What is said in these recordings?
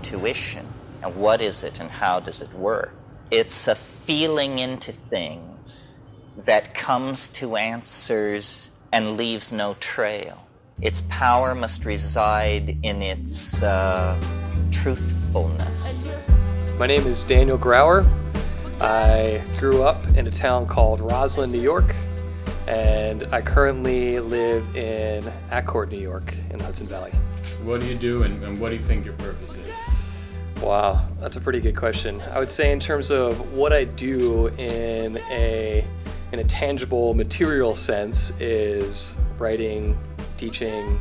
intuition. And what is it and how does it work? It's a feeling into things that comes to answers and leaves no trail. Its power must reside in its truthfulness. My name is Daniel Grauer. I grew up in a town called Roslyn, New York, and I currently live in Accord, New York, in Hudson Valley. What do you do and what do you think your purpose is? Wow, that's a pretty good question. I would say in terms of what I do in a tangible, material sense is writing, teaching,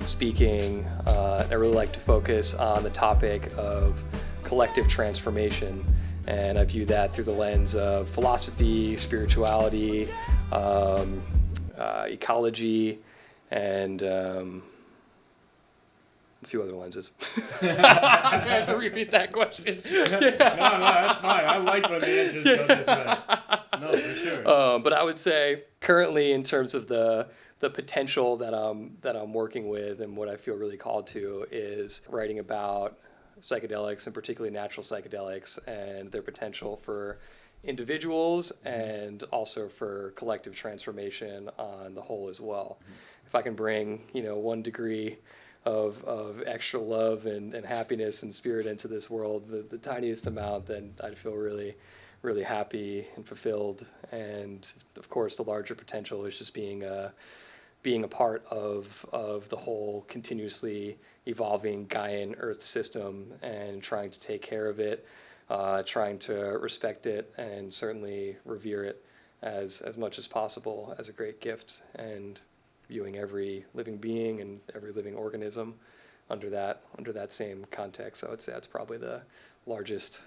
speaking. I really like to focus on the topic of collective transformation, and I view that through the lens of philosophy, spirituality, ecology, and a few other lenses. I'm going to have to repeat that question. No, that's fine. I like when the answers go this way. No, for sure. But I would say currently, in terms of the potential that I'm working with and what I feel really called to is writing about psychedelics, and particularly natural psychedelics, and their potential for individuals and also for collective transformation on the whole as well. If I can bring 1 degree of extra love and happiness and spirit into this world, the tiniest amount, then I'd feel really, really happy and fulfilled. And of course, the larger potential is just being a part of the whole continuously evolving Gaian Earth system and trying to take care of it, trying to respect it, and certainly revere it as much as possible as a great gift, and viewing every living being and every living organism under that same context. I would say that's probably the largest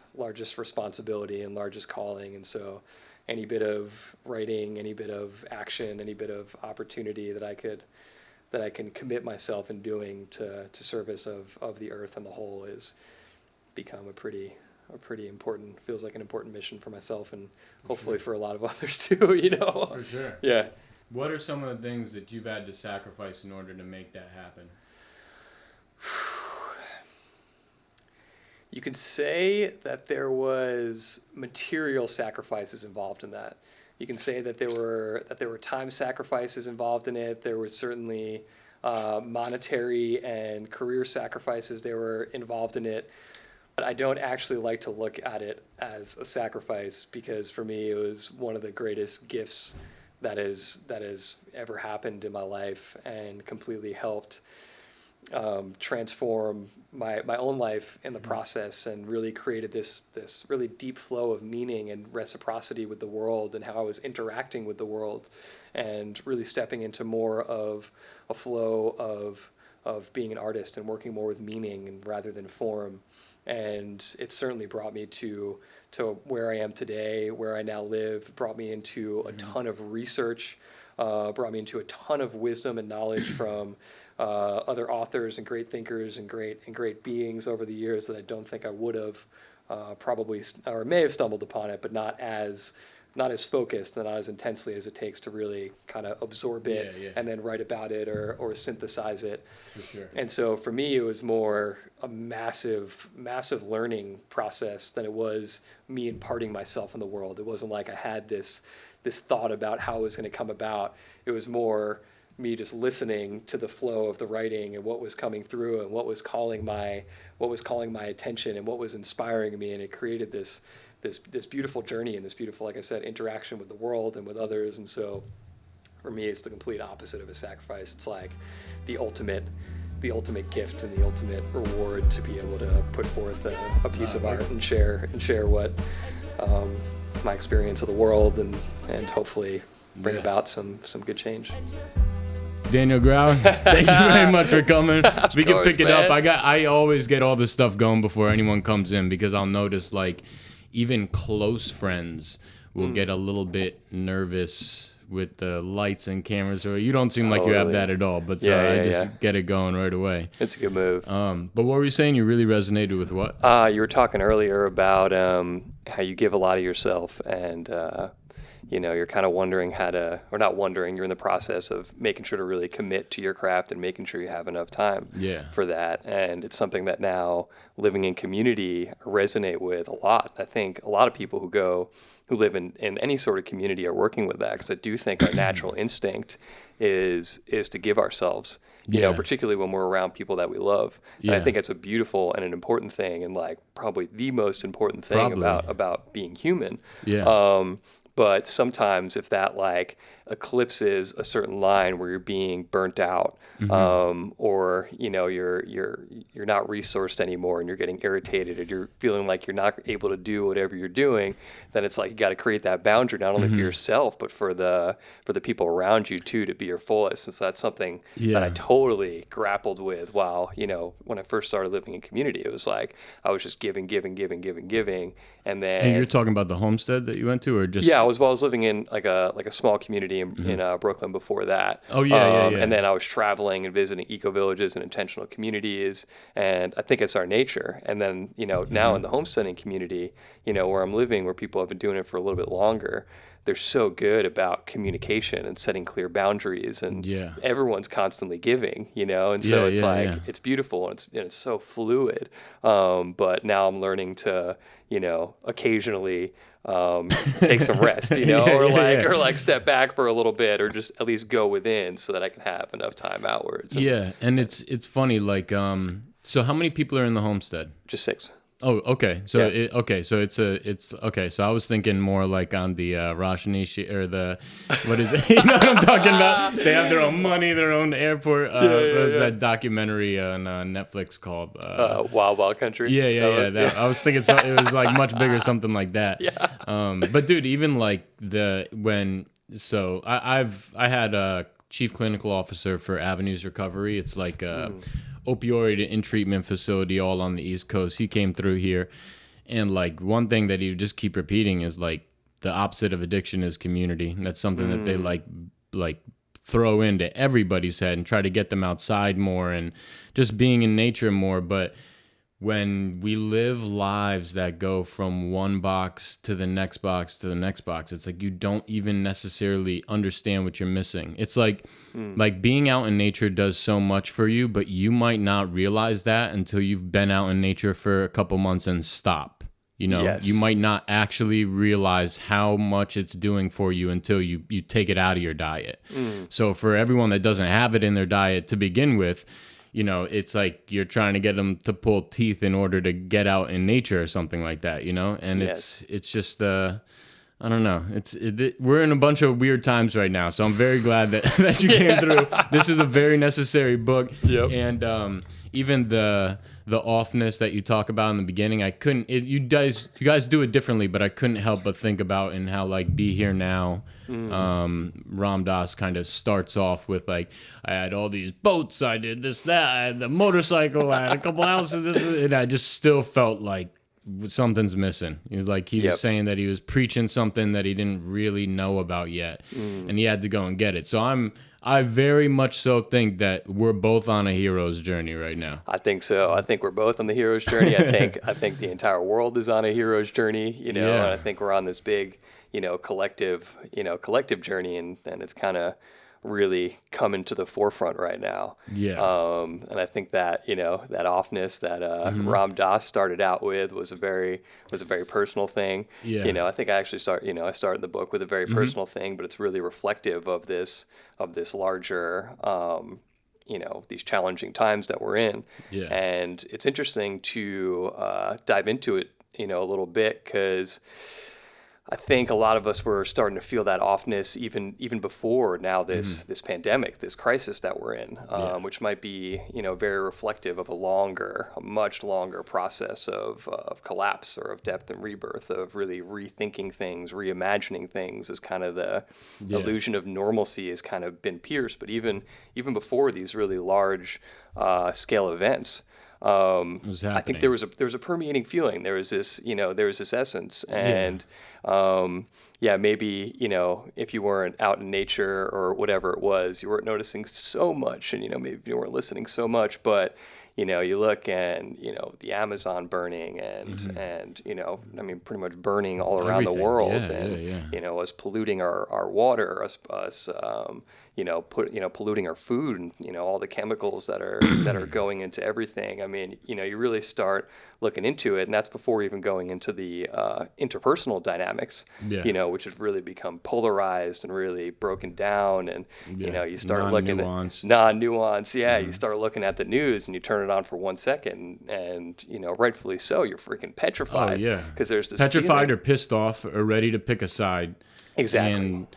responsibility and largest calling. And so any bit of writing, any bit of action, any bit of opportunity that I can commit myself in doing to service of the earth and the whole is become a pretty important, feels like an important mission for myself, and hopefully for a lot of others too, For sure. Yeah. What are some of the things that you've had to sacrifice in order to make that happen? You could say that there was material sacrifices involved in that. You can say that there were time sacrifices involved in it. There were certainly monetary and career sacrifices that were involved in it. But I don't actually like to look at it as a sacrifice, because for me it was one of the greatest gifts that has ever happened in my life, and completely helped transform my own life in the process, and really created this really deep flow of meaning and reciprocity with the world, and how I was interacting with the world, and really stepping into more of a flow of being an artist and working more with meaning and rather than form. And it certainly brought me to where I am today, where I now live, brought me into a ton of research, brought me into a ton of wisdom and knowledge from other authors and great thinkers and great beings over the years that I don't think I would have probably, or may have stumbled upon it, but not as focused and not as intensely as it takes to really kind of absorb it and then write about it or synthesize it. For sure. And so for me, it was more a massive learning process than it was me imparting myself in the world. It wasn't like I had this thought about how it was going to come about. It was more me just listening to the flow of the writing and what was coming through and what was calling my attention and what was inspiring me, and it created this beautiful journey and this beautiful, like I said, interaction with the world and with others. And so for me, it's the complete opposite of a sacrifice. It's like the ultimate gift and the ultimate reward to be able to put forth a piece of art and share what my experience of the world and hopefully bring about some good change. Daniel Grauer, thank you very much for coming. We can pick it up. I always get all this stuff going before anyone comes in, because I'll notice like even close friends will get a little bit nervous with the lights and cameras. Or you don't seem like you have that at all, but I just get it going right away. It's a good move. But what were you saying? You really resonated with what? You were talking earlier about how you give a lot of yourself, and you're kind of wondering or not wondering, you're in the process of making sure to really commit to your craft and making sure you have enough time for that. And it's something that now living in community resonate with a lot. I think a lot of people who live in any sort of community are working with that, because I do think our natural instinct is to give ourselves, particularly when we're around people that we love. And I think it's a beautiful and an important thing, and like probably the most important thing about being human. But sometimes if that like eclipses a certain line where you're being burnt out, or you're not resourced anymore and you're getting irritated and you're feeling like you're not able to do whatever you're doing, then it's like you got to create that boundary not only for yourself but for the people around you too, to be your fullest. And so that's something that I totally grappled with while when I first started living in community. It was like I was just giving, and then. And you're talking about the homestead that you went to, or just? Yeah, I was living in like a small community in Brooklyn before that. Oh yeah. And then I was traveling and visiting eco villages and intentional communities, and I think it's our nature. And then now in the homesteading community, where I'm living, where people have been doing it for a little bit longer, they're so good about communication and setting clear boundaries, and everyone's constantly giving, and so it's it's beautiful, and it's so fluid. But now I'm learning to, occasionally take some rest, or like step back for a little bit, or just at least go within so that I can have enough time outwards. And it's funny, like, so how many people are in the homestead? Just 6. Oh, okay. So So I was thinking more like on the Rashnishi, or the, what is it? You know what I'm talking about? They have their own money, their own airport. What was that documentary on Netflix called? Wild Wild Country. Yeah. I was thinking it was like much bigger, something like that. But dude, even like I had a chief clinical officer for Avenues Recovery. It's like opioid in treatment facility all on the East Coast. He came through here, and like one thing that he would just keep repeating is like the opposite of addiction is community. And that's something that they like throw into everybody's head and try to get them outside more and just being in nature more. But when we live lives that go from one box to the next box to the next box, it's like you don't even necessarily understand what you're missing. It's like being out in nature does so much for you, but you might not realize that until you've been out in nature for a couple months and stop. You might not actually realize how much it's doing for you until you take it out of your diet. So for everyone that doesn't have it in their diet to begin with, it's like you're trying to get them to pull teeth in order to get out in nature or something like that, And it's just, I don't know. We're in a bunch of weird times right now, so I'm very glad that you came through. This is a very necessary book. And even the offness that you talk about in the beginning, I couldn't. You guys do it differently, but I couldn't help but think about in how like Be Here Now. Ram Dass kind of starts off with like, I had all these boats, I did this, that, I had the motorcycle, I had a couple houses, and I just still felt like something's missing. He was saying that he was preaching something that he didn't really know about yet, and he had to go and get it. So I very much so think that we're both on a hero's journey right now. I think so. I think we're both on the hero's journey. I think the entire world is on a hero's journey, and I think we're on this big, collective journey, and it's kind of really coming to the forefront right now. And I think that, that offness that Ram Dass started out with was a very personal thing. I think I actually I started the book with a very personal thing, but it's really reflective of this larger, these challenging times that we're in. And it's interesting to dive into it, a little bit, because I think a lot of us were starting to feel that offness even before now this pandemic, this crisis that we're in, which might be very reflective of a much longer process of collapse or of death and rebirth, of really rethinking things, reimagining things, as kind of the illusion of normalcy has kind of been pierced. But even before these really large scale events, I think there was a permeating feeling. There was this essence, and maybe if you weren't out in nature or whatever it was, you weren't noticing so much, and maybe you weren't listening so much, but you look and, the Amazon burning and, pretty much burning all around the world, us polluting our water, us polluting our food, and, all the chemicals that are going into everything. I mean, you really start looking into it, and that's before even going into the interpersonal dynamics, which has really become polarized and really broken down. And, you start looking at non-nuance. You start looking at the news and you turn it on for 1 second and, rightfully so, you're freaking petrified. Because there's this petrified or pissed off or ready to pick a side. Exactly.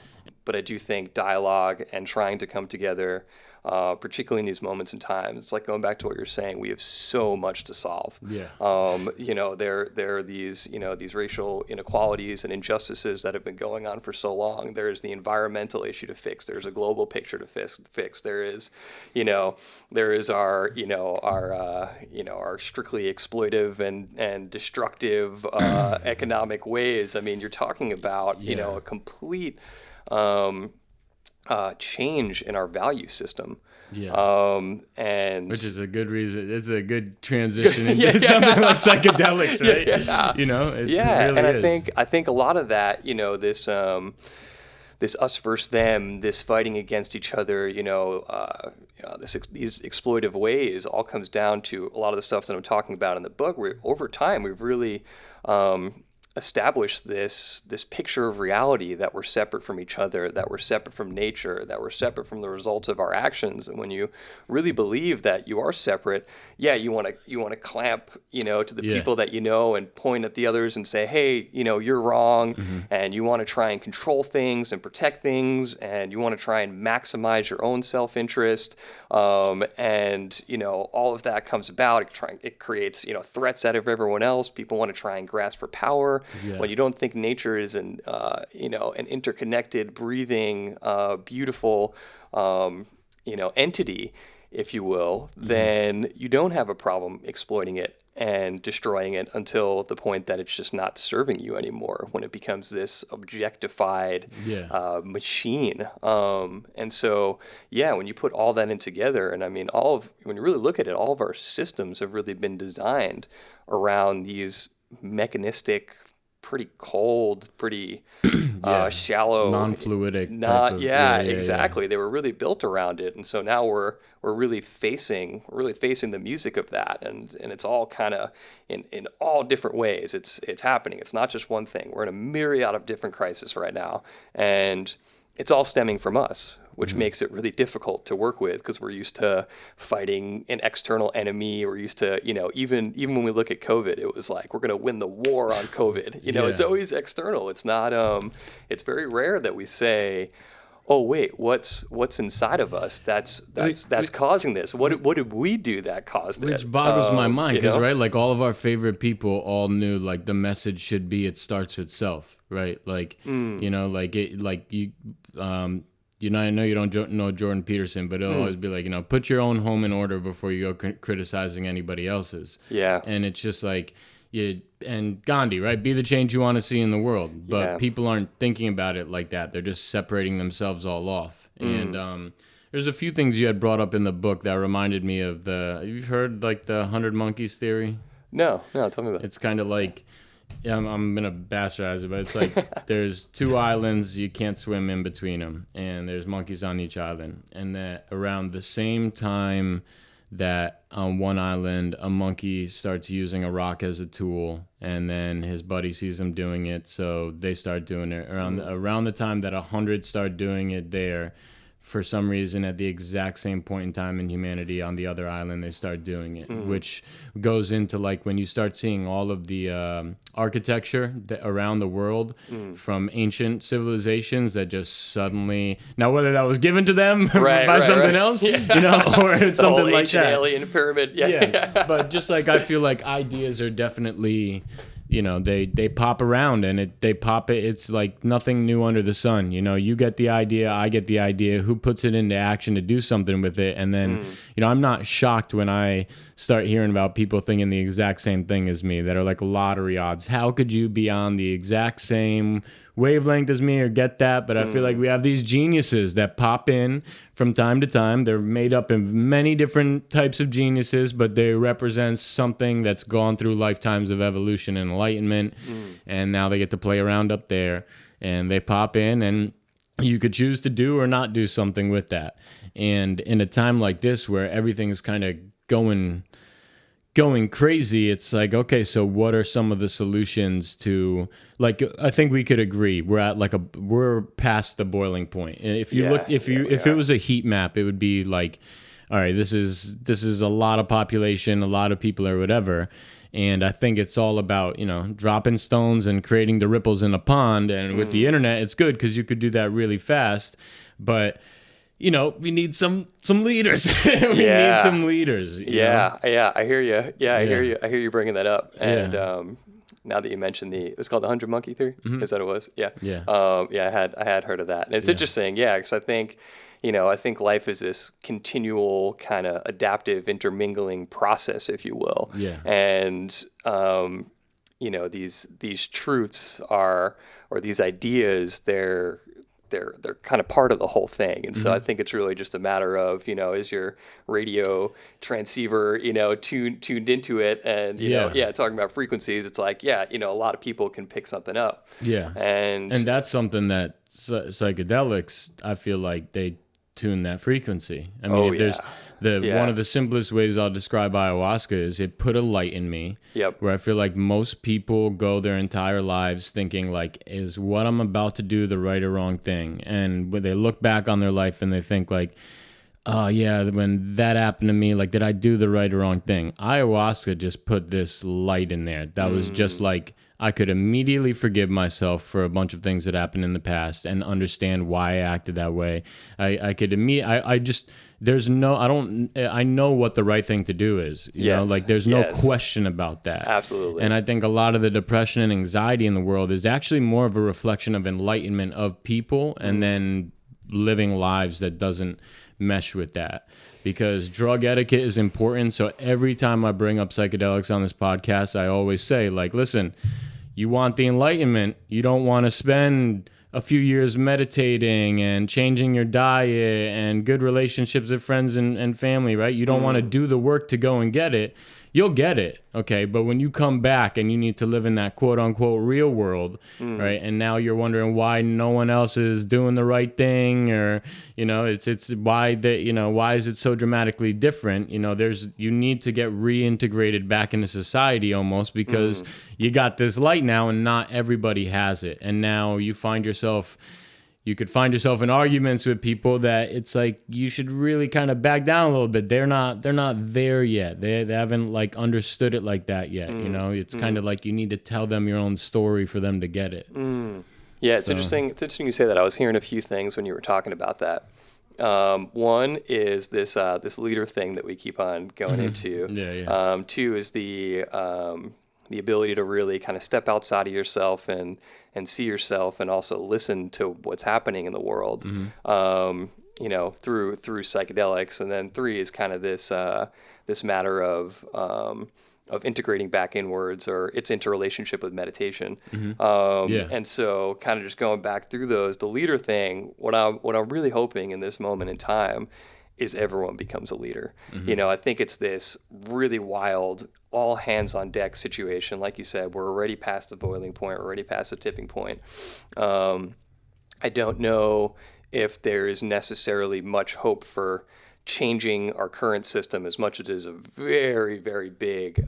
But I do think dialogue and trying to come together, particularly in these moments in time, it's like going back to what you're saying. We have so much to solve. There are these racial inequalities and injustices that have been going on for so long. There is the environmental issue to fix. There's a global picture to fix. There is, our strictly exploitive and destructive economic ways. I mean, you're talking about a complete change in our value system. And which is a good reason. It's a good transition into something like psychedelics, right? It really and I think a lot of that, this us versus them, this fighting against each other, these exploitive ways all comes down to a lot of the stuff that I'm talking about in the book, where over time we've really establish this picture of reality that we're separate from each other, that we're separate from nature, that we're separate from the results of our actions. And when you really believe that you are separate, you want to clamp, to the people that and point at the others and say, hey, you're wrong, and you want to try and control things and protect things, and you want to try and maximize your own self-interest, and all of that comes about. It creates threats out of everyone else. People want to try and grasp for power. When you don't think nature is an interconnected, breathing, beautiful, entity, if you will, then you don't have a problem exploiting it and destroying it until the point that it's just not serving you anymore, when it becomes this objectified machine. And so, when you put all that in together, and I mean, when you really look at it, all of our systems have really been designed around these mechanistic, pretty cold, pretty shallow, non-fluidic. Exactly. They were really built around it, and so now we're really facing the music of that, and it's all kind of in all different ways. It's happening. It's not just one thing. We're in a myriad of different crises right now, and it's all stemming from us, which makes it really difficult to work with, because we're used to fighting an external enemy. We're used to, even when we look at COVID, it was like, we're going to win the war on COVID. It's always external. It's not, it's very rare that we say, oh, wait, what's inside of us that's causing this? What did we do that caused it? Which boggles my mind, because, right, like all of our favorite people all knew, like, the message should be, it starts with self, right? Like, I know you don't know Jordan Peterson, but it'll always be like, put your own home in order before you go criticizing anybody else's. Yeah. And it's just like, and Gandhi, right? Be the change you want to see in the world. But people aren't thinking about it like that. They're just separating themselves all off. And there's a few things you had brought up in the book that reminded me of you've heard like the 100 Monkeys theory? No, tell me about it. It's kind of like, I'm going to bastardize it, but it's like there's two islands, you can't swim in between them, and there's monkeys on each island. And that around the same time that on one island, a monkey starts using a rock as a tool, and then his buddy sees him doing it, so they start doing it. Around the time that 100 start doing it there, for some reason, at the exact same point in time in humanity, on the other island, they start doing it, which goes into like when you start seeing all of the architecture around the world from ancient civilizations that just suddenly, now whether that was given to them by something else, or it's something like ancient that. Alien pyramid, but just like I feel like ideas are definitely, they pop around, and it's like nothing new under the sun. You get the idea, I get the idea, who puts it into action to do something with it. And then, I'm not shocked when I start hearing about people thinking the exact same thing as me, that are like lottery odds. How could you be on the exact same wavelength as me or get that, but I feel like we have these geniuses that pop in from time to time. They're made up of many different types of geniuses, but they represent something that's gone through lifetimes of evolution and enlightenment, and now they get to play around up there, and they pop in, and you could choose to do or not do something with that. And in a time like this where everything is kind of going crazy, it's like, okay, so what are some of the solutions to, like, I think we could agree we're past the boiling point. If you if it was a heat map, it would be like, all right, this is a lot of population, a lot of people or whatever. And I think it's all about, dropping stones and creating the ripples in a pond. And with the internet, it's good because you could do that really fast. But we need some leaders. Need some leaders. Yeah, I hear you. I hear you bringing that up. And now that you mentioned it was called the 100 Monkey Theory. Is that what it was? Yeah. Yeah. I had heard of that. And it's interesting. Yeah, because I think life is this continual kind of adaptive intermingling process, if you will. Yeah. And these truths or these ideas, they're kind of part of the whole thing. And so I think it's really just a matter of, is your radio transceiver, tuned into it, and talking about frequencies, it's like, a lot of people can pick something up. Yeah. And that's something that psychedelics, I feel like they tune that frequency. I mean, one of the simplest ways I'll describe ayahuasca is it put a light in me. Yep. Where I feel like most people go their entire lives thinking like, is what I'm about to do the right or wrong thing? And when they look back on their life and they think like, oh yeah, when that happened to me, like, did I do the right or wrong thing? Ayahuasca just put this light in there. That was just like, I could immediately forgive myself for a bunch of things that happened in the past and understand why I acted that way. I could I know what the right thing to do is. You know, like there's no question about that. Absolutely. And I think a lot of the depression and anxiety in the world is actually more of a reflection of enlightenment of people and then living lives that doesn't mesh with that. Because drug etiquette is important. So every time I bring up psychedelics on this podcast, I always say, like, listen, you want the enlightenment. You don't want to spend a few years meditating and changing your diet and good relationships with friends and family, right? You don't want to do the work to go and get it. You'll get it, okay? But when you come back and you need to live in that quote-unquote real world, right? And now you're wondering why no one else is doing the right thing, or it's why is it so dramatically different? You need to get reintegrated back into society almost because you got this light now, and not everybody has it. And now you could find yourself in arguments with people that it's like you should really kind of back down a little bit. They're not there yet. They haven't like understood it like that yet. It's kind of like you need to tell them your own story for them to get it. Yeah, it's interesting. It's interesting you say that. I was hearing a few things when you were talking about that. One is this leader thing that we keep on going into. Two is the ability to really kind of step outside of yourself and see yourself, and also listen to what's happening in the world, through psychedelics. And then three is kind of this matter of integrating back inwards, or its interrelationship with meditation. And so kind of just going back through those, the leader thing, what I'm really hoping in this moment in time is everyone becomes a leader. I think it's this really wild, all hands on deck situation. Like you said, we're already past the boiling point, we're already past the tipping point. I don't know if there is necessarily much hope for changing our current system as much as it is a very, very big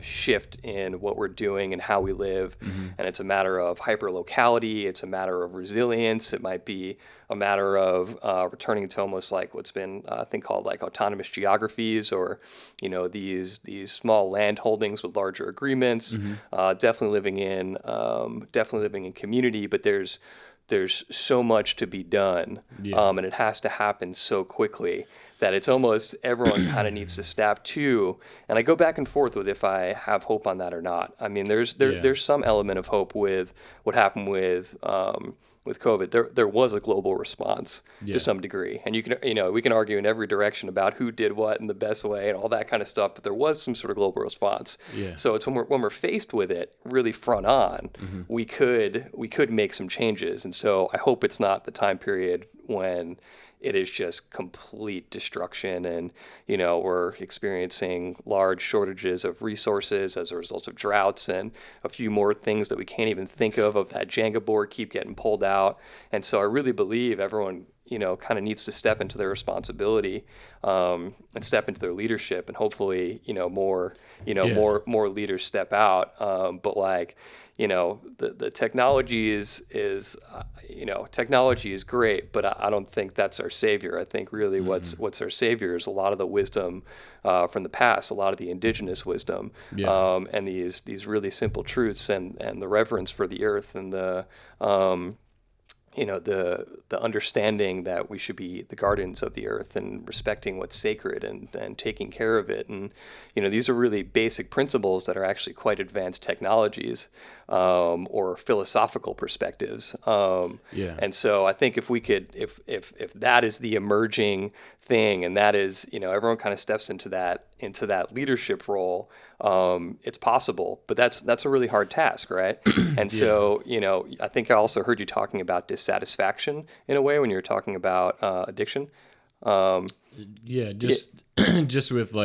shift in what we're doing and how we live. And it's a matter of hyperlocality. It's a matter of resilience. It might be a matter of returning to almost like what's been a thing called like autonomous geographies, or these small land holdings with larger agreements. Definitely living in community, but there's so much to be done, and it has to happen so quickly that it's almost everyone kind of needs to step to. And I go back and forth with if I have hope on that or not. I mean, there's some element of hope with what happened with COVID. There was a global response to some degree, and we can argue in every direction about who did what in the best way and all that kind of stuff. But there was some sort of global response. Yeah. So it's when we're faced with it really front on, we could make some changes. And so I hope it's not the time period when it is just complete destruction and, we're experiencing large shortages of resources as a result of droughts and a few more things that we can't even think of that Jenga board keep getting pulled out. And so I really believe everyone, kind of needs to step into their responsibility and step into their leadership, and hopefully, more leaders step out. But the technology is technology is great, but I don't think that's our savior. I think really what's our savior is a lot of the wisdom from the past, a lot of the indigenous wisdom, and these really simple truths and the reverence for the earth and the understanding that we should be the guardians of the earth and respecting what's sacred and taking care of it. And, these are really basic principles that are actually quite advanced technologies or philosophical perspectives. And so I think if we could, if that is the emerging thing, and that is, everyone kind of steps into that leadership role, it's possible, but that's a really hard task, right? And so, I think I also heard you talking about dissatisfaction in a way when you were talking about addiction. Just with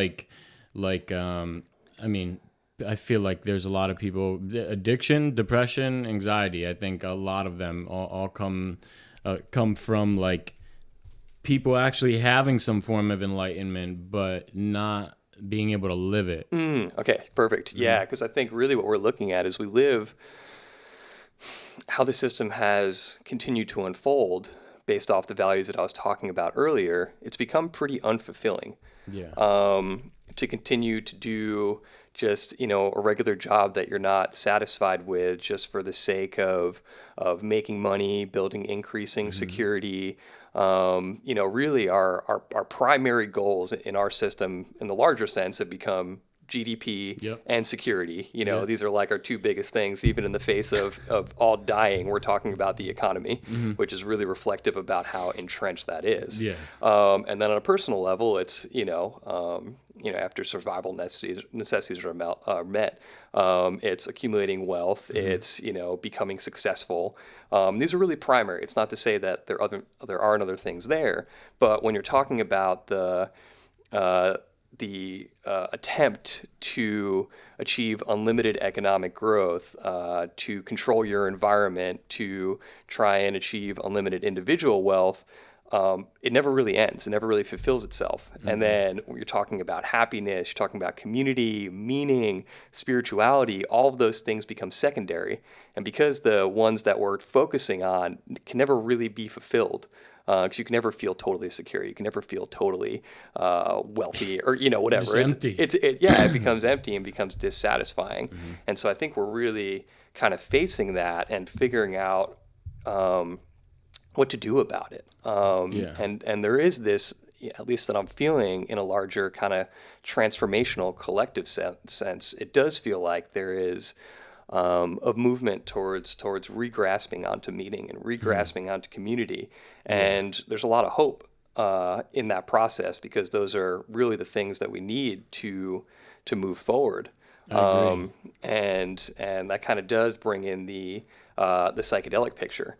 I mean, I feel like there's a lot of people, addiction, depression, anxiety. I think a lot of them all come from people actually having some form of enlightenment, but not being able to live it. Okay, perfect. Yeah, because I think really what we're looking at is we live how the system has continued to unfold based off the values that I was talking about earlier. It's become pretty unfulfilling. To continue to do just, a regular job that you're not satisfied with just for the sake of making money, building increasing security. Really our primary goals in our system in the larger sense have become GDP and security. These are our two biggest things, even in the face of all dying. We're talking about the economy, which is really reflective about how entrenched that is. And then on a personal level, it's, after survival necessities are met, it's accumulating wealth, it's, becoming successful. These are really primary. It's not to say that there aren't other things there, but when you're talking about the attempt to achieve unlimited economic growth, to control your environment, to try and achieve unlimited individual wealth, it never really ends. It never really fulfills itself. And then when you're talking about happiness, you're talking about community, meaning, spirituality, all of those things become secondary. And because the ones that we're focusing on can never really be fulfilled, because you can never feel totally secure. You can never feel totally wealthy or, whatever. It's empty. It becomes empty and becomes dissatisfying. And so I think we're really kind of facing that and figuring out what to do about it. And there is this, at least that I'm feeling in a larger kind of transformational collective sense, it does feel like there is of movement towards regrasping onto meaning and regrasping onto community. And there's a lot of hope in that process, because those are really the things that we need to move forward. And that kind of does bring in the psychedelic picture.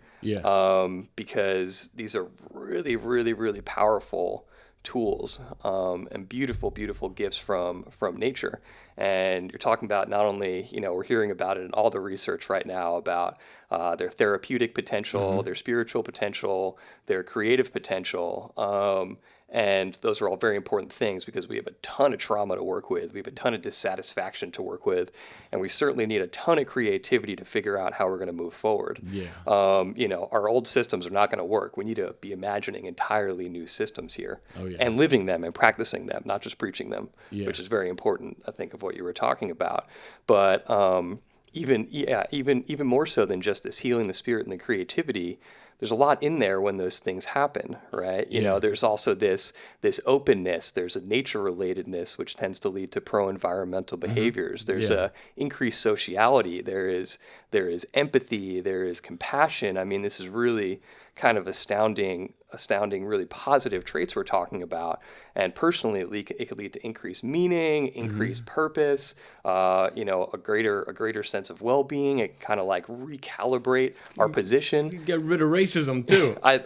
Because these are really, really, really powerful tools and beautiful, beautiful gifts from nature. And you're talking about not only, we're hearing about it in all the research right now about their therapeutic potential, their spiritual potential, their creative potential. And those are all very important things, because we have a ton of trauma to work with. We have a ton of dissatisfaction to work with. And we certainly need a ton of creativity to figure out how we're going to move forward. Our old systems are not going to work. We need to be imagining entirely new systems here and living them and practicing them, not just preaching them, which is very important, I think, of what you were talking about. But even more so than just this healing the spirit and the creativity, there's a lot in there when those things happen, right? You know, there's also this openness, there's a nature relatedness, which tends to lead to pro-environmental behaviors. There's a increased sociality. There is empathy. There is compassion. I mean, this is really kind of astounding, really positive traits we're talking about. And personally, it could lead to increased meaning, increased purpose, you know, a greater sense of well-being. It kind of like recalibrate our position. Get rid of racism too. I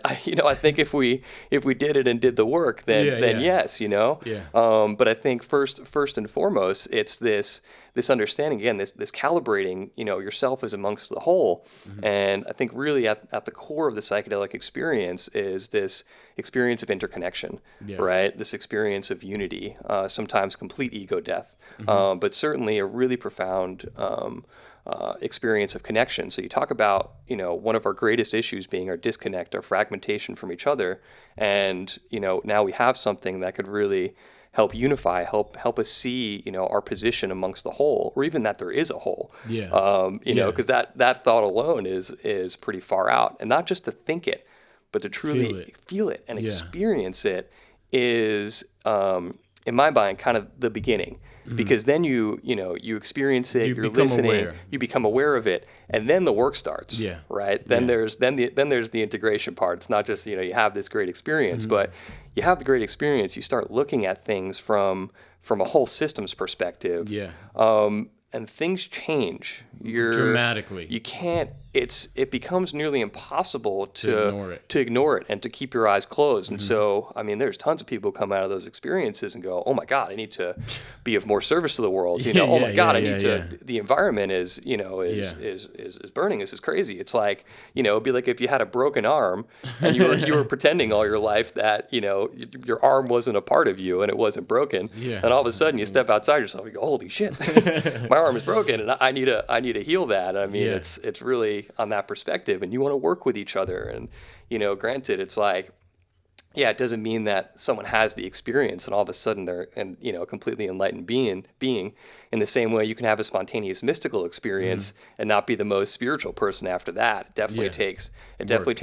think if we did it and did the work, then yes, you know. Yeah. But I think first and foremost, it's this understanding, again, this calibrating, you know, yourself as amongst the whole. And I think really at the core of the psychedelic experience is this experience of interconnection, right? This experience of unity, sometimes complete ego death, but certainly a really profound experience of connection. So you talk about, you know, one of our greatest issues being our disconnect, our fragmentation from each other. And, you know, now we have something that could really help unify, help us see, you know, our position amongst the whole, or even that there is a whole. You know, because that thought alone is pretty far out. And not just to think it, but to truly feel it and experience it is, in my mind, kind of the beginning. Because then you experience it, you're listening, you become aware of it, and then the work starts. Right? Then there's the integration part. It's not just, you know, you have this great experience, but you have the great experience, you start looking at things from a whole systems perspective. And things change. Dramatically. You can't. It becomes nearly impossible to ignore it and to keep your eyes closed. And so, I mean, there's tons of people who come out of those experiences and go, "Oh my God, I need to be of more service to the world." You know, "Oh my God, I need to." The environment is burning. This is crazy. It's like, you know, it'd be like if you had a broken arm and you were pretending all your life that, you know, your arm wasn't a part of you and it wasn't broken. And all of a sudden you step outside yourself and you go, "Holy shit, my arm is broken and I need to heal that." I mean, it's really on that perspective, and you want to work with each other. And, you know, granted, it's like, it doesn't mean that someone has the experience and all of a sudden they're a completely enlightened being. In the same way, you can have a spontaneous mystical experience and not be the most spiritual person after that. It definitely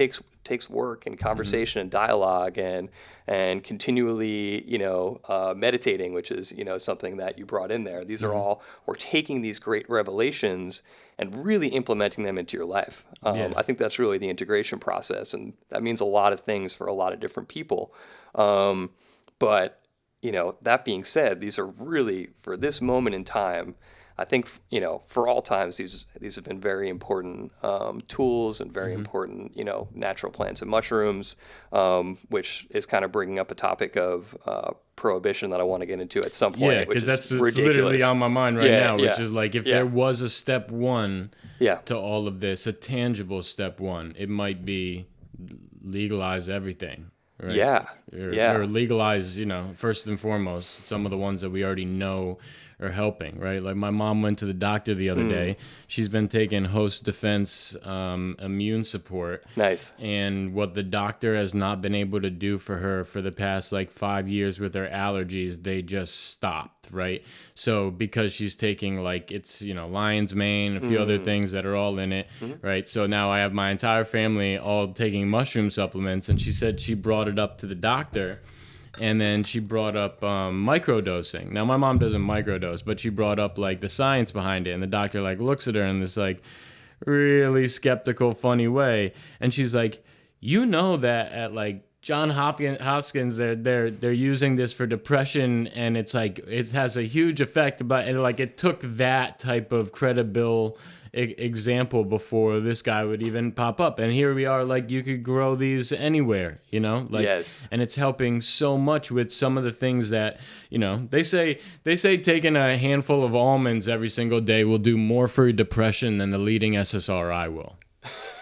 takes work and conversation and dialogue and continually, you know, meditating, which is, you know, something that you brought in there. These are all, we're taking these great revelations and really implementing them into your life. I think that's really the integration process, and that means a lot of things for a lot of different people. But, you know, that being said, these are really, for this moment in time, I think, you know, for all times, these have been very important tools and very important, you know, natural plants and mushrooms, which is kind of bringing up a topic of prohibition that I want to get into at some point. Yeah, because that's literally on my mind right now, which is like, if there was a step one to all of this, a tangible step one, it might be legalize everything. Right? Or legalize, you know, first and foremost, some of the ones that we already know are helping, right? Like my mom went to the doctor the other day. She's been taking host defense immune support. Nice. And what the doctor has not been able to do for her for the past like 5 years with her allergies, they just stopped, right? So because she's taking like, it's, you know, lion's mane, a few other things that are all in it, right? So now I have my entire family all taking mushroom supplements, and she said she brought it up to the doctor. And then she brought up microdosing. Now, my mom doesn't microdose, but she brought up like the science behind it. And the doctor like looks at her in this like really skeptical, funny way. And she's like, you know that at like John Hopkins, they're using this for depression, and it's like it has a huge effect. But and like it took that type of credible example before this guy would even pop up, and here we are, like you could grow these anywhere, you know, like, and it's helping so much with some of the things that, you know, they say taking a handful of almonds every single day will do more for depression than the leading SSRI will.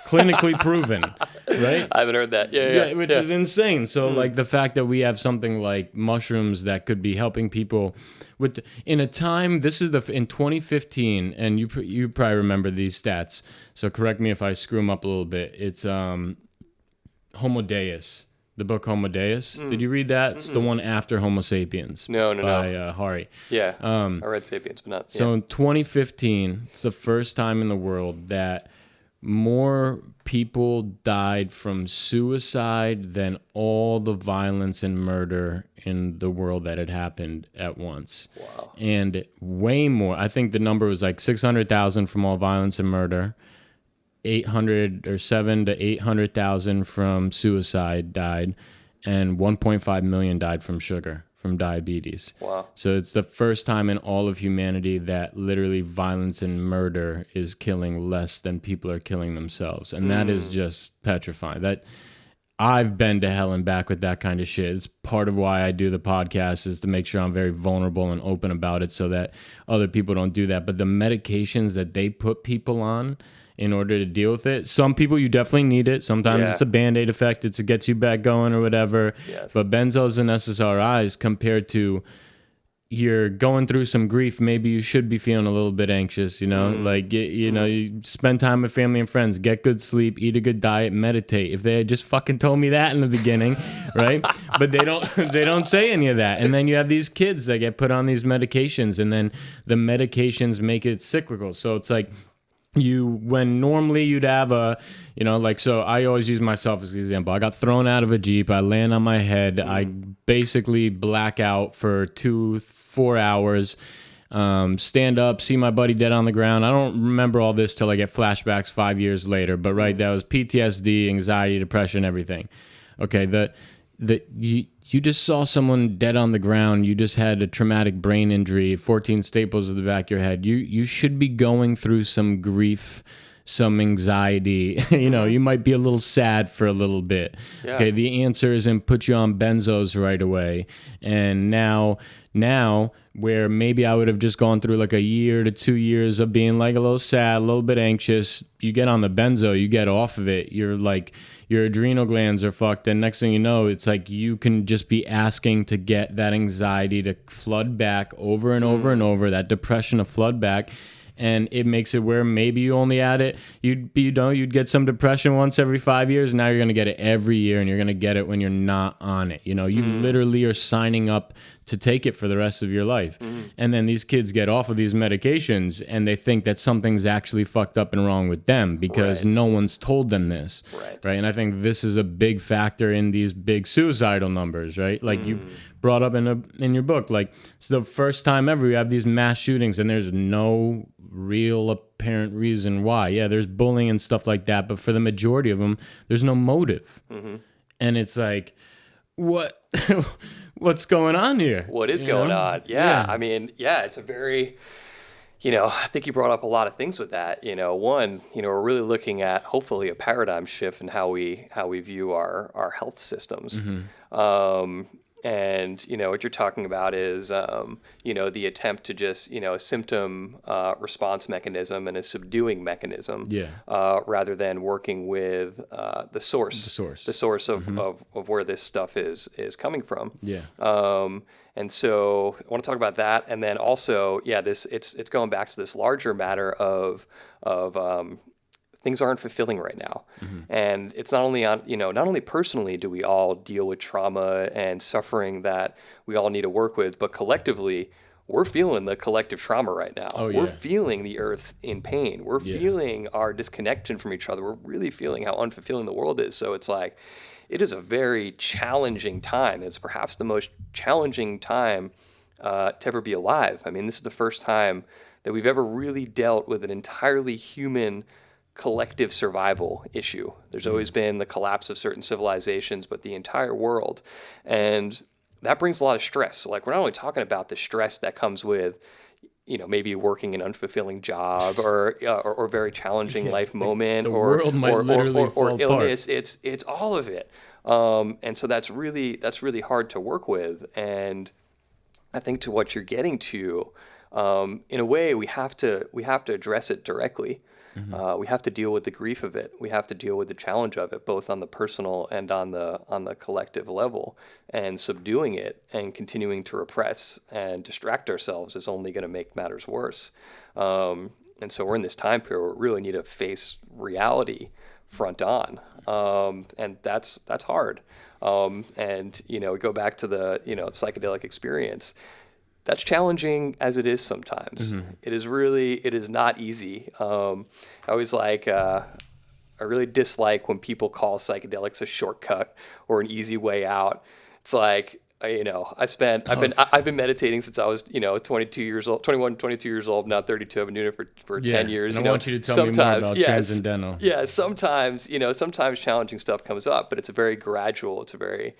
Clinically proven, right? I haven't heard that. Which is insane. So like the fact that we have something like mushrooms that could be helping people with, in a time, this is in 2015, and you probably remember these stats. So correct me if I screw them up a little bit. It's Homo Deus, the book Homo Deus. Did you read that? It's the one after Homo Sapiens. No. By Hari. Yeah. I read Sapiens, but not. So in 2015, it's the first time in the world that more people died from suicide than all the violence and murder in the world that had happened at once. Wow. And way more. I think the number was like 600,000 from all violence and murder. 800 or 7 to 800,000 from suicide died, and 1.5 million died from sugar, from diabetes. Wow. So it's the first time in all of humanity that literally violence and murder is killing less than people are killing themselves. And that is just petrifying. That I've been to hell and back with that kind of shit. It's part of why I do the podcast, is to make sure I'm very vulnerable and open about it so that other people don't do that. But the medications that they put people on in order to deal with it. Some people, you definitely need it. Sometimes it's a Band-Aid effect. It gets you back going or whatever. Yes. But benzos and SSRIs, compared to you're going through some grief, maybe you should be feeling a little bit anxious, you know? Like, you know, you spend time with family and friends, get good sleep, eat a good diet, meditate. If they had just fucking told me that in the beginning, right? But they don't say any of that. And then you have these kids that get put on these medications, and then the medications make it cyclical. So it's like, when normally you'd have so I always use myself as an example. I got thrown out of a Jeep. I land on my head. I basically black out for 4 hours, stand up, see my buddy dead on the ground. I don't remember all this till I get flashbacks 5 years later. But that was PTSD, anxiety, depression, everything. Okay, you just saw someone dead on the ground. You just had a traumatic brain injury, 14 staples to the back of your head. You should be going through some grief, some anxiety. You might be a little sad for a little bit. Yeah. Okay, the answer isn't put you on benzos right away. And now where maybe I would have just gone through like a year to 2 years of being like a little sad, a little bit anxious, you get on the benzo, you get off of it, you're like, your adrenal glands are fucked, and next thing you know, it's like you can just be asking to get that anxiety to flood back over and over and over, that depression to flood back. And it makes it where maybe you only add it, you'd get some depression once every 5 years. Now you're going to get it every year, and you're going to get it when you're not on it. You literally are signing up to take it for the rest of your life. And then these kids get off of these medications, and they think that something's actually fucked up and wrong with them because no one's told them this. Right. And I think this is a big factor in these big suicidal numbers, right? Like you brought up in your book, like it's the first time ever we have these mass shootings, and there's no real apparent reason why. Yeah, there's bullying and stuff like that, but for the majority of them, there's no motive. And it's like, what's going on here? What is going on? Yeah. I mean, it's a very, I think you brought up a lot of things with that. One, we're really looking at hopefully a paradigm shift in how we view our health systems. And, what you're talking about is, the attempt to just, a symptom response mechanism and a subduing mechanism, rather than working with the source of where this stuff is coming from. And so I want to talk about that. And then also, it's going back to this larger matter of things aren't fulfilling right now. And it's not only personally do we all deal with trauma and suffering that we all need to work with, but collectively, we're feeling the collective trauma right now. We're feeling the earth in pain. We're feeling our disconnection from each other. We're really feeling how unfulfilling the world is. So it's like, it is a very challenging time. It's perhaps the most challenging time to ever be alive. I mean, this is the first time that we've ever really dealt with an entirely human collective survival issue. There's always been the collapse of certain civilizations, but the entire world. And that brings a lot of stress. So like, we're not only talking about the stress that comes with, maybe working an unfulfilling job or very challenging life moment, or illness. It's all of it. And so that's really hard to work with. And I think to what you're getting to, in a way, we have to address it directly. We have to deal with the grief of it. We have to deal with the challenge of it, both on the personal and on the collective level. And subduing it and continuing to repress and distract ourselves is only going to make matters worse. And so we're in this time period where we really need to face reality front on, and that's hard. And we go back to the psychedelic experience. That's challenging as it is sometimes. It is not easy. I always like, really dislike when people call psychedelics a shortcut or an easy way out. It's like, I've been meditating since I was, 22 years old, 21, 22 years old, now 32. I've been doing it for 10 years. And I want you to tell me more about transcendental. Yeah, sometimes challenging stuff comes up, but it's a very gradual, it's a very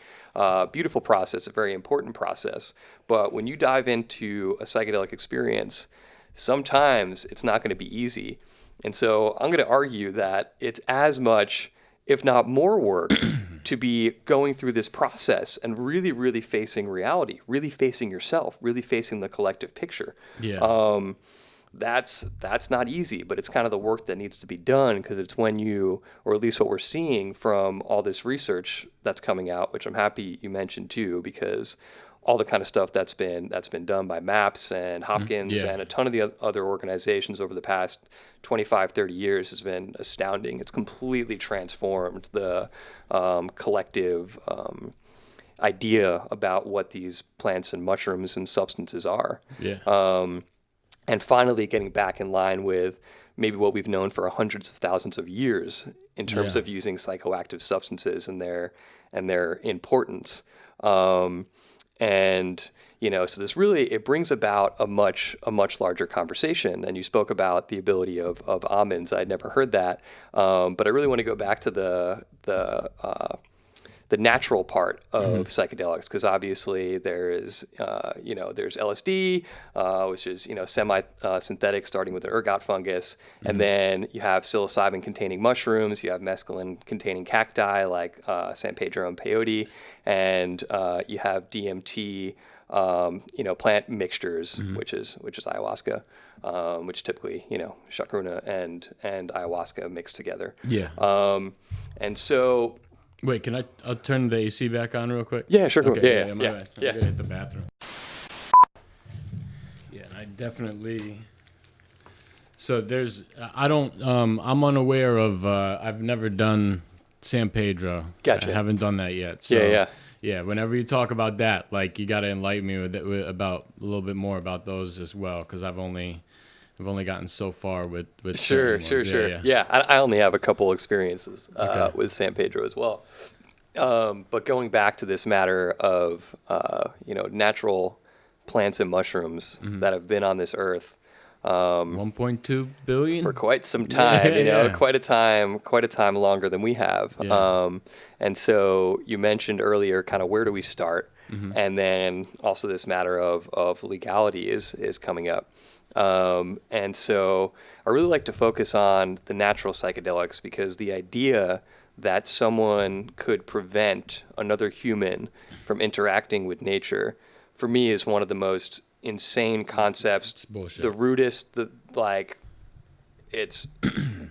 beautiful process, a very important process. But when you dive into a psychedelic experience, sometimes it's not going to be easy. And so I'm going to argue that it's as much, if not more work, to be going through this process and really, really facing reality, really facing yourself, really facing the collective picture. Yeah. That's not easy, but it's kind of the work that needs to be done, because it's when you, or at least what we're seeing from all this research that's coming out, which I'm happy you mentioned too, because all the kind of stuff that's been done by MAPS and Hopkins and a ton of the other organizations over the past 25, 30 years has been astounding. It's completely transformed the collective idea about what these plants and mushrooms and substances are. Yeah. And finally getting back in line with maybe what we've known for hundreds of thousands of years in terms of using psychoactive substances and their importance. And, so this really, it brings about a much larger conversation. And you spoke about the ability of almonds. I'd never heard that. But I really want to go back to the natural part of psychedelics, because obviously there's LSD, which is, semi-synthetic, starting with an ergot fungus. And then you have psilocybin-containing mushrooms. You have mescaline-containing cacti like San Pedro and peyote. And you have DMT, plant mixtures, which is ayahuasca, which typically, chacruna and ayahuasca mixed together. Yeah. And so... Wait, I'll turn the AC back on real quick? Yeah, sure. Okay, Yeah. I'm gonna hit the bathroom. Yeah, I definitely... So I'm unaware of, I've never done San Pedro. Gotcha. I haven't done that yet. So, Yeah. Whenever you talk about that, like, you got to enlighten me about a little bit more about those as well, because I've only gotten so far with Sure. Yeah, I only have a couple experiences with San Pedro as well. But going back to this matter of natural plants and mushrooms that have been on this earth 1.2 billion for quite some time, quite a time longer than we have. And so you mentioned earlier kind of where do we start, and then also this matter of legality is coming up. And so I really like to focus on the natural psychedelics, because the idea that someone could prevent another human from interacting with nature, for me, is one of the most insane concepts. The rudest, it's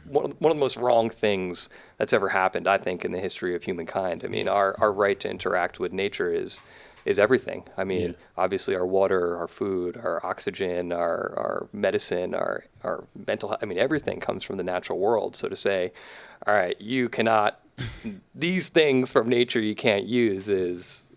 one of the most wrong things that's ever happened, I think, in the history of humankind. I mean, our right to interact with nature is everything. I mean, obviously our water, our food, our oxygen, our medicine, our mental health, I mean, everything comes from the natural world. So to say, all right, you cannot, these things from nature you can't use is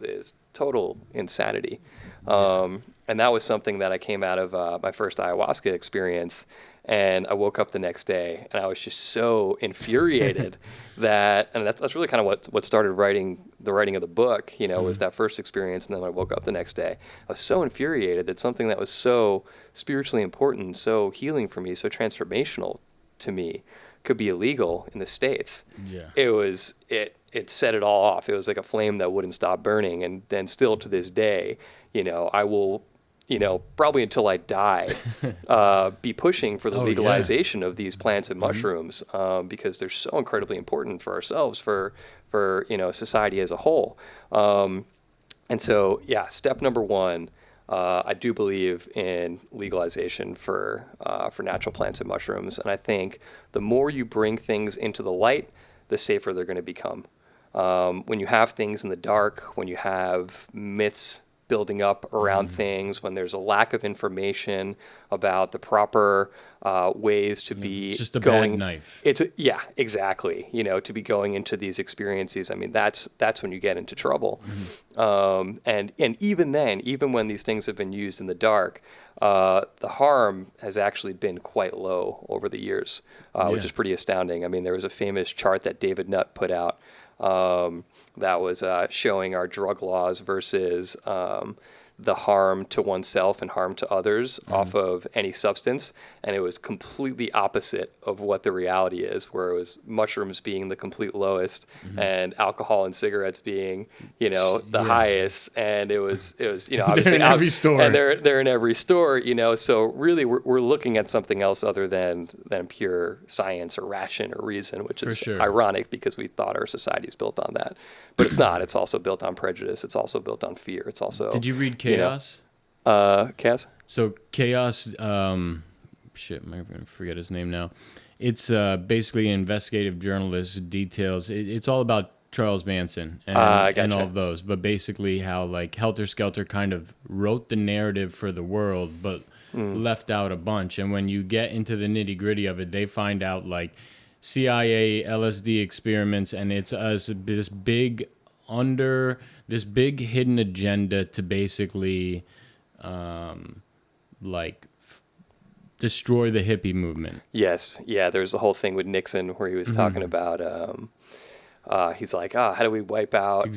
total insanity. And that was something that I came out of my first ayahuasca experience. And I woke up the next day and I was just so infuriated and that's really kind of what started the writing of the book, was that first experience. And then when I woke up the next day, I was so infuriated that something that was so spiritually important, so healing for me, so transformational to me, could be illegal in the States. Yeah. It set it all off. It was like a flame that wouldn't stop burning. And then still to this day, I will, probably until I die, be pushing for the legalization of these plants and mushrooms, because they're so incredibly important for ourselves, for society as a whole. And so, step number one, I do believe in legalization for natural plants and mushrooms. And I think the more you bring things into the light, the safer they're going to become. When you have things in the dark, when you have myths building up around things, when there's a lack of information about the proper ways to be it's just a going, bad knife. Exactly. To be going into these experiences. I mean, that's when you get into trouble. And even then, even when these things have been used in the dark, the harm has actually been quite low over the years, which is pretty astounding. I mean, there was a famous chart that David Nutt put out that was showing our drug laws versus the harm to oneself and harm to others off of any substance. And it was completely opposite of what the reality is, where it was mushrooms being the complete lowest and alcohol and cigarettes being, you know, the highest. And it was, you know, obviously they're in every store. And they're in every store, you know, so really we're looking at something else other than pure science or ration or reason, which is ironic because we thought our society is built on that, but it's not. It's also built on prejudice. It's also built on fear. It's also, did you read Chaos? Chaos? So Chaos, shit, I'm going to forget his name now. It's basically an investigative journalist, details. It's all about Charles Manson and all of those. But basically how like Helter Skelter kind of wrote the narrative for the world, but left out a bunch. And when you get into the nitty gritty of it, they find out like CIA, LSD experiments, and it's this big hidden agenda to basically destroy the hippie movement. Yes. Yeah. There's the whole thing with Nixon where he was talking about, he's like, how do we wipe out,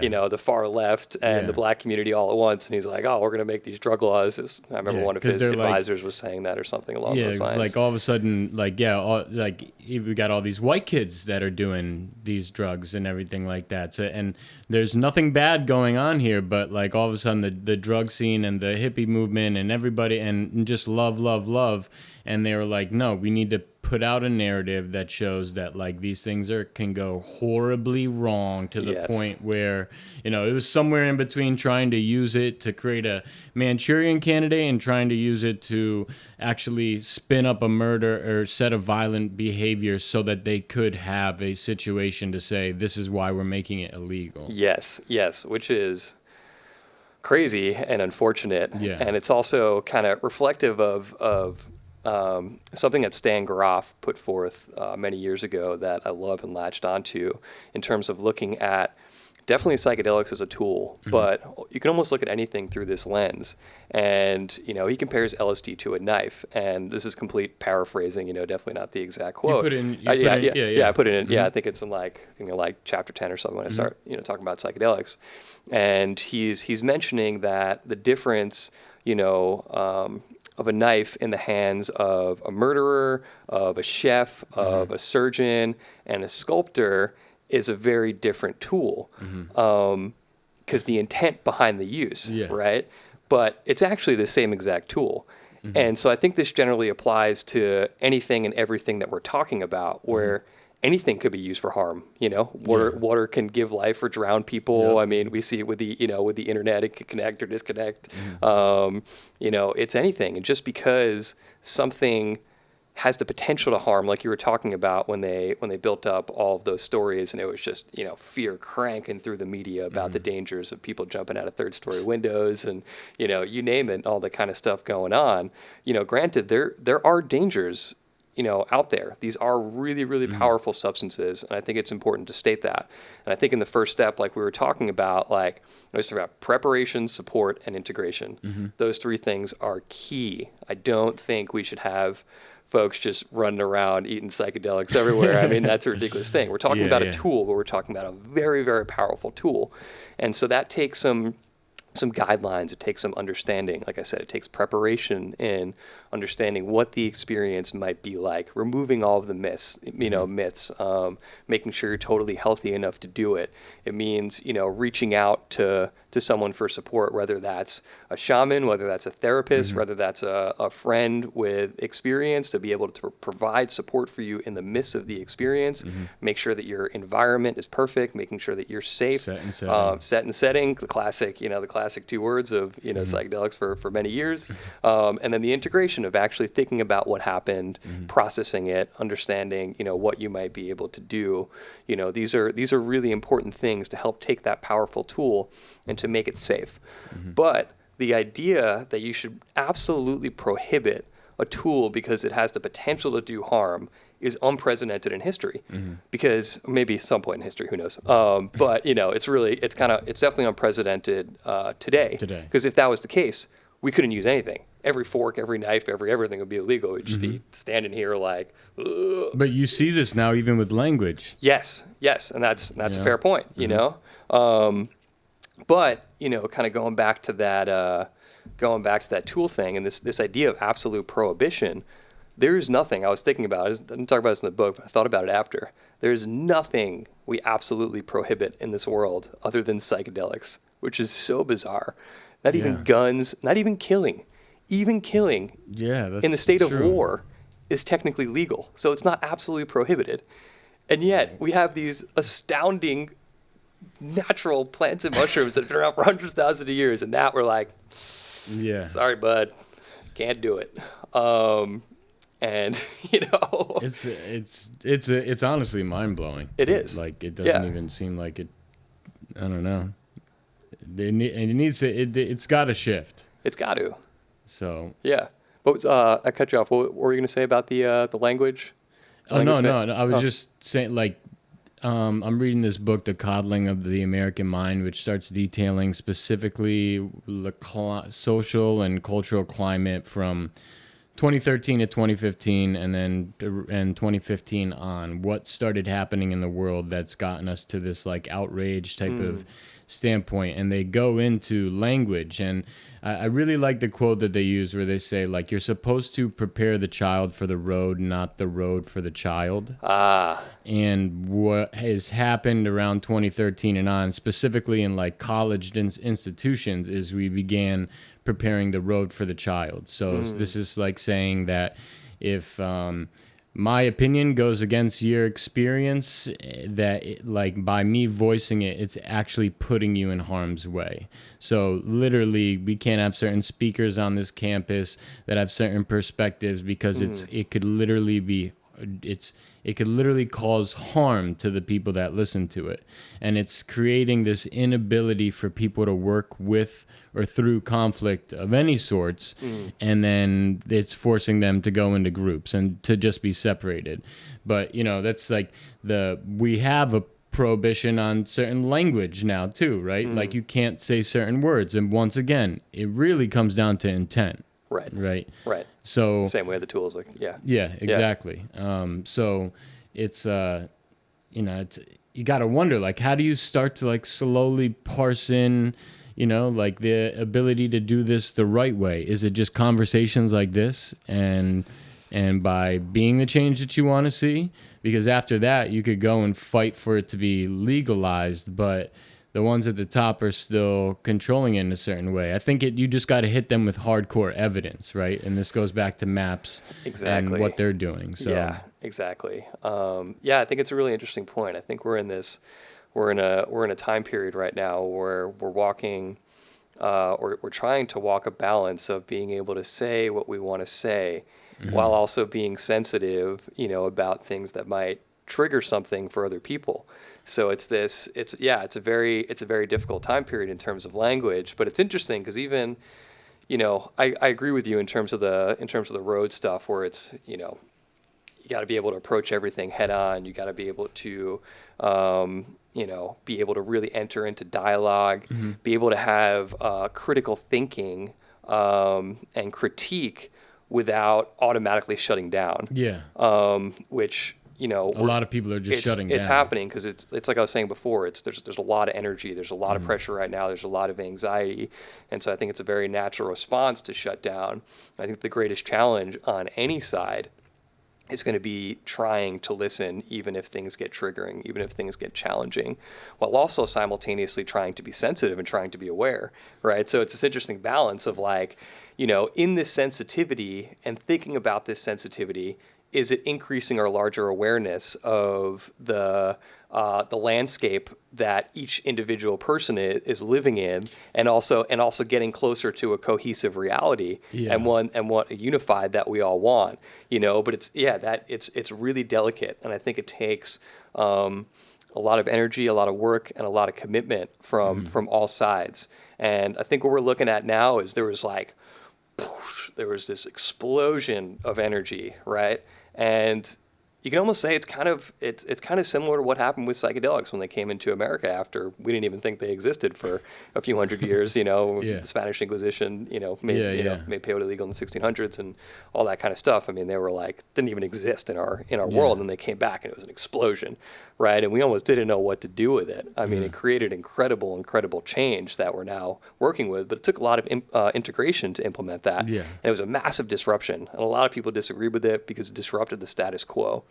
you know, the far left and the black community all at once? And he's like, we're going to make these drug laws. I remember one of his advisors was saying that or something along those lines. Like all of a sudden, we got all these white kids that are doing these drugs and everything like that. So, and there's nothing bad going on here, but like all of a sudden the drug scene and the hippie movement and everybody and just love. And they were like, no, we need to put out a narrative that shows that like these things can go horribly wrong to the point where, you know, it was somewhere in between trying to use it to create a Manchurian candidate and trying to use it to actually spin up a murder or set of violent behavior so that they could have a situation to say, this is why we're making it illegal. Yes, which is crazy and unfortunate. Yeah. And it's also kind of reflective of something that Stan Groff put forth many years ago that I love and latched onto in terms of looking at definitely psychedelics as a tool, but you can almost look at anything through this lens. And, you know, he compares LSD to a knife. And this is complete paraphrasing, you know, definitely not the exact quote. I put it in. I put it in. Yeah, I think it's in like chapter 10 or something when I start, you know, talking about psychedelics. And he's mentioning that the difference, you know, of a knife in the hands of a murderer, of a chef, of a surgeon, and a sculptor is a very different tool because the intent behind the use, right? But it's actually the same exact tool. And so I think this generally applies to anything and everything that we're talking about, where anything could be used for harm. You know, water can give life or drown people. Yep. I mean, we see it with the internet, it can connect or disconnect. You know, it's anything. And just because something has the potential to harm, like you were talking about when they built up all of those stories, and it was just, you know, fear cranking through the media about the dangers of people jumping out of third-story windows, and, you know, you name it, all the kind of stuff going on. You know, granted, there are dangers, you know, out there. These are really, really powerful substances, and I think it's important to state that. And I think in the first step, like we were talking about, like I was talking about preparation, support, and integration. Those three things are key. I don't think we should have folks just running around eating psychedelics everywhere. I mean, that's a ridiculous thing. We're talking about a tool, but we're talking about a very, very powerful tool. And so that takes some guidelines. It takes some understanding. Like I said, it takes preparation in understanding what the experience might be like, removing all of the myths, making sure you're totally healthy enough to do it. It means, you know, reaching out to someone for support, whether that's a shaman, whether that's a therapist, whether that's a friend with experience, to be able to provide support for you in the midst of the experience. Make sure that your environment is perfect, making sure that you're safe. Set and setting, the classic two words of, you know, psychedelics for many years. And then the integration of actually thinking about what happened, processing it, understanding, you know, what you might be able to do. You know, these are really important things to help take that powerful tool and to make it safe. But the idea that you should absolutely prohibit a tool because it has the potential to do harm is unprecedented in history. Because maybe some point in history, who knows? But, you know, it's definitely unprecedented today. Because if that was the case, we couldn't use anything. every fork, every knife, everything would be illegal. We'd just be standing here like, ugh. But you see this now even with language. Yes, and that's a fair point, you know. But kind of going back to that tool thing and this idea of absolute prohibition. There's nothing I was thinking about. I didn't talk about this in the book, but I thought about it after. There's nothing we absolutely prohibit in this world other than psychedelics, which is so bizarre. Not even guns, not even killing. Even killing in the state of war is technically legal. So it's not absolutely prohibited. And yet we have these astounding natural plants and mushrooms that have been around for hundreds of thousands of years. And that we're like, sorry, bud, can't do it. And it's honestly mind blowing. It is. Like it doesn't even seem like it. I don't know. It's got to shift. It's got to. So yeah. But I cut you off. What were you going to say about the language? No. I was just saying, like, I'm reading this book, The Coddling of the American Mind, which starts detailing specifically the social and cultural climate from 2013 to 2015, and then 2015 on, what started happening in the world that's gotten us to this like outrage type of standpoint. And they go into language, and I really like the quote that they use where they say, like, you're supposed to prepare the child for the road, not the road for the child. And what has happened around 2013 and on, specifically in like college institutions, is we began preparing the road for the child. So this is like saying that if my opinion goes against your experience, like by me voicing it, it's actually putting you in harm's way. So literally, we can't have certain speakers on this campus that have certain perspectives because it could literally cause harm to the people that listen to it. And it's creating this inability for people to work with or through conflict of any sorts. And then it's forcing them to go into groups and to just be separated. But, that's like we have a prohibition on certain language now too, right? Like you can't say certain words. And once again, it really comes down to intent. Right. So same way the tools, like, exactly. So it's it's, you got to wonder, like, how do you start to like slowly parse in, like the ability to do this the right way? Is it just conversations like this and by being the change that you want to see? Because after that, you could go and fight for it to be legalized, but the ones at the top are still controlling it in a certain way. I think you just got to hit them with hardcore evidence, right? And this goes back to MAPS and what they're doing. So yeah, exactly. I think it's a really interesting point. I think we're in a time period right now where we're walking, or we're trying to walk a balance of being able to say what we want to say, while also being sensitive, about things that might trigger something for other people. So it's a very difficult time period in terms of language, but it's interesting because even, I agree with you in terms of the road stuff where it's, you got to be able to approach everything head on. You got to be able to, be able to really enter into dialogue, be able to have critical thinking and critique without automatically shutting down. Yeah. Which, a lot of people are just shutting down. It's happening because it's like I was saying before. There's a lot of energy. There's a lot of pressure right now. There's a lot of anxiety, and so I think it's a very natural response to shut down. I think the greatest challenge on any side is going to be trying to listen, even if things get triggering, even if things get challenging, while also simultaneously trying to be sensitive and trying to be aware, right? So it's this interesting balance of like, in this sensitivity and thinking about this sensitivity, is it increasing our larger awareness of the landscape that each individual person is living in, and also getting closer to a cohesive reality and one unified that we all want, But it's really delicate, and I think it takes a lot of energy, a lot of work, and a lot of commitment from all sides. And I think what we're looking at now is there was this explosion of energy, right? And you can almost say it's kind of similar to what happened with psychedelics when they came into America after we didn't even think they existed for a few hundred years. The Spanish Inquisition, made peyote illegal in the 1600s and all that kind of stuff. I mean, they were like didn't even exist in our world, and they came back and it was an explosion, right? And we almost didn't know what to do with it. I mean, it created incredible change that we're now working with, but it took a lot of integration to implement that. Yeah. And it was a massive disruption, and a lot of people disagreed with it because it disrupted the status quo.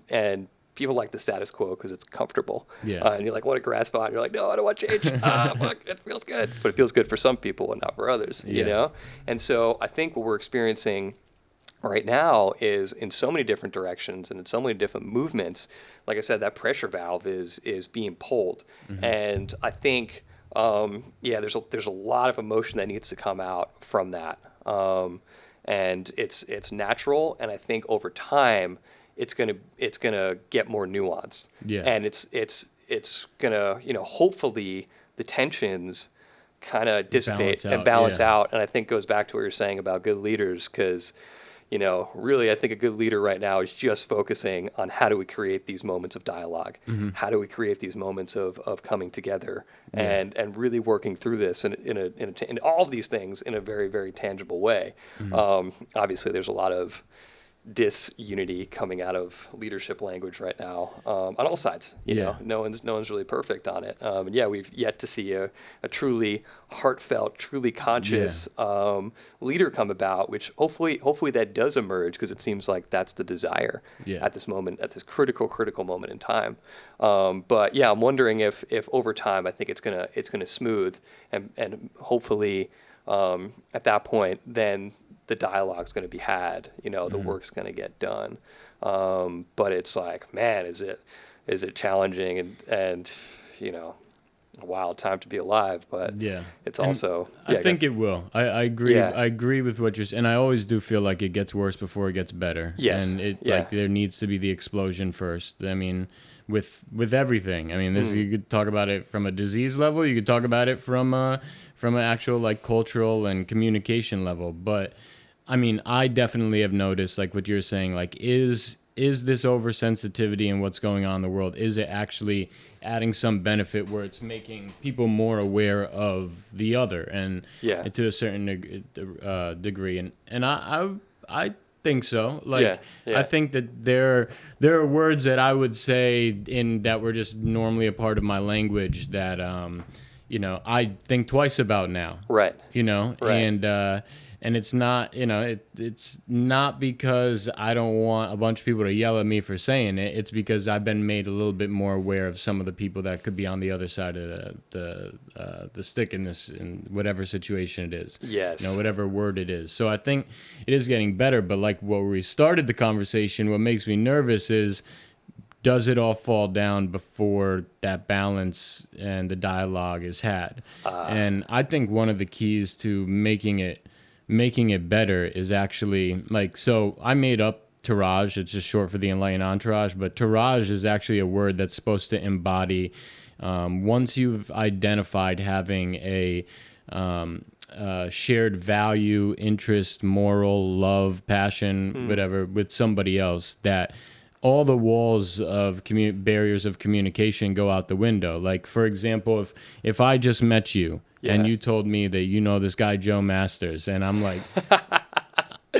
And people like the status quo because it's comfortable. And you're like, what a grass spot. And you're like, no, I don't want change. Fuck, it feels good. But it feels good for some people and not for others, you know? And so I think what we're experiencing right now is in so many different directions and in so many different movements. Like I said, that pressure valve is being pulled. And I think, there's a lot of emotion that needs to come out from that. And it's natural. And I think over time, it's gonna get more nuanced. And it's gonna, hopefully the tensions kind of dissipate and balance out. And I think it goes back to what you're saying about good leaders, because really, I think a good leader right now is just focusing on how do we create these moments of dialogue? How do we create these moments of coming together and really working through this in all of these things in a very, very tangible way? Obviously, there's a lot of disunity coming out of leadership language right now on all sides. You know, no one's really perfect on it. We've yet to see a truly heartfelt, truly conscious leader come about, which hopefully that does emerge, because it seems like that's the desire at this moment, at this critical moment in time. But I'm wondering if over time, I think it's gonna smooth and hopefully at that point then the dialogue's going to be had, the work's going to get done. But it's like, man, is it challenging and a wild time to be alive, but it's also, I think it will. I agree. I agree with what you're saying. And I always do feel like it gets worse before it gets better. Yes. And like there needs to be the explosion first. I mean, with everything. I mean, you could talk about it from a disease level. You could talk about it from an actual like cultural and communication level. But I mean, I definitely have noticed, like what you're saying, like is this oversensitivity and what's going on in the world, is it actually adding some benefit where it's making people more aware of the other and to a certain degree? And I think so. Like I think that there are words that I would say that were just normally a part of my language that I think twice about now. Right. And it's not, it's not because I don't want a bunch of people to yell at me for saying it. It's because I've been made a little bit more aware of some of the people that could be on the other side of the stick in whatever situation it is. Yes. Whatever word it is. So I think it is getting better. But like what we started the conversation, what makes me nervous is, does it all fall down before that balance and the dialogue is had? And I think one of the keys to making it better is actually so I made up Tourage. It's just short for the Enlightened Entourage, but Tourage is actually a word that's supposed to embody, once you've identified having a shared value, interest, moral, love, passion, whatever, with somebody else, that all the walls of barriers of communication go out the window. Like, for example, if I just met you and you told me that this guy Joe Masters, and I'm like,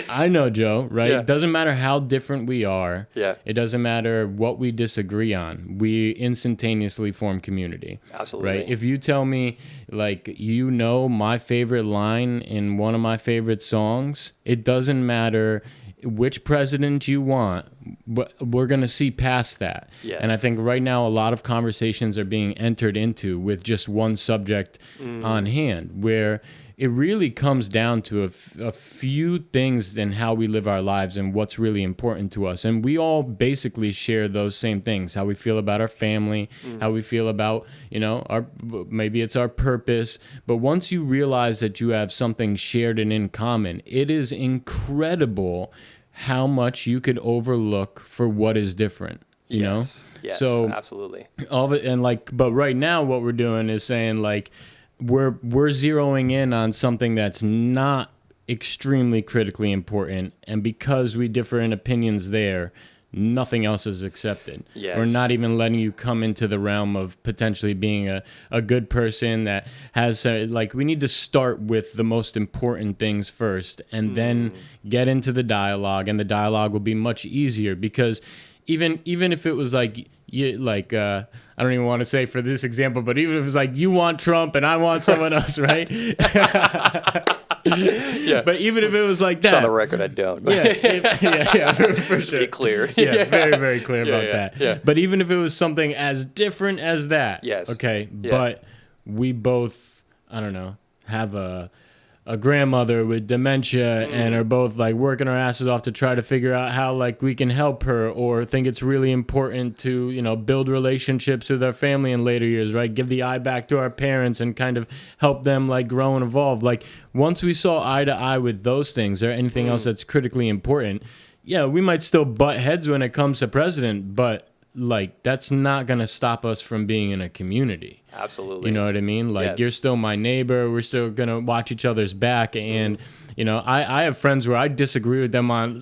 I know Joe, right? It doesn't matter how different we are. It doesn't matter what we disagree on. We instantaneously form community. Absolutely. Right? If you tell me, my favorite line in one of my favorite songs, it doesn't matter which president you want, but we're going to see past that. Yes. And I think right now a lot of conversations are being entered into with just one subject on hand, where it really comes down to a few things in how we live our lives and what's really important to us. And we all basically share those same things: how we feel about our family, how we feel about, maybe it's our purpose. But once you realize that you have something shared and in common, it is incredible how much you could overlook for what is different. You know? Yes, so absolutely. All of it, and but right now what we're doing is saying we're zeroing in on something that's not extremely critically important, and because we differ in opinions there, nothing else is accepted. Yes. We're not even letting you come into the realm of potentially being a good person that has, like, we need to start with the most important things first and then get into the dialogue, and the dialogue will be much easier because even if it was like, I don't even want to say for this example, but even if it was like you want Trump and I want someone else, right? Yeah. But even if it was like that, on the record, I don't. Yeah, for sure. Be clear. Yeah, very, very clear about that. Yeah. But even if it was something as different as that, yes. Okay. Yeah. But we both, I don't know, have a grandmother with dementia and are both like working our asses off to try to figure out how like we can help her, or think it's really important to, you know, build relationships with our family in later years, right? Give the eye back to our parents and kind of help them like grow and evolve. Like once we saw eye to eye with those things or anything else that's critically important, yeah, we might still butt heads when it comes to president, but like that's not going to stop us from being in a community. Absolutely. You know what I mean? Like Yes. you're still my neighbor. We're still going to watch each other's back. And, you know, I have friends where I disagree with them on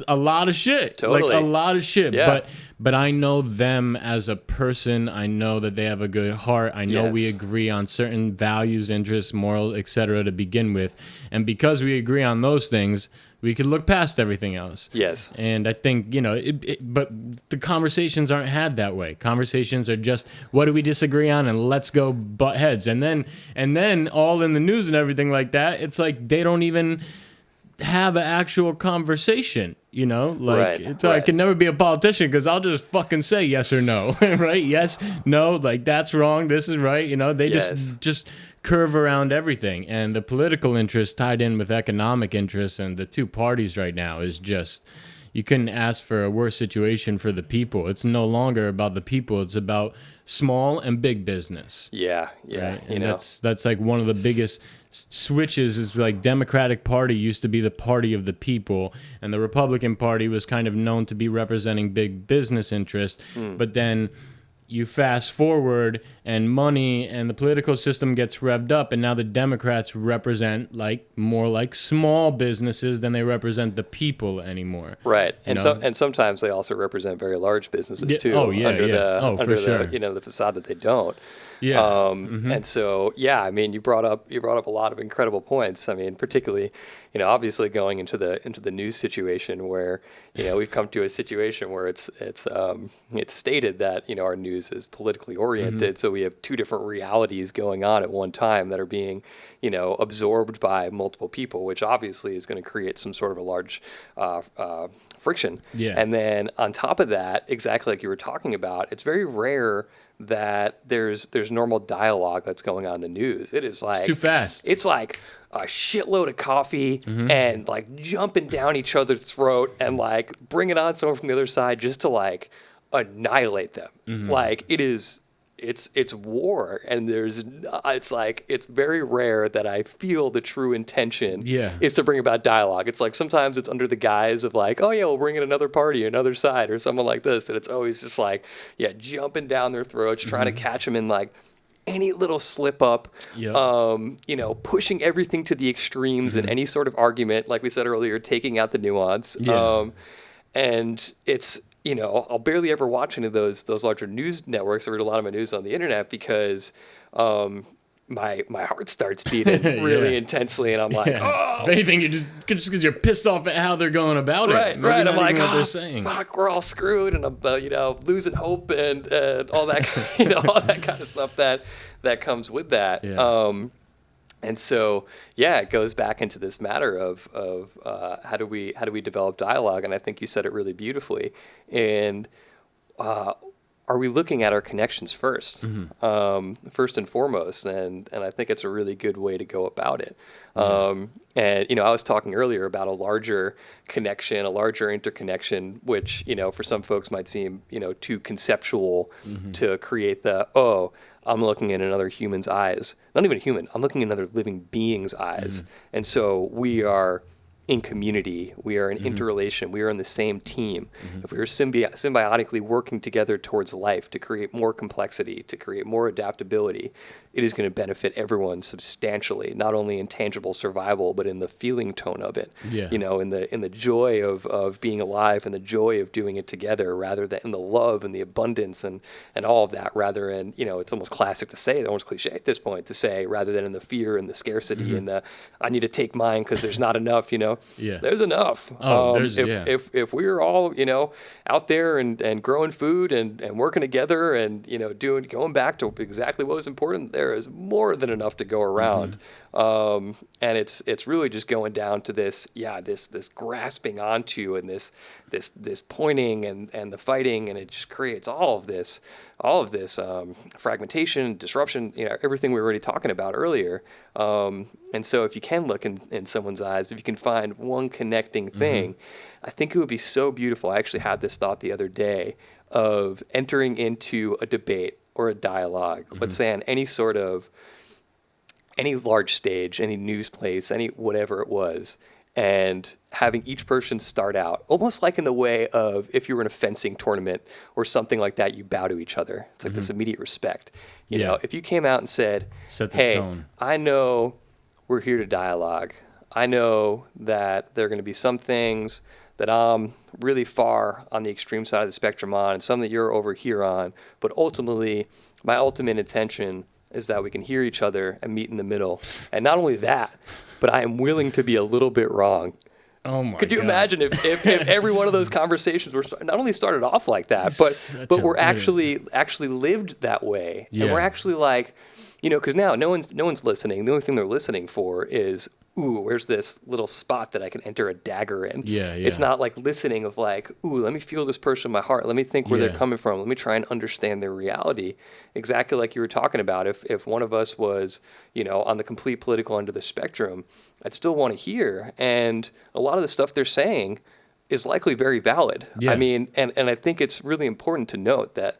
a lot of shit. Totally. Like a lot of shit. Yeah. But I know them as a person. I know that they have a good heart. I know we Yes. agree on certain values, interests, morals, etc. to begin with. And because we agree on those things, we could look past everything else. Yes. And I think, you know, but the conversations aren't had that way. Conversations are just, what do we disagree on, and let's go butt heads. And then all in the news and everything like that, it's like they don't even have an actual conversation, you know? Like, Right, it's like, I can never be a politician because I'll just fucking say yes or no, right? Yes, no, like, that's wrong, this is right, you know? They Yes. just curve around everything. And the political interest tied in with economic interests and the two parties right now is just, you couldn't ask for a worse situation for the people. It's no longer about the people. It's about small and big business. Yeah. Right? You And know. that's like one of the biggest switches is like Democratic Party used to be the party of the people, and the Republican Party was kind of known to be representing big business interests. But then you fast forward and money and the political system gets revved up, and now the Democrats represent like more like small businesses than they represent the people anymore. Right, You and know? and sometimes they also represent very large businesses Yeah. too. Oh, yeah, under yeah. the Oh, for under sure. the, you know, the facade that they don't. Yeah. And so yeah, I mean, you brought up a lot of incredible points. I mean, particularly, you know, obviously going into the news situation where, you know, we've come to a situation where it's stated that, you know, our news is politically oriented, so we have two different realities going on at one time that are being, you know, absorbed by multiple people, which obviously is going to create some sort of a large friction. Yeah. And then on top of that, exactly like you were talking about, it's very rare that there's normal dialogue that's going on in the news. It is like, It's too fast. It's like a shitload of coffee and like jumping down each other's throat and like bringing on someone from the other side just to like annihilate them. Like it's war, and it's very rare that I feel the true intention is to bring about dialogue. It's like sometimes it's under the guise of like, oh yeah, we'll bring in another party, another side, or someone like this, and it's always just like, yeah, jumping down their throats, trying to catch them in like any little slip up, you know, pushing everything to the extremes in any sort of argument, like we said earlier, taking out the nuance. And it's, you know, I'll barely ever watch any of those larger news networks. I read a lot of my news on the internet because my heart starts beating really intensely, and I'm like, oh. If anything, you just because you're pissed off at how they're going about it. Right. Maybe I'm not like, even what oh, they're saying. fuck, we're all screwed, and I'm, you know, losing hope and all that, you know, all that kind of stuff that comes with that. Yeah. And so, yeah, it goes back into this matter of how do we develop dialogue? And I think you said it really beautifully. And are we looking at our connections first, first and foremost? And I think it's a really good way to go about it. And, you know, I was talking earlier about a larger connection, a larger interconnection, which, you know, for some folks might seem, you know, too conceptual to create I'm looking in another human's eyes. Not even a human. I'm looking in another living being's eyes. And so we are in community. We are in interrelation. We are in the same team. If we are symbiotically working together towards life to create more complexity, to create more adaptability, it is going to benefit everyone substantially, not only in tangible survival, but in the feeling tone of it. Yeah. You know, in the joy of being alive and the joy of doing it together, rather than in the love and the abundance and all of that, rather than, you know, it's almost classic to say, almost cliche at this point to say, rather than in the fear and the scarcity and the, I need to take mine because there's not enough, you know. Yeah. There's enough. If we're all, you know, out there and growing food and working together and, you know, going back to exactly what was important, there is more than enough to go around. And it's really just going down to this grasping onto and this pointing and the fighting, and it just creates all of this fragmentation, disruption, you know, everything we were already talking about earlier. And so if you can look in someone's eyes, if you can find one connecting thing, I think it would be so beautiful. I actually had this thought the other day of entering into a debate or a dialogue, let's say on any large stage, any news place, any whatever it was, and having each person start out almost like in the way of if you were in a fencing tournament or something like that, you bow to each other. It's like this immediate respect. You know, if you came out and said, hey, tone. I know we're here to dialogue. I know that there are going to be some things that I'm really far on the extreme side of the spectrum on and some that you're over here on, but ultimately my ultimate intention is that we can hear each other and meet in the middle. And not only that, but I am willing to be a little bit wrong. Oh my God. Could you imagine if every one of those conversations were not only started off like that, but we're actually lived that way. Yeah. And we're actually like, you know, because now no one's listening. The only thing they're listening for is, ooh, where's this little spot that I can enter a dagger in? Yeah. It's not like listening of like, ooh, let me feel this person in my heart. Let me think where they're coming from. Let me try and understand their reality. Exactly like you were talking about. If one of us was, you know, on the complete political end of the spectrum, I'd still want to hear. And a lot of the stuff they're saying is likely very valid. Yeah. I mean, and I think it's really important to note that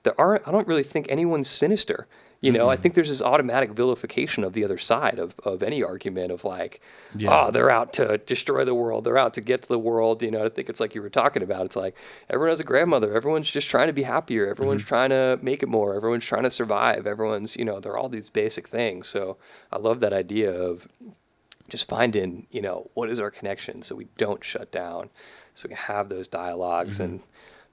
I don't really think anyone's sinister. You know, I think there's this automatic vilification of the other side of any argument of like, oh, they're out to destroy the world. They're out to get to the world. You know, I think it's like you were talking about. It's like everyone has a grandmother. Everyone's just trying to be happier. Everyone's trying to make it more. Everyone's trying to survive. Everyone's, you know, they're all these basic things. So I love that idea of just finding, you know, what is our connection so we don't shut down, so we can have those dialogues. And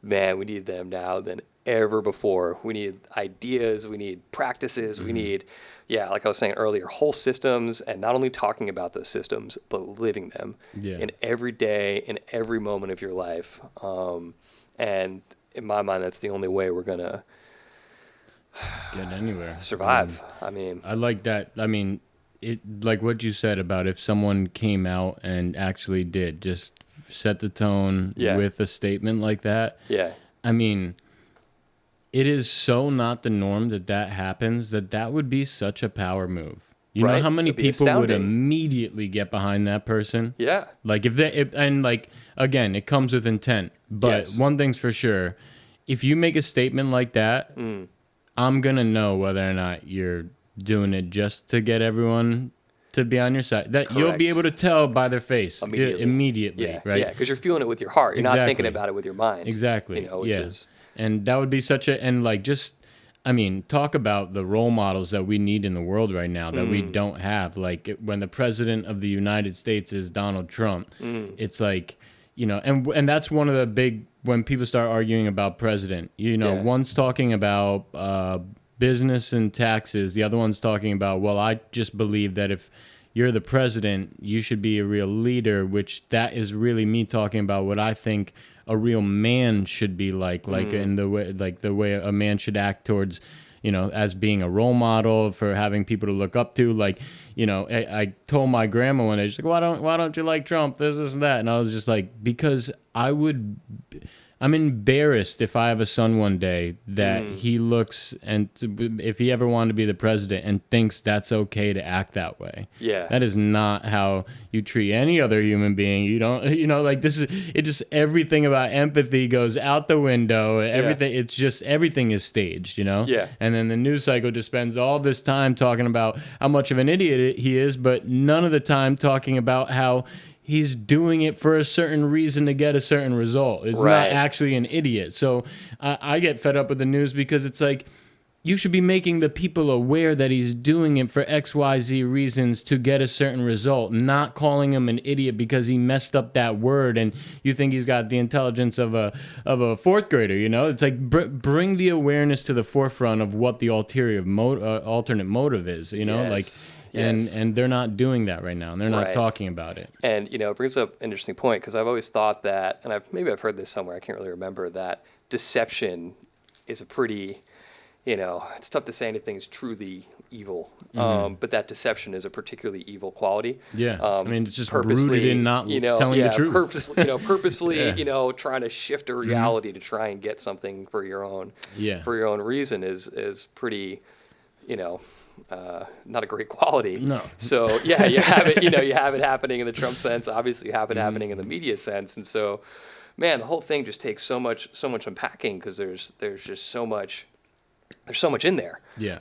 man, we need them now than ever before. We need ideas, we need practices, we need, like I was saying earlier, whole systems, and not only talking about those systems, but living them in every day, in every moment of your life. And in my mind, that's the only way we're going to get anywhere. Survive. I mean, I like that. I mean, it like what you said about if someone came out and actually did just set the tone with a statement like that. Yeah. I mean, it is so not the norm that happens that would be such a power move. You know how many people would immediately get behind that person? Yeah. Like and like, again, it comes with intent. But one thing's for sure, if you make a statement like that, I'm going to know whether or not you're doing it just to get everyone to be on your side. That Correct. You'll be able to tell by their face immediately, right? Yeah, because you're feeling it with your heart. You're not thinking about it with your mind. Exactly. You know, which is... And that would be talk about the role models that we need in the world right now that we don't have. Like when the president of the United States is Donald Trump, it's like, you know, and that's one of the big, when people start arguing about president, you know, one's talking about business and taxes. The other one's talking about, well, I just believe that if you're the president, you should be a real leader, which that is really me talking about what I think a real man should be like in the way a man should act towards, you know, as being a role model for having people to look up to. Like, you know, I told my grandma one day, she's like, why don't you like Trump? This and that. And I was just like, because I'm embarrassed if I have a son one day that he looks, and if he ever wanted to be the president and thinks that's okay to act that way. Yeah. That is not how you treat any other human being. You don't, you know, like everything about empathy goes out the window. Everything, it's just, everything is staged, you know? Yeah. And then the news cycle just spends all this time talking about how much of an idiot he is, but none of the time talking about how he's doing it for a certain reason to get a certain result. He's not actually an idiot. So I get fed up with the news because it's like, you should be making the people aware that he's doing it for XYZ reasons to get a certain result, not calling him an idiot because he messed up that word and you think he's got the intelligence of a fourth grader, you know? It's like bring the awareness to the forefront of what the alternate motive is, you know? And they're not doing that right now, and they're not talking about it. And, you know, it brings up an interesting point, because I've always thought that, and maybe I've heard this somewhere, I can't really remember, that deception is a pretty... You know, it's tough to say anything's truly evil, but that deception is a particularly evil quality. Yeah, I mean, it's just rooted in not telling the truth. Purposely, trying to shift a reality to try and get something for your own reason is pretty, not a great quality. No. So you have it. You have it happening in the Trump sense. Obviously, you have it happening in the media sense, and so, man, the whole thing just takes so much unpacking, because there's just so much. There's so much in there. Yeah.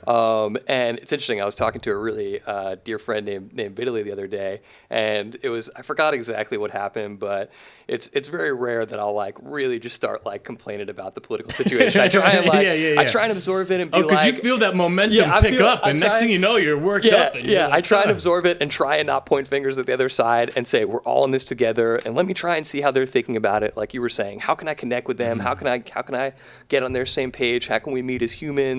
And it's interesting. I was talking to a really dear friend named Biddley the other day, and I forgot exactly what happened, but it's very rare that I'll really just start complaining about the political situation. I try and I try and absorb it and be because you feel that momentum pick up, and next thing you know, you're worked up. And I try and absorb it and try and not point fingers at the other side and say, we're all in this together, and let me try and see how they're thinking about it. Like you were saying, how can I connect with them? How can I get on their same page? How can we meet as humans?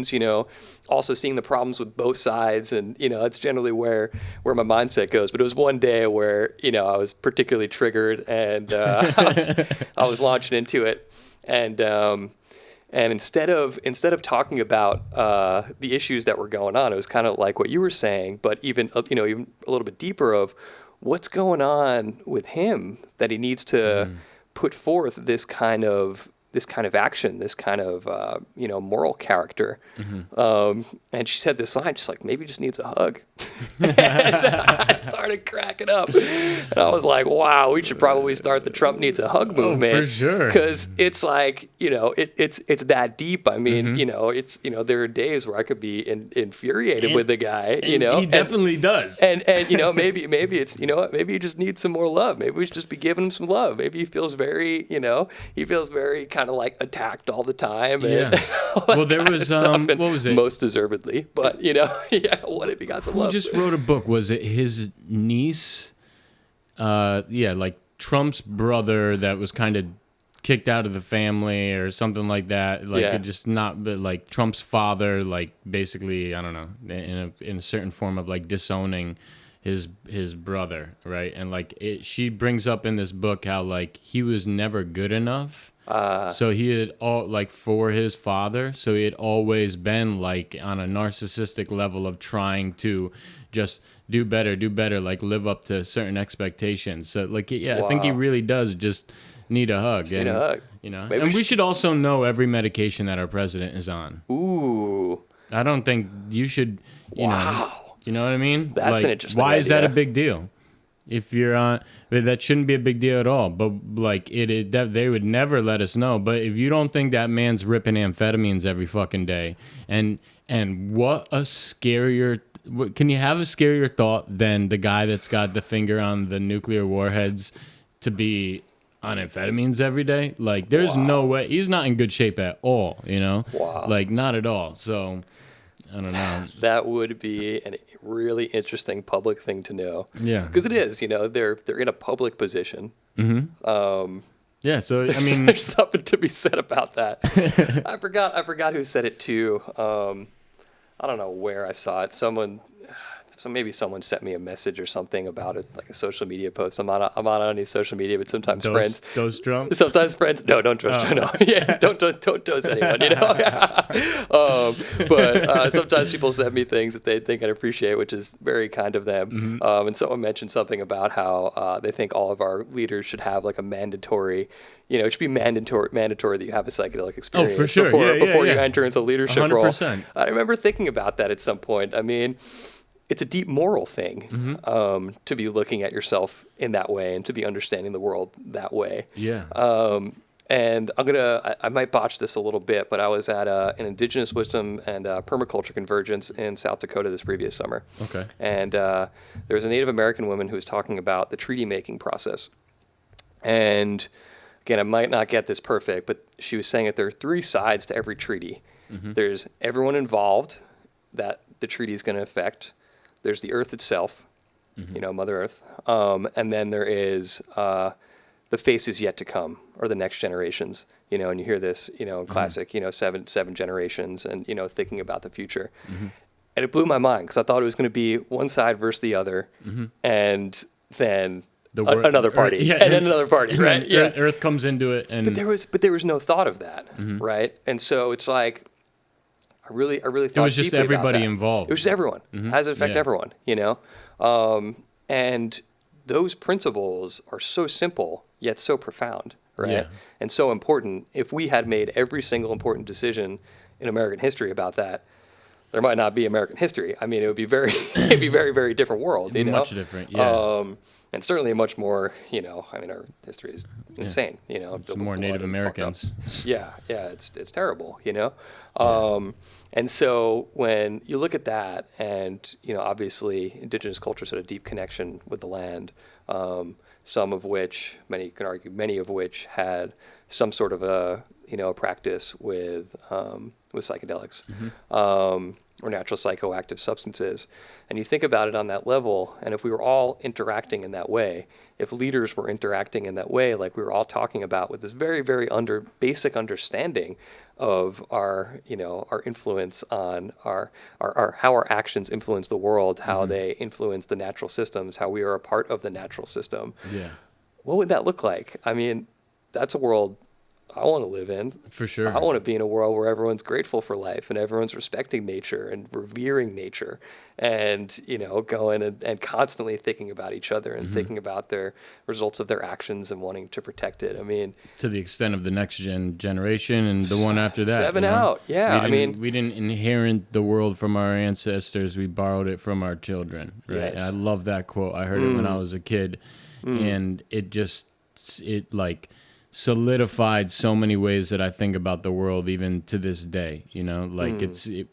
Also seeing the problems with both sides, and that's generally where my mindset goes. But it was one day where I was particularly triggered, and I was launching into it, and instead of talking about the issues that were going on, it was kind of like what you were saying, but even even a little bit deeper of what's going on with him, that he needs to put forth this kind of action, this kind of moral character. And she said this line, just maybe he just needs a hug. And I started cracking up, and I was like, wow, we should probably start the Trump needs a hug movement. For sure, because it's it's that deep. I mean, there are days where I could be infuriated with the guy. He definitely does. And maybe it's maybe he just needs some more love. Maybe we should just be giving him some love. Maybe he feels very kind of attacked all the time. Yeah. Well, there was what was it? Most deservedly, but what if he got some love? Who just wrote a book? Was it his niece? Trump's brother that was kind of kicked out of the family or something like that. But Trump's father, basically, I don't know, in a certain form of disowning his brother, right? And she brings up in this book how he was never good enough. So he had all for his father. So he had always been on a narcissistic level of trying to just do better, live up to certain expectations. So wow. I think he really does just need a hug. Need a hug. And we should also know every medication that our president is on. Ooh. I don't think you should. You know what I mean? That's an interesting Why idea. Is that a big deal? If you're on, that shouldn't be a big deal at all. But they would never let us know. But if you don't think that man's ripping amphetamines every fucking day, and what a scarier, can you have a scarier thought than the guy that's got the finger on the nuclear warheads to be on amphetamines every day? There's no way. He's not in good shape at all. Wow. Not at all. So. I don't know. That would be a really interesting public thing to know. Yeah. Because it is, they're in a public position. Mm-hmm. Yeah, so, I mean... There's something to be said about that. I forgot who said it, too. I don't know where I saw it. Maybe someone sent me a message or something about it, a social media post. I'm not on any social media, but sometimes friends. Dose Trump? Sometimes friends. No, don't trust Trump. No. Yeah, don't dose anyone. But sometimes people send me things that they think I'd appreciate, which is very kind of them. Mm-hmm. And someone mentioned something about how they think all of our leaders should have a mandatory. It should be mandatory that you have a psychedelic experience for sure. before you enter into a leadership 100%. role. I remember thinking about that at some point. I mean, it's a deep moral thing to be looking at yourself in that way and to be understanding the world that way. Yeah. And I might botch this a little bit, but I was at an Indigenous Wisdom and Permaculture Convergence in South Dakota this previous summer. Okay. And there was a Native American woman who was talking about the treaty making process. And again, I might not get this perfect, but she was saying that there are 3 sides to every treaty. There's everyone involved that the treaty is going to affect. There's the earth itself, Mother Earth. And then there is the faces yet to come, or the next generations, and you hear this, classic, 7 generations, and, thinking about the future. And it blew my mind because I thought it was going to be one side versus the other, and then another party, and then another party, right? Yeah. Earth comes into it, and but there was no thought of that, right? And so it's like, I really thought it was just everybody involved. It was just everyone. How does it affect everyone? And those principles are so simple yet so profound, right? Yeah. And so important. If we had made every single important decision in American history about that, there might not be American history. I mean, it would be it'd be very, very different world, Much different, yeah. And certainly a much more, our history is insane, Some more Native Americans. Yeah, it's terrible, And so when you look at that, and, obviously indigenous cultures had a deep connection with the land, some of which, many can argue, many of which had some sort of a practice with psychedelics, or natural psychoactive substances. And you think about it on that level, and if we were all interacting in that way, if leaders were interacting in that way, like we were all talking about, with this very, very basic understanding of our influence on our how our actions influence the world, how they influence the natural systems, how we are a part of the natural system. Yeah. What would that look like? I mean, that's a world I want to live in. For sure. I want to be in a world where everyone's grateful for life and everyone's respecting nature and revering nature, and, going and constantly thinking about each other and thinking about their results of their actions and wanting to protect it. I mean, to the extent of the next generation and the one after that. 7 out. Yeah. We didn't inherit the world from our ancestors. We borrowed it from our children. Right. Yes. I love that quote. I heard it when I was a kid, and it solidified so many ways that I think about the world even to this day.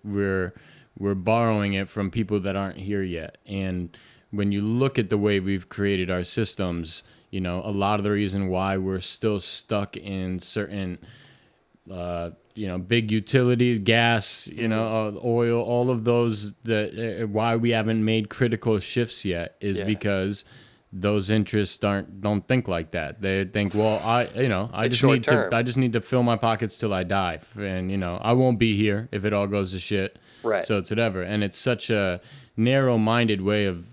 We're borrowing it from people that aren't here yet. And when you look at the way we've created our systems, a lot of the reason why we're still stuck in certain big utilities, gas, oil, all of those, why we haven't made critical shifts yet is because those interests don't think like that. They think, well, I just need to fill my pockets till I die, and I won't be here if it all goes to shit. Right. So it's whatever. And it's such a narrow-minded way of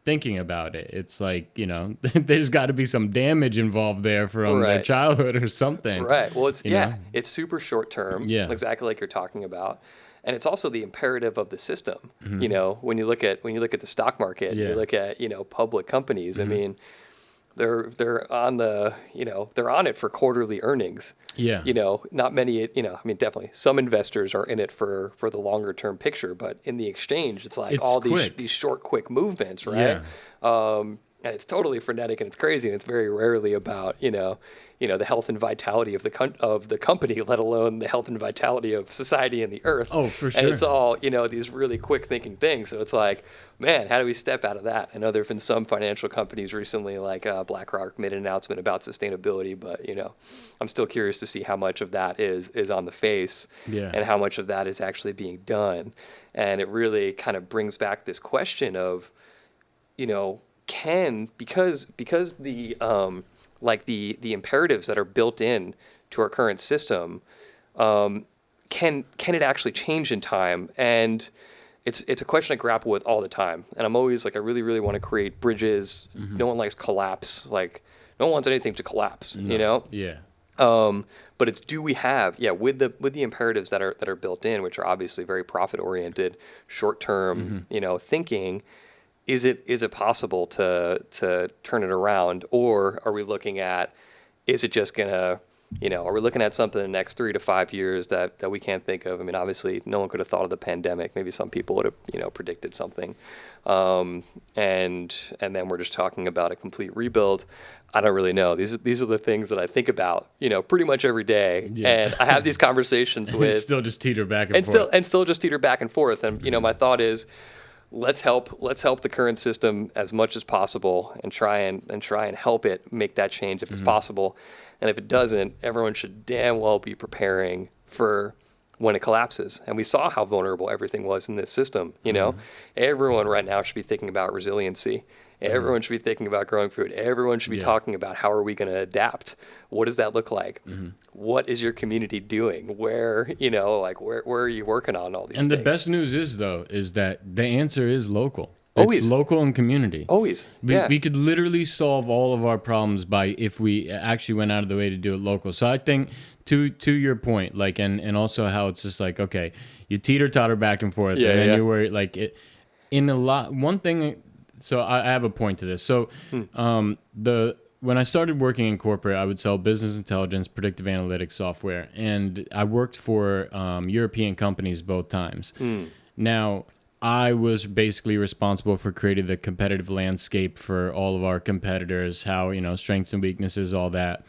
thinking about it. It's like, there's got to be some damage involved there from their childhood or something. Right. Well, it's super short term. Yeah. Exactly like you're talking about. And it's also the imperative of the system. When you look at the stock market, you look at public companies. I mean, they're on they're on it for quarterly earnings. Yeah. Not many. Definitely some investors are in it for the longer term picture, but in the exchange, it's like these short, quick movements, right? Yeah. And it's totally frenetic and it's crazy, and it's very rarely about the health and vitality of the company, let alone the health and vitality of society and the earth. Oh, for sure. And it's all these really quick thinking things. So it's like, man, how do we step out of that? I know there have been some financial companies recently, like BlackRock, made an announcement about sustainability, but I'm still curious to see how much of that is on the face, and how much of that is actually being done. And it really kind of brings back this question of, because the the imperatives that are built in to our current system, can it actually change in time? And it's a question I grapple with all the time. And I'm always like, I really, really want to create bridges. No one likes collapse. Like, no one wants anything to collapse, Yeah. But it's, do we have, with the imperatives that are built in, which are obviously very profit oriented, short term, thinking, is it possible to turn it around, or are we looking at, is it just gonna Are we looking at something in the next 3 to 5 years that we can't think of? I mean, obviously, no one could have thought of the pandemic. Maybe some people would have, predicted something. And then we're just talking about a complete rebuild. I don't really know. These are the things that I think about, pretty much every day. Yeah. And I have these conversations with still just teeter back and forth. Still just teeter back and forth. And my thought is, let's help the current system as much as possible and try and help it make that change if it's possible. And if it doesn't, everyone should damn well be preparing for when it collapses. And we saw how vulnerable everything was in this system. Everyone right now should be thinking about resiliency. Everyone should be thinking about growing food. Everyone should be talking about how are we going to adapt? What does that look like? What is your community doing? Where, where are you working on all these things? And the best news is that the answer is local. Always. It's local and community. Always. We could literally solve all of our problems if we actually went out of the way to do it local. So I think to your point, and also how it's just like, okay, you teeter-totter back and forth, and then you worry one thing. So I have a point to this. So when I started working in corporate, I would sell business intelligence, predictive analytics software, and I worked for European companies both times. Now, I was basically responsible for creating the competitive landscape for all of our competitors, how, strengths and weaknesses, all that.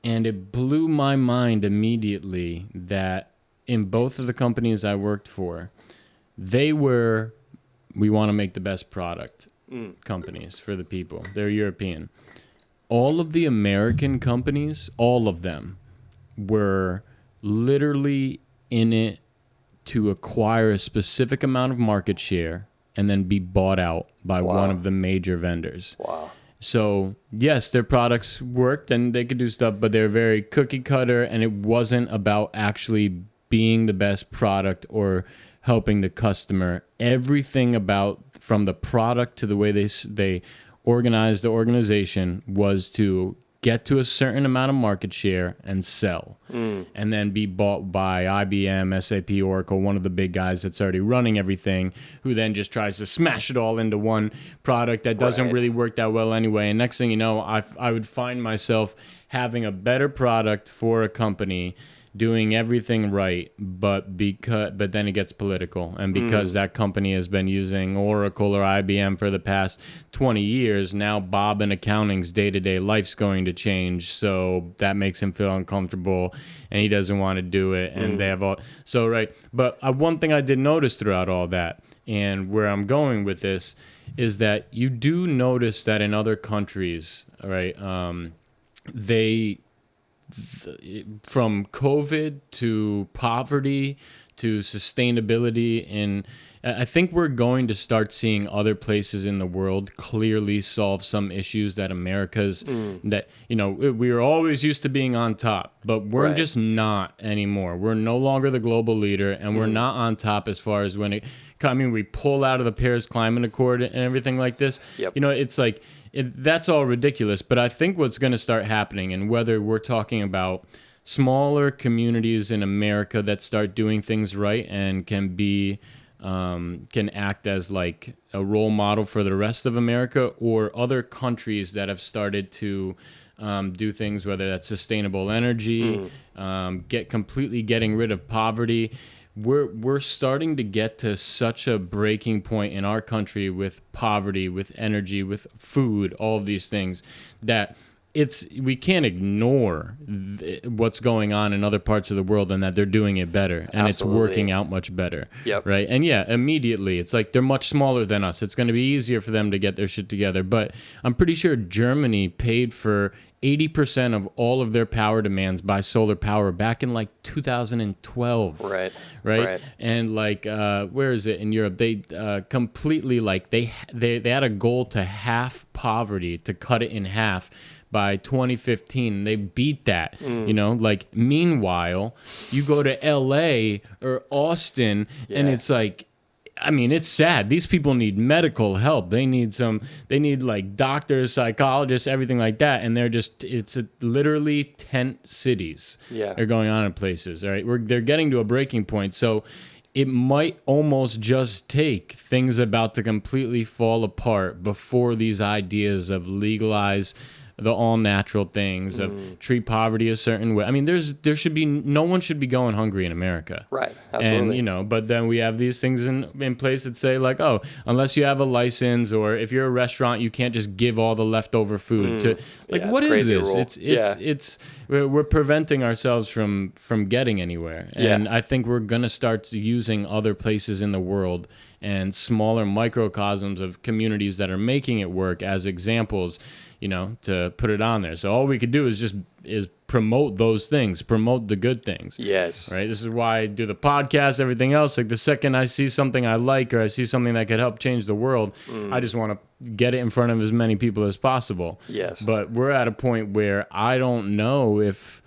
And it blew my mind immediately that in both of the companies I worked for, we want to make the best product companies for the people. They're European. All of the American companies, all of them, were literally in it to acquire a specific amount of market share and then be bought out by one of the major vendors. Wow. So, yes, their products worked and they could do stuff, but they're very cookie cutter, and it wasn't about actually being the best product or helping the customer. Everything about from the product to the way they organized the organization was to get to a certain amount of market share and sell, and then be bought by IBM, SAP, Oracle, one of the big guys that's already running everything, who then just tries to smash it all into one product that doesn't really work that well anyway. And next thing you know, I would find myself having a better product for a company, doing everything right, but then it gets political, and because that company has been using Oracle or IBM for the past 20 years, now Bob in accounting's day-to-day life's going to change, so that makes him feel uncomfortable, and he doesn't want to do it, and they have all But one thing I did notice throughout all that, and where I'm going with this, is that you do notice that in other countries, right, from COVID to poverty to sustainability, and I think we're going to start seeing other places in the world clearly solve some issues that America's that we were always used to being on top, but we're just not anymore. We're no longer the global leader, and we're not on top as far as we pull out of the Paris Climate Accord and everything like this. It's like that's all ridiculous, but I think what's going to start happening, and whether we're talking about smaller communities in America that start doing things right and can act as like a role model for the rest of America, or other countries that have started to do things, whether that's sustainable energy, getting rid of poverty. We're starting to get to such a breaking point in our country with poverty, with energy, with food, all of these things, that we can't ignore what's going on in other parts of the world, and that they're doing it better, and it's working out much better. Right? And immediately it's like they're much smaller than us. It's going to be easier for them to get their shit together. But I'm pretty sure Germany paid for 80% of all of their power demands by solar power back in like 2012. Right. And where is it in Europe? They completely they had a goal to half poverty, to cut it in half by 2015. They beat that. Meanwhile, you go to LA or Austin, and it's like, it's sad. These people need medical help. They need doctors, psychologists, everything like that. And it's literally tent cities. They're going on in places. All right. They're getting to a breaking point. So it might almost just take things about to completely fall apart before these ideas of legalize the all natural things, of treat poverty a certain way. I mean, there should be, no one should be going hungry in America. Right. Absolutely. And, but then we have these things in place that say like, oh, unless you have a license, or if you're a restaurant, you can't just give all the leftover food to, like, what is this? We're preventing ourselves from getting anywhere. And I think we're going to start using other places in the world and smaller microcosms of communities that are making it work as examples, to put it on there. So all we could do is promote those things, promote the good things. Yes. Right. This is why I do the podcast, everything else. Like, the second I see something I like, or I see something that could help change the world, I just want to get it in front of as many people as possible. Yes. But we're at a point where I don't know if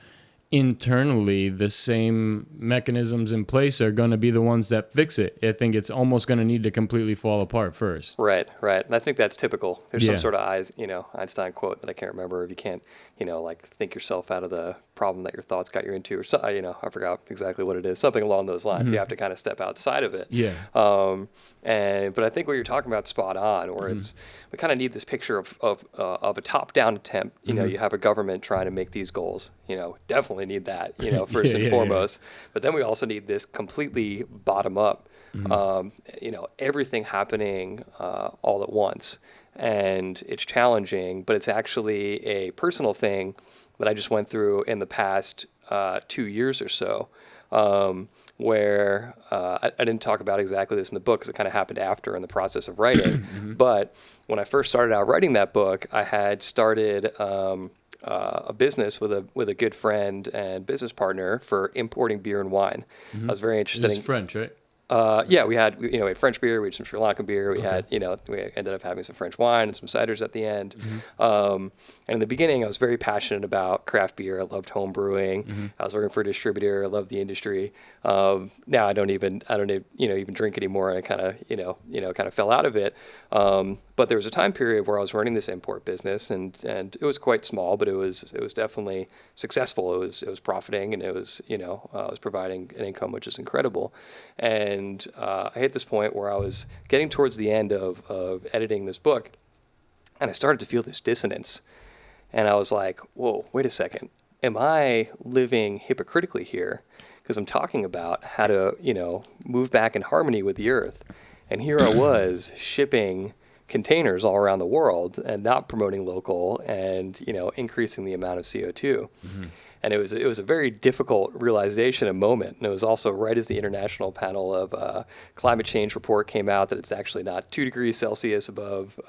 internally the same mechanisms in place are going to be the ones that fix it. I think it's almost going to need to completely fall apart first. Right. And I think that's typical. There's some sort of Einstein quote that I can't remember. If you can't, like, think yourself out of the problem that your thoughts got you into, or so, I forgot exactly what it is. Something along those lines. You have to kind of step outside of it. Yeah. But I think what you're talking about is spot on. Where we kind of need this picture of a top-down attempt. You have a government trying to make these goals. Definitely need that. First and foremost. But then we also need this completely bottom-up. Everything happening all at once. And it's challenging, but it's actually a personal thing that I just went through in the past 2 years or so, where I didn't talk about exactly this in the book because it kind of happened after in the process of writing. But when I first started out writing that book, I had started a business with a good friend and business partner for importing beer and wine. I was very interested in French, right? We had French beer, we had some Sri Lankan beer, we ended up having some French wine and some ciders at the end. And in the beginning, I was very passionate about craft beer. I loved home brewing. I was working for a distributor. I loved the industry. Now I don't even drink anymore. And I kind of fell out of it. But there was a time period where I was running this import business, and it was quite small, but it was definitely successful. It was profiting, and it was I was providing an income, which is incredible. And I hit this point where I was getting towards the end of editing this book, and I started to feel this dissonance. And I was like, whoa, wait a second. Am I living hypocritically here? Because I'm talking about how to, move back in harmony with the earth. And here I was shipping containers all around the world and not promoting local and, increasing the amount of CO2. And it was a very difficult realization and moment. And it was also right as the international panel of climate change report came out that it's actually not 2 degrees Celsius above,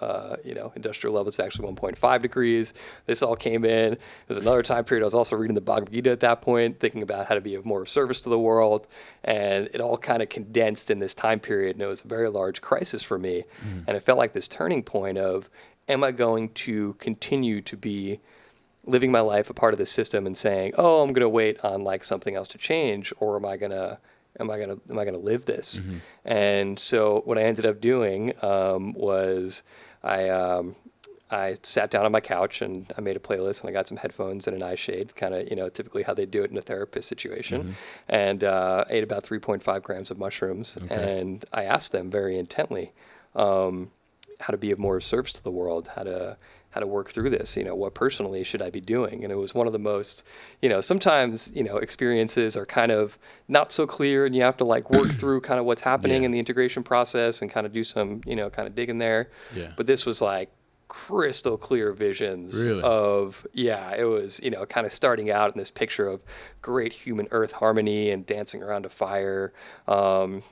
industrial level. It's actually 1.5 degrees. This all came in. It was another time period. I was also reading the Bhagavad Gita at that point, thinking about how to be of more service to the world. And it all kind of condensed in this time period. And it was a very large crisis for me. And it felt like this turning point of, am I going to continue to be living my life a part of the system and saying, oh, I'm going to wait on like something else to change, or am I going to live this? And so what I ended up doing was I sat down on my couch and I made a playlist, and I got some headphones and an eye shade, kind of, typically how they do it in a therapist situation. And ate about 3.5 grams of mushrooms. And I asked them very intently how to be of more service to the world, how to work through this, what personally should I be doing? And it was one of the most, sometimes, experiences are kind of not so clear, and you have to like work through kind of what's happening in the integration process and kind of do some, kind of digging there. But this was like crystal clear visions of, it was, kind of starting out in this picture of great human earth harmony and dancing around a fire, and,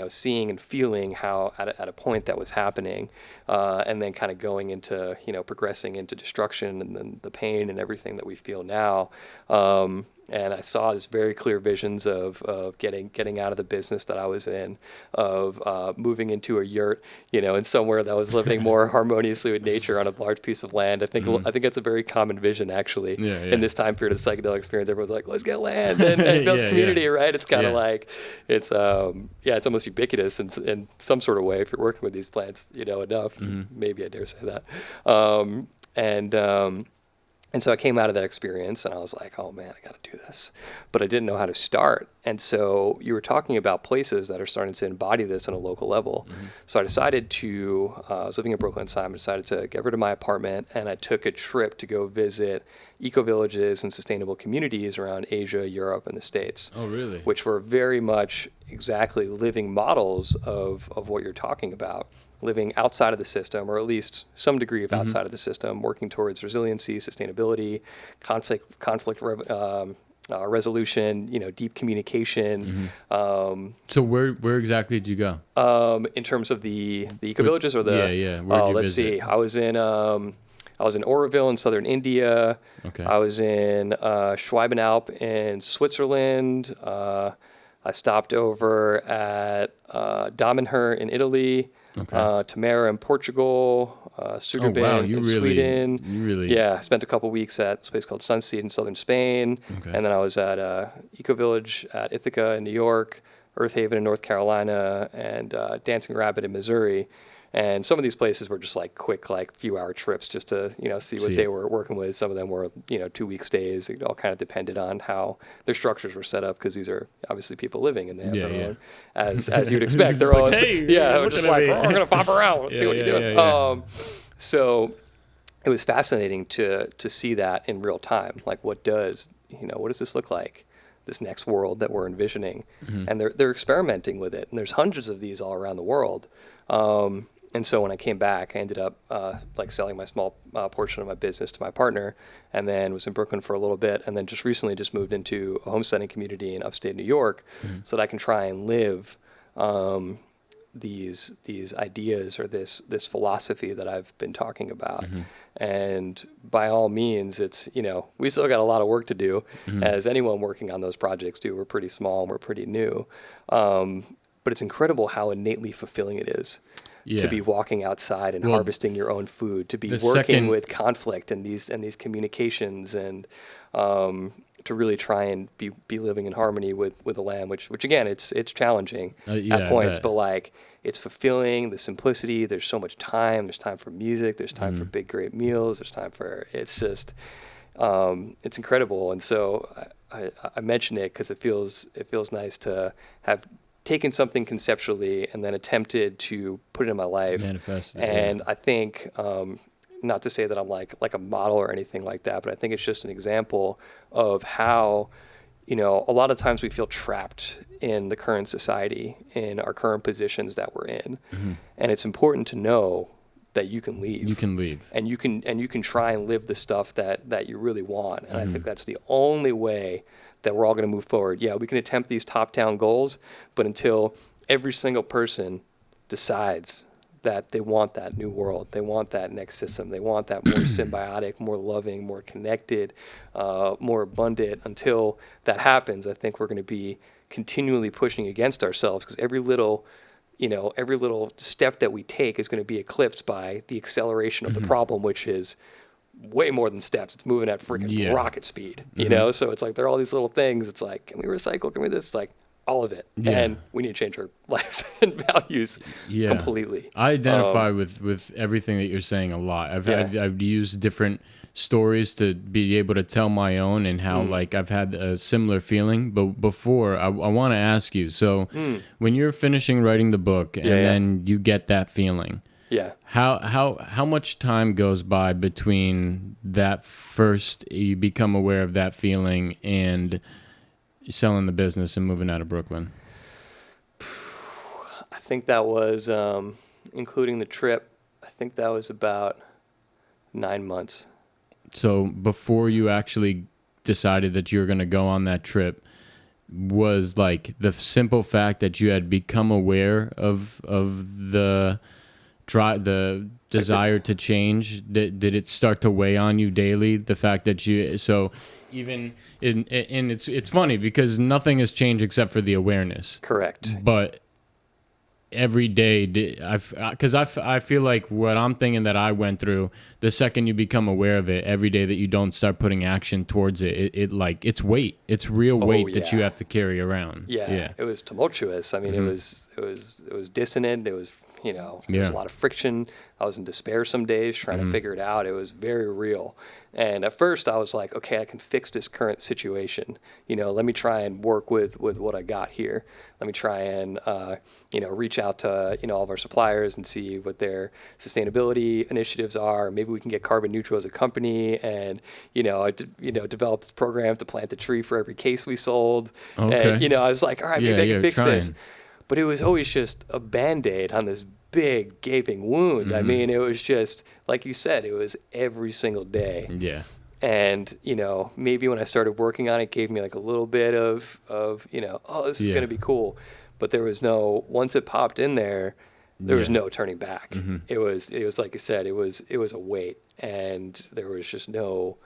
seeing and feeling how at a point that was happening, and then kind of going into, progressing into destruction and then the pain and everything that we feel now. And I saw this very clear visions of getting out of the business that I was in, of moving into a yurt, in somewhere that was living more harmoniously with nature on a large piece of land. I think that's a very common vision, actually. In this time period of the psychedelic experience, everyone's like, let's get land and build community, right? It's kind of like, it's almost ubiquitous in some sort of way if you're working with these plants, enough. Maybe I dare say that. And so I came out of that experience and I was like, oh man, I got to do this. But I didn't know how to start. And so you were talking about places that are starting to embody this on a local level. So I decided I was living in Brooklyn at the time, I decided to get rid of my apartment, and I took a trip to go visit eco-villages and sustainable communities around Asia, Europe, and the States. Oh, really? Which were very much exactly living models of what you're talking about. Living outside of the system, or at least some degree of outside of the system, working towards resiliency, sustainability, conflict resolution, deep communication. So where exactly did you go? In terms of the eco villages or the Where'd you let's visit? see. I was in Oroville in southern India. Okay. I was in Schwabenalp in Switzerland. I stopped over at Damanhur in Italy. Okay. Tamara in Portugal, Sugarban in Sweden. You really. Yeah, I spent a couple weeks at this place called Sunseed in southern Spain. Okay. And then I was at Eco Village at Ithaca in New York, Earth Haven in North Carolina, and Dancing Rabbit in Missouri. And some of these places were just like quick, like few-hour trips just to, see what they were working with. Some of them were, 2-week stays. It all kind of depended on how their structures were set up, because these are obviously people living, and they have their own, as you'd expect, their own. Hey, we're just like, we're going to pop around, do what you're doing. Yeah. So it was fascinating to see that in real time. Like, what does this look like? This next world that we're envisioning, and they're experimenting with it. And there's hundreds of these all around the world. And so when I came back, I ended up selling my small portion of my business to my partner, and then was in Brooklyn for a little bit, and then just recently moved into a homesteading community in upstate New York, so that I can try and live these ideas or this philosophy that I've been talking about. And by all means, it's we still got a lot of work to do, as anyone working on those projects do. We're pretty small and we're pretty new, but it's incredible how innately fulfilling it is. To be walking outside and harvesting your own food, to be working with conflict and these communications, and to really try and be living in harmony with the land, which again, it's challenging at points, but it's fulfilling, the simplicity. There's so much time. There's time for music. There's time for big, great meals. There's time for, it's just, it's incredible. And so I mention it because it feels nice to have taken something conceptually and then attempted to put it in my life. Manifest it, and I think, not to say that I'm like a model or anything like that, but I think it's just an example of how, a lot of times we feel trapped in the current society, in our current positions that we're in. And it's important to know that you can leave. You can leave. And you can try and live the stuff that you really want. And I think that's the only way that we're all going to move forward. Yeah, we can attempt these top-down goals, but until every single person decides that they want that new world, they want that next system, they want that more symbiotic, more loving, more connected, more abundant, until that happens, I think we're going to be continually pushing against ourselves, because every little step that we take is going to be eclipsed by the acceleration of the problem, which is way more than steps. It's moving at freaking rocket speed, So it's like, there are all these little things. It's like, can we recycle? Can we this? It's like all of it. And we need to change our lives and values completely. I identify with everything that you're saying a lot. I've used different stories to be able to tell my own, and how I've had a similar feeling. But before, I want to ask you, so when you're finishing writing the book and then you get that feeling, how much time goes by between that first you become aware of that feeling and selling the business and moving out of Brooklyn? I think that was, including the trip, I think that was about 9 months. So before you actually decided that you were going to go on that trip, was like the simple fact that you had become aware of the desire to change, did it start to weigh on you daily? The fact that even it's funny because nothing has changed except for the awareness. Correct. But every day, because I feel like what I'm thinking that I went through, the second you become aware of it, every day that you don't start putting action towards it, it's weight. It's real weight that you have to carry around. Yeah. It was tumultuous. I mean, it was dissonant. It was there was a lot of friction. I was in despair some days trying to figure it out. It was very real. And at first I was like, okay, I can fix this current situation. Let me try and work with what I got here. Let me try and, reach out to, all of our suppliers and see what their sustainability initiatives are. Maybe we can get carbon neutral as a company and, develop this program to plant a tree for every case we sold. Okay. And, I was like, all right, maybe I can fix trying. this. But it was always just a Band-Aid on this big gaping wound. I mean, it was just, like you said, it was every single day. Yeah. And, maybe when I started working on it, it gave me like a little bit of oh, this is going to be cool. But there was once it popped in there, there was no turning back. It was like you said, it was a weight, and there was just no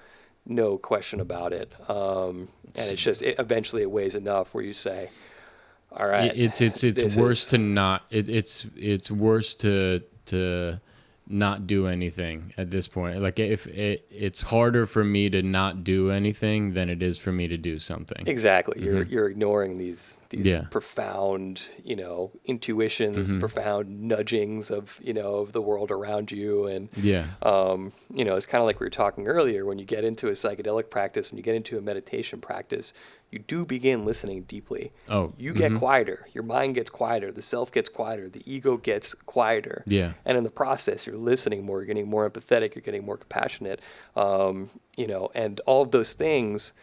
question about it. And it's just, eventually it weighs enough where you say, all right, it's worse to not, it's worse to not do anything at this point. Like if it's harder for me to not do anything than it is for me to do something. Exactly. You're ignoring these profound, intuitions, profound nudgings of, of the world around you. And, it's kind of like we were talking earlier, when you get into a psychedelic practice, when you get into a meditation practice, you do begin listening deeply. You get quieter. Your mind gets quieter. The self gets quieter. The ego gets quieter. Yeah. And in the process, you're listening more. You're getting more empathetic. You're getting more compassionate. And all of those things.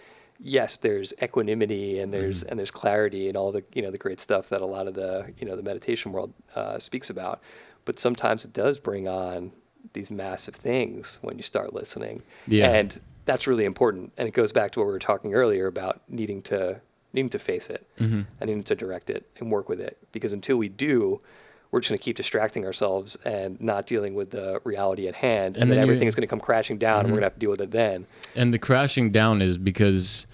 Yes, there's equanimity and there's clarity and all the the great stuff that a lot of the the meditation world speaks about. But sometimes it does bring on these massive things when you start listening. Yeah. And that's really important. And it goes back to what we were talking earlier about needing to face it and needing to direct it and work with it. Because until we do, we're just going to keep distracting ourselves and not dealing with the reality at hand. And then everything is going to come crashing down and we're going to have to deal with it then. And the crashing down is because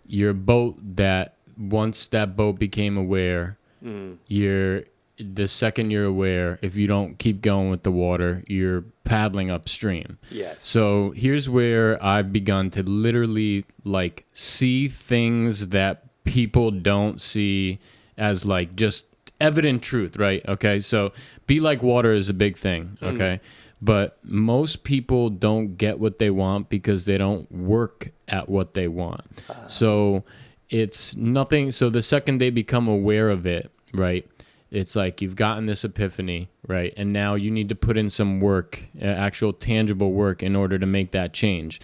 your boat, once that boat became aware, the second you're aware, if you don't keep going with the water, you're paddling upstream. Yes. So here's where I've begun to literally see things that people don't see as just evident truth, right? Okay. So be like water is a big thing. Okay. But most people don't get what they want because they don't work at what they want. So it's nothing. So the second they become aware of it, right? It's like you've gotten this epiphany, right? And now you need to put in some work, actual tangible work, in order to make that change.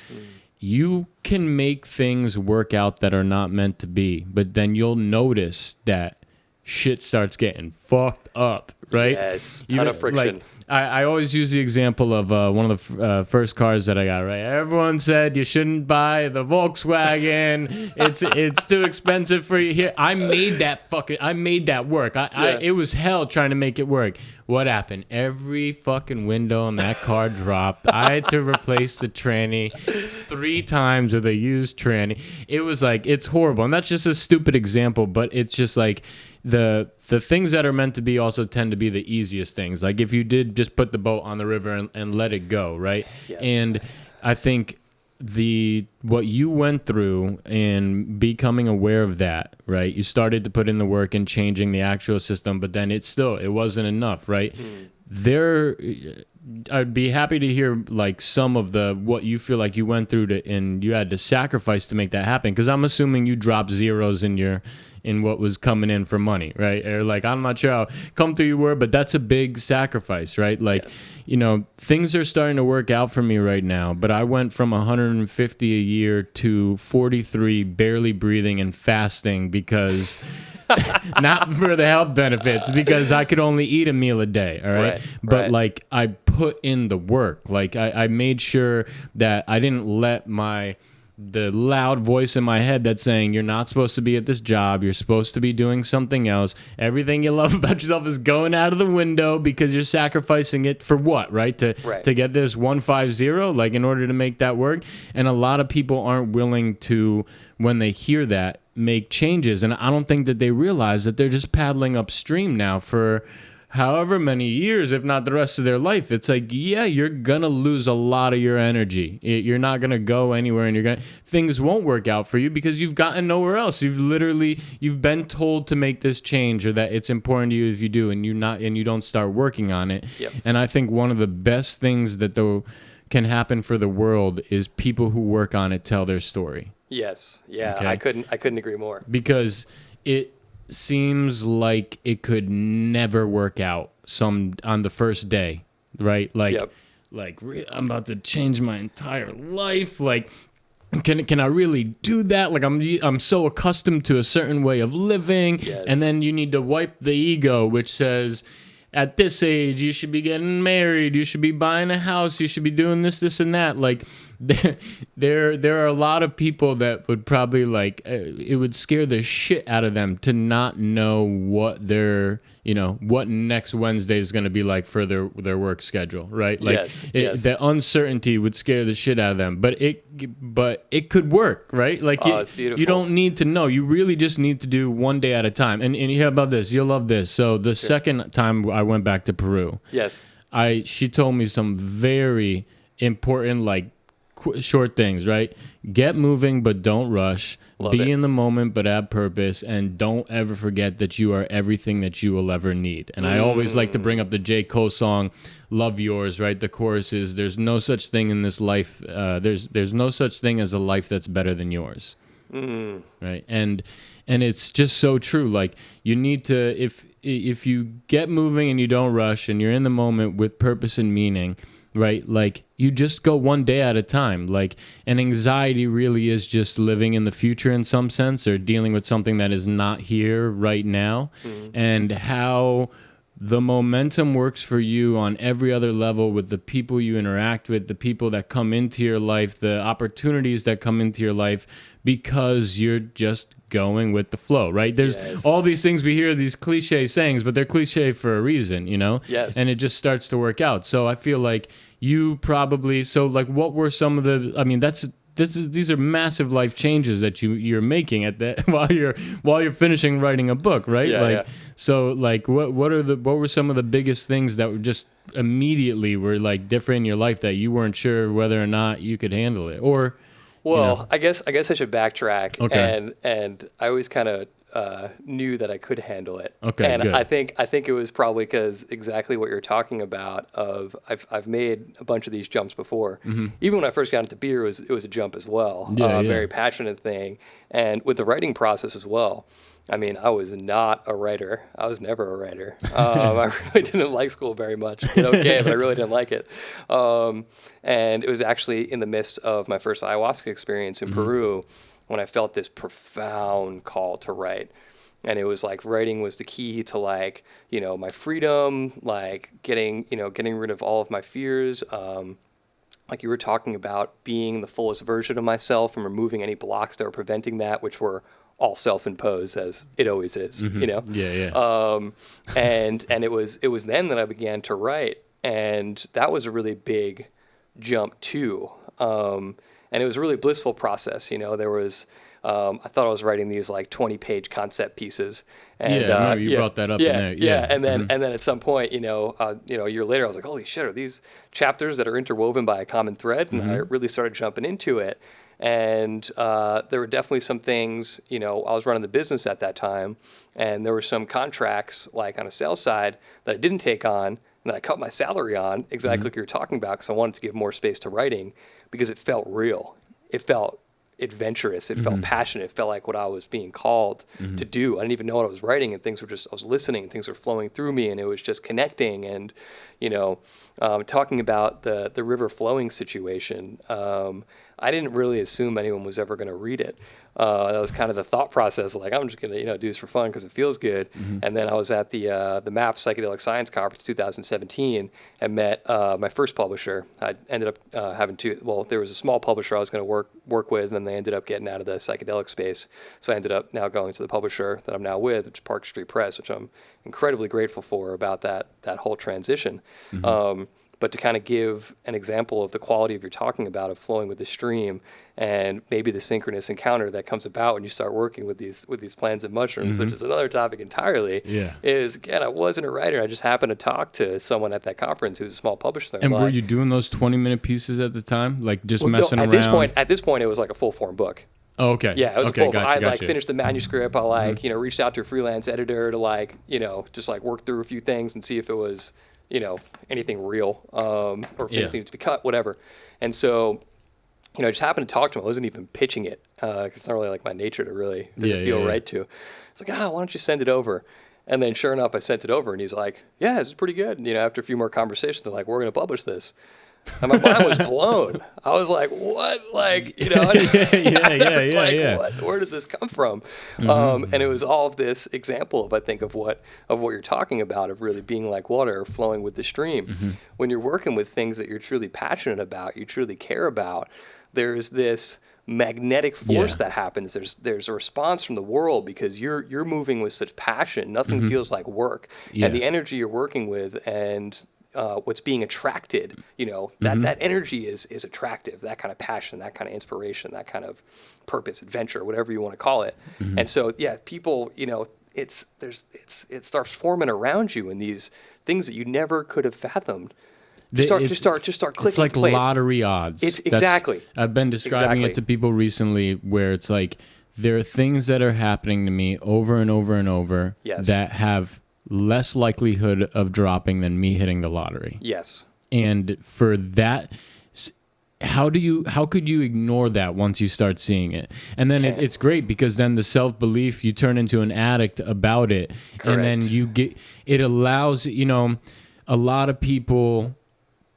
You can make things work out that are not meant to be, but then you'll notice that shit starts getting fucked up, right? Yes, ton of friction. I always use the example of one of the first cars that I got, right? Everyone said you shouldn't buy the Volkswagen. It's too expensive for you here. I made that work. It was hell trying to make it work. What happened? Every fucking window on that car dropped. I had to replace the tranny 3 times with a used tranny. It was it's horrible. And that's just a stupid example, but it's just the things that are meant to be also tend to be the easiest things. Like if you did just put the boat on the river and let it go, right? Yes. And I think what you went through and becoming aware of that, right? You started to put in the work and changing the actual system, but then it wasn't enough, right? I'd be happy to hear some of what you feel like you went through and you had to sacrifice to make that happen. Because I'm assuming you dropped zeros in what was coming in for money, right? Or I'm not sure how comfortable you were, but that's a big sacrifice, right? Yes. Things are starting to work out for me right now, but I went from 150 a year to 43 barely breathing and fasting because not for the health benefits, because I could only eat a meal a day, all right? But I put in the work. I made sure that I didn't let the loud voice in my head that's saying you're not supposed to be at this job, you're supposed to be doing something else, everything you love about yourself is going out of the window because you're sacrificing it for what, right? To get this 150, in order to make that work. And a lot of people aren't willing to, when they hear that, make changes. And I don't think that they realize that they're just paddling upstream now for however many years, if not the rest of their life, it's like, yeah, you're gonna lose a lot of your energy. You're not gonna go anywhere, and things won't work out for you because you've gotten nowhere else. You've been told to make this change, or that it's important to you if you do, and you don't start working on it. Yep. And I think one of the best things that can happen for the world is people who work on it tell their story. Yes. Yeah. Okay? I couldn't agree more. Because it seems like it could never work out on the first day, right? Like, Yep. I'm about to change my entire life. Like, can I really do that? Like, I'm so accustomed to a certain way of living. Yes. And then you need to wipe the ego, which says, at this age, you should be getting married, you should be buying a house, you should be doing this, and that. Like, there are a lot of people that would probably, like, it would scare the shit out of them to not know what what next Wednesday is going to be like for their work schedule, right? Like, yes. The uncertainty would scare the shit out of them. But it could work, right? Like, it's beautiful. You don't need to know. You really just need to do one day at a time. And you hear about this. You'll love this. So the second time I went back to Peru, Yes. she told me some very important, like, short things, right? Get moving, but don't rush. Love it. Be in the moment, but have purpose. And don't ever forget that you are everything that you will ever need. And I always like to bring up the J. Cole song, Love Yours, right? The chorus is, there's no such thing in this life. There's no such thing as a life that's better than yours. Right? And it's just so true. Like, you need to, if you get moving and you don't rush and you're in the moment with purpose and meaning, right? Like, you just go one day at a time. Like, and anxiety really is just living in the future in some sense, or dealing with something that is not here right now. And how the momentum works for you on every other level with the people you interact with, the people that come into your life, the opportunities that come into your life, because you're just going with the flow, right? There's all these things we hear, these cliche sayings, but they're cliche for a reason, Yes. And it just starts to work out. So I feel like you probably, what were some of the, I mean, these are massive life changes that you're making at that while you're finishing writing a book, right? So, like, what were some of the biggest things that were just immediately were, like, different in your life that you weren't sure whether or not you could handle it? Or, well, I guess I should backtrack. Okay. And I always kind of knew that I could handle it. Okay, and good. I think it was probably because exactly what you're talking about. I've made a bunch of these jumps before. Even when I first got into beer, it was a jump as well. Very passionate thing, and with the writing process as well. I mean, I was not a writer. I was never a writer. I really didn't like school very much. Okay, but I really didn't like it. And it was actually in the midst of my first ayahuasca experience in Peru when I felt this profound call to write. And it was like writing was the key to, like, my freedom, like getting rid of all of my fears. Like you were talking about, being the fullest version of myself and removing any blocks that were preventing that, which were all self-imposed, as it always is, Yeah. And it was then that I began to write, and that was a really big jump too. And it was a really blissful process. There was, I thought I was writing these like 20-page concept pieces. And, I remember you brought that up in there. Yeah. And then at some point, a year later, I was like, holy shit, are these chapters that are interwoven by a common thread? And I really started jumping into it. And there were definitely some things, I was running the business at that time, and there were some contracts, like on a sales side, that I didn't take on, and that I cut my salary on, exactly like you were talking about, because I wanted to give more space to writing, because it felt real. It felt adventurous. It felt passionate. It felt like what I was being called to do. I didn't even know what I was writing, and I was listening, and things were flowing through me, and it was just connecting. And, talking about the river flowing situation, I didn't really assume anyone was ever going to read it. That was kind of the thought process, like, I'm just going to, do this for fun because it feels good. And then I was at the MAP Psychedelic Science Conference 2017 and met my first publisher. I ended up having two. Well, there was a small publisher I was going to work with, and they ended up getting out of the psychedelic space. So I ended up now going to the publisher that I'm now with, which is Park Street Press, which I'm incredibly grateful for about that whole transition. but to kind of give an example of the quality of you're talking about of flowing with the stream, and maybe the synchronous encounter that comes about when you start working with these plants and mushrooms, which is another topic entirely. Is, again, I wasn't a writer. I just happened to talk to someone at that conference who's a small publisher. And were you doing those 20-minute pieces at the time, like just messing around? At this point, it was like a full form book. Oh, okay. Yeah, it was okay, full. Gotcha, I finished the manuscript. I reached out to a freelance editor to just work through a few things and see if it was anything real, or if things needed to be cut, whatever. And so, I just happened to talk to him. I wasn't even pitching it. It's not really like my nature to really feel right to. I was like, why don't you send it over? And then sure enough, I sent it over, and he's like, yeah, this is pretty good. And, after a few more conversations, they're like, we're going to publish this. And my mind was blown. I was like, what? What? Where does this come from? And it was all of this example of, I think, of what you're talking about, of really being like water, flowing with the stream. When you're working with things that you're truly passionate about, you truly care about, there's this magnetic force that happens. There's a response from the world because you're moving with such passion. Nothing feels like work. And the energy you're working with and what's being attracted, that energy is attractive, that kind of passion, that kind of inspiration, that kind of purpose, adventure, whatever you want to call it. And so, people, it starts forming around you in these things that you never could have fathomed. Just start clicking. It's like lottery odds. Exactly. I've been describing it to people recently where it's like there are things that are happening to me over and over and over that have less likelihood of dropping than me hitting the lottery. Yes. And for that, how could you ignore that once you start seeing it? And then it's great because then the self-belief, you turn into an addict about it. Correct. And then it allows, a lot of people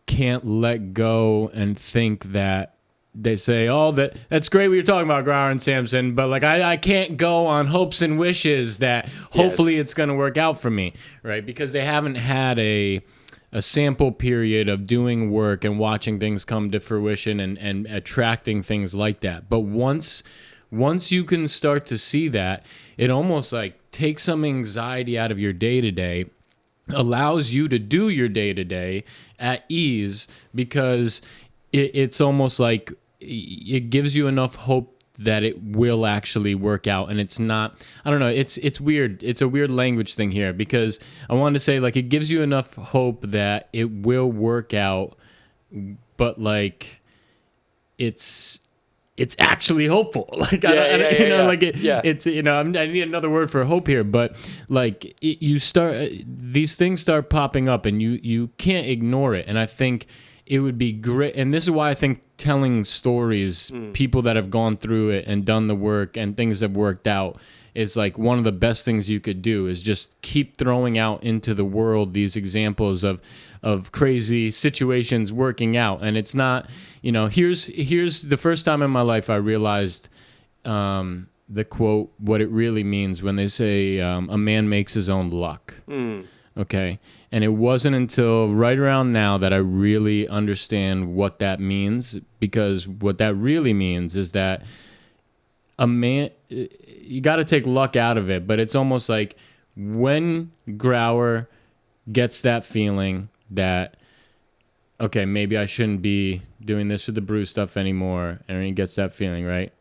can't let go and think that they say, oh, that's great what you're talking about, Grauer and Sampson, but I can't go on hopes and wishes that hopefully it's going to work out for me, right? Because they haven't had a sample period of doing work and watching things come to fruition and attracting things like that. But once you can start to see that, it almost takes some anxiety out of your day-to-day, allows you to do your day-to-day at ease because it's almost like it gives you enough hope that it will actually work out. And it's not, I don't know, it's weird. It's a weird language thing here because I wanted to say it gives you enough hope that it will work out, but it's actually hopeful. It's, I need another word for hope here, but these things start popping up and you can't ignore it. And I think it would be great. And this is why I think telling stories, people that have gone through it and done the work and things have worked out is one of the best things you could do is just keep throwing out into the world these examples of crazy situations working out. And it's not, here's the first time in my life I realized the quote, what it really means when they say a man makes his own luck. Okay. And it wasn't until right around now that I really understand what that means, because what that really means is that a man, you got to take luck out of it, but it's almost like when Grauer gets that feeling that, okay, maybe I shouldn't be doing this with the brew stuff anymore, and he gets that feeling, right?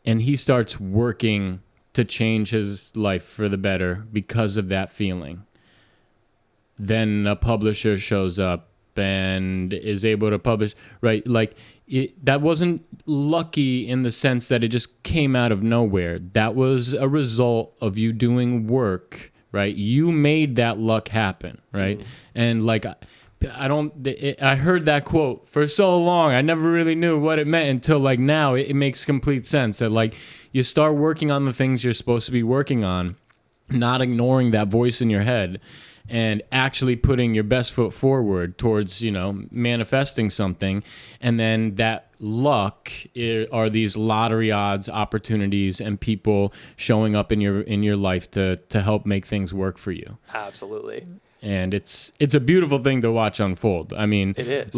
And he starts working to change his life for the better because of that feeling. Then a publisher shows up and is able to publish, right? That wasn't lucky in the sense that it just came out of nowhere. That was a result of you doing work, right? You made that luck happen, right? And I heard that quote for so long. I never really knew what it meant until now it makes complete sense that you start working on the things you're supposed to be working on, not ignoring that voice in your head, and actually putting your best foot forward towards, manifesting something. And then that luck are these lottery odds, opportunities, and people showing up in your life to help make things work for you. Absolutely. And it's a beautiful thing to watch unfold. I mean, it is.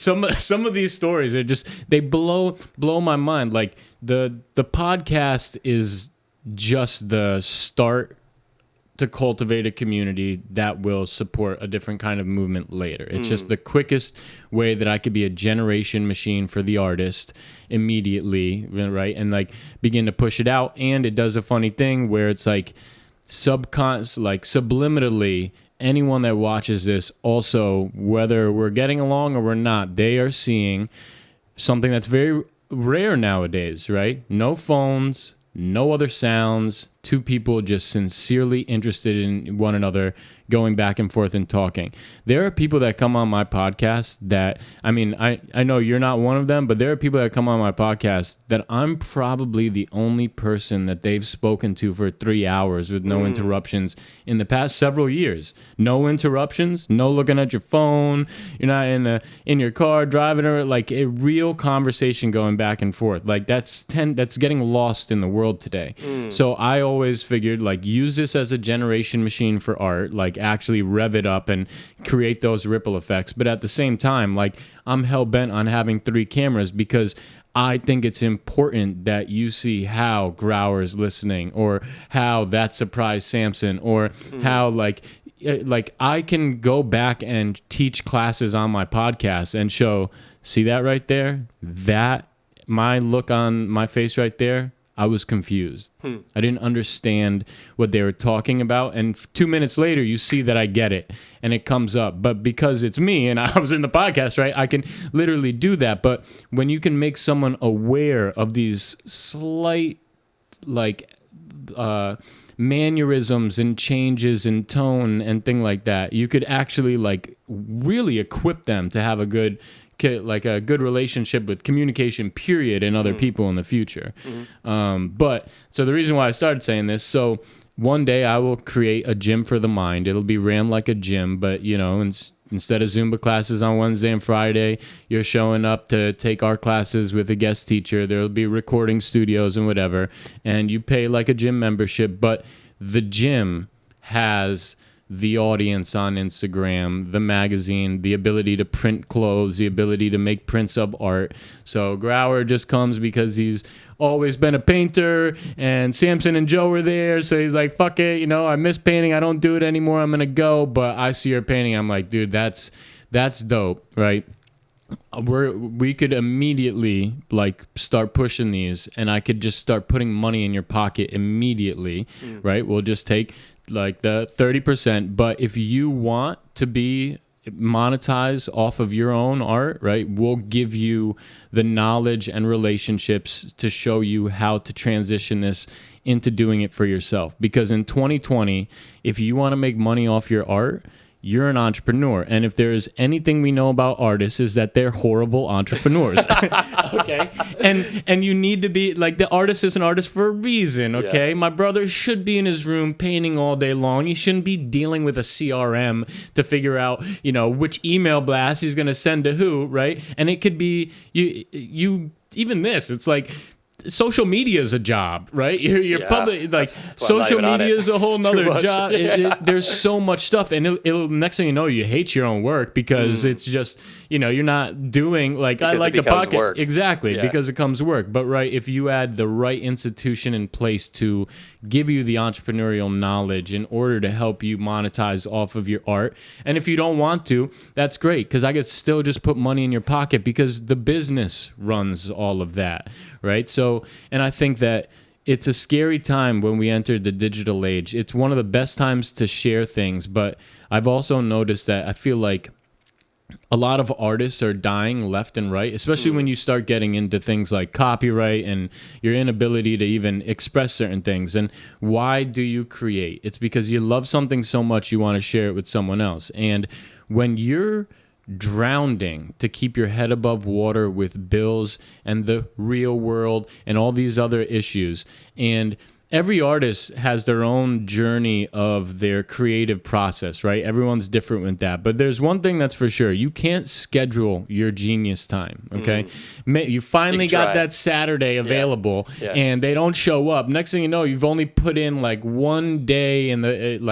Some of these stories are they blow my mind. The podcast is just the start to cultivate a community that will support a different kind of movement later. It's just the quickest way that I could be a generation machine for the artist immediately, right? And like begin to push it out. And it does a funny thing where it's like subliminally, anyone that watches this also, whether we're getting along or we're not, they are seeing something that's very rare nowadays, right? No phones, no other sounds, two people just sincerely interested in one another, going back and forth and talking. There are people that come on my podcast that, I mean, I know you're not one of them, but there are people that come on my podcast that I'm probably the only person that they've spoken to for 3 hours with no interruptions in the past several years. No interruptions, no looking at your phone, you're not in your car driving, or like a real conversation going back and forth. Like that's getting lost in the world today. So I always figured, like, use this as a generation machine for art, like actually rev it up and create those ripple effects. But at the same time, like, I'm hell-bent on having 3 cameras because I think it's important that you see how Grauer's listening, or how that surprised Samson, or how like I can go back and teach classes on my podcast and show, see that right there? That, my look on my face right there, I was confused. I didn't understand what they were talking about. And 2 minutes later, you see that I get it and it comes up. But because it's me and I was in the podcast, right, I can literally do that. But when you can make someone aware of these slight, like, mannerisms and changes in tone and thing like that, you could actually, like, really equip them to have a good relationship with communication, period, and other people in the future. But so the reason why I started saying this, so one day I will create a gym for the mind. It'll be ran like a gym, but, you know, instead of Zumba classes on Wednesday and Friday, you're showing up to take art classes with a guest teacher. There'll be recording studios and whatever, and you pay like a gym membership, but the gym has the audience on Instagram, the magazine, the ability to print clothes, the ability to make prints of art. So Grauer just comes because he's always been a painter, and Samson and Joe were there, so he's like, fuck it, you know, I miss painting, I don't do it anymore, I'm gonna go. But I see her painting, I'm like, dude, that's dope, right? We could immediately, like, start pushing these, and I could just start putting money in your pocket immediately, right? We'll just take like the 30%, but if you want to be monetized off of your own art, right, we'll give you the knowledge and relationships to show you how to transition this into doing it for yourself. Because in 2020, if you want to make money off your art, you're an entrepreneur. And if there's anything we know about artists, is that they're horrible entrepreneurs. Okay? And you need to be, like, the artist is an artist for a reason, okay? Yeah. My brother should be in his room painting all day long. He shouldn't be dealing with a CRM to figure out, you know, which email blast he's going to send to who, right? And it could be, you even this, it's like, social media is a job, right? You're public, like, that's social media is a whole nother job. There's so much stuff, and it'll next thing you know, you hate your own work because it's just, you know, you're not doing, like, because I like the pocket work. Exactly, because it comes work. But right, if you add the right institution in place to give you the entrepreneurial knowledge in order to help you monetize off of your art, and if you don't want to, that's great, because I could still just put money in your pocket because the business runs all of that, right? So, and I think that it's a scary time when we entered the digital age. It's one of the best times to share things, but I've also noticed that I feel like a lot of artists are dying left and right, especially when you start getting into things like copyright and your inability to even express certain things. And why do you create? It's because you love something so much you want to share it with someone else. And when you're drowning to keep your head above water with bills and the real world and all these other issues, and every artist has their own journey of their creative process, right? Everyone's different with that. But there's one thing that's for sure. You can't schedule your genius time, okay? You finally got that Saturday available, and they don't show up. Next thing you know, you've only put in like one day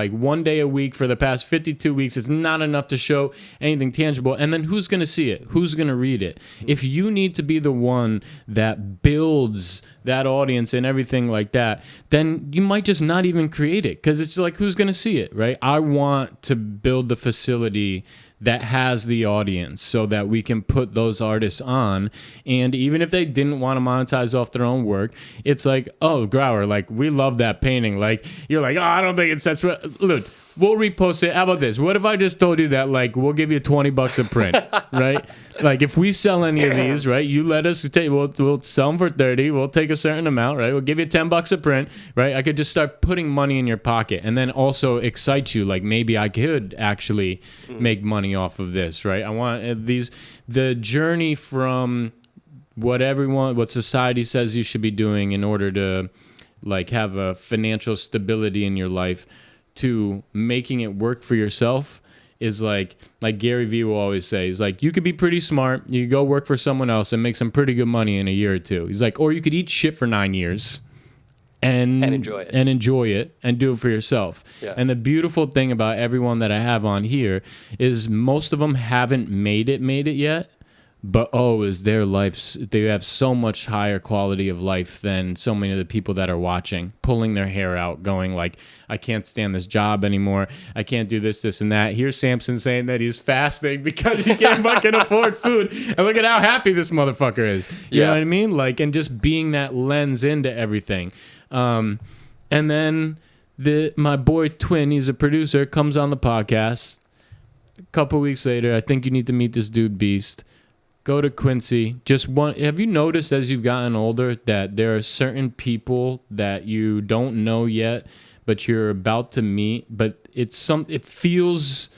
one day a week for the past 52 weeks. It's not enough to show anything tangible. And then who's going to see it? Who's going to read it? If you need to be the one that builds that audience and everything like that, then you might just not even create it, because it's like, who's going to see it, right? I want to build the facility that has the audience so that we can put those artists on. And even if they didn't want to monetize off their own work, it's like, oh, Grauer, like, we love that painting. Like, you're like, oh, I don't think it's that's right. Look, we'll repost it. How about this? What if I just told you that, like, we'll give you $20 a print, right? Like, if we sell any of these, right, you let us take, we'll sell them for 30. We'll take a certain amount, right? We'll give you $10 a print, right? I could just start putting money in your pocket, and then also excite you. Like, maybe I could actually make money off of this, right? I want the journey from what society says you should be doing in order to, like, have a financial stability in your life, to making it work for yourself, is like Gary Vee will always say, he's like, you could be pretty smart, you could go work for someone else and make some pretty good money in a year or two. He's like, or you could eat shit for 9 years and enjoy it and do it for yourself. Yeah. And the beautiful thing about everyone that I have on here is most of them haven't made it yet. But is their life, they have so much higher quality of life than so many of the people that are watching, pulling their hair out, going like, I can't stand this job anymore. I can't do this, and that. Here's Samson saying that he's fasting because he can't fucking afford food. And look at how happy this motherfucker is. You know what I mean? Like, and just being that lens into everything. And then my boy Twin, he's a producer, comes on the podcast. A couple weeks later, I think you need to meet this dude Beast. Go to Quincy. Have you noticed as you've gotten older that there are certain people that you don't know yet, but you're about to meet, but it feels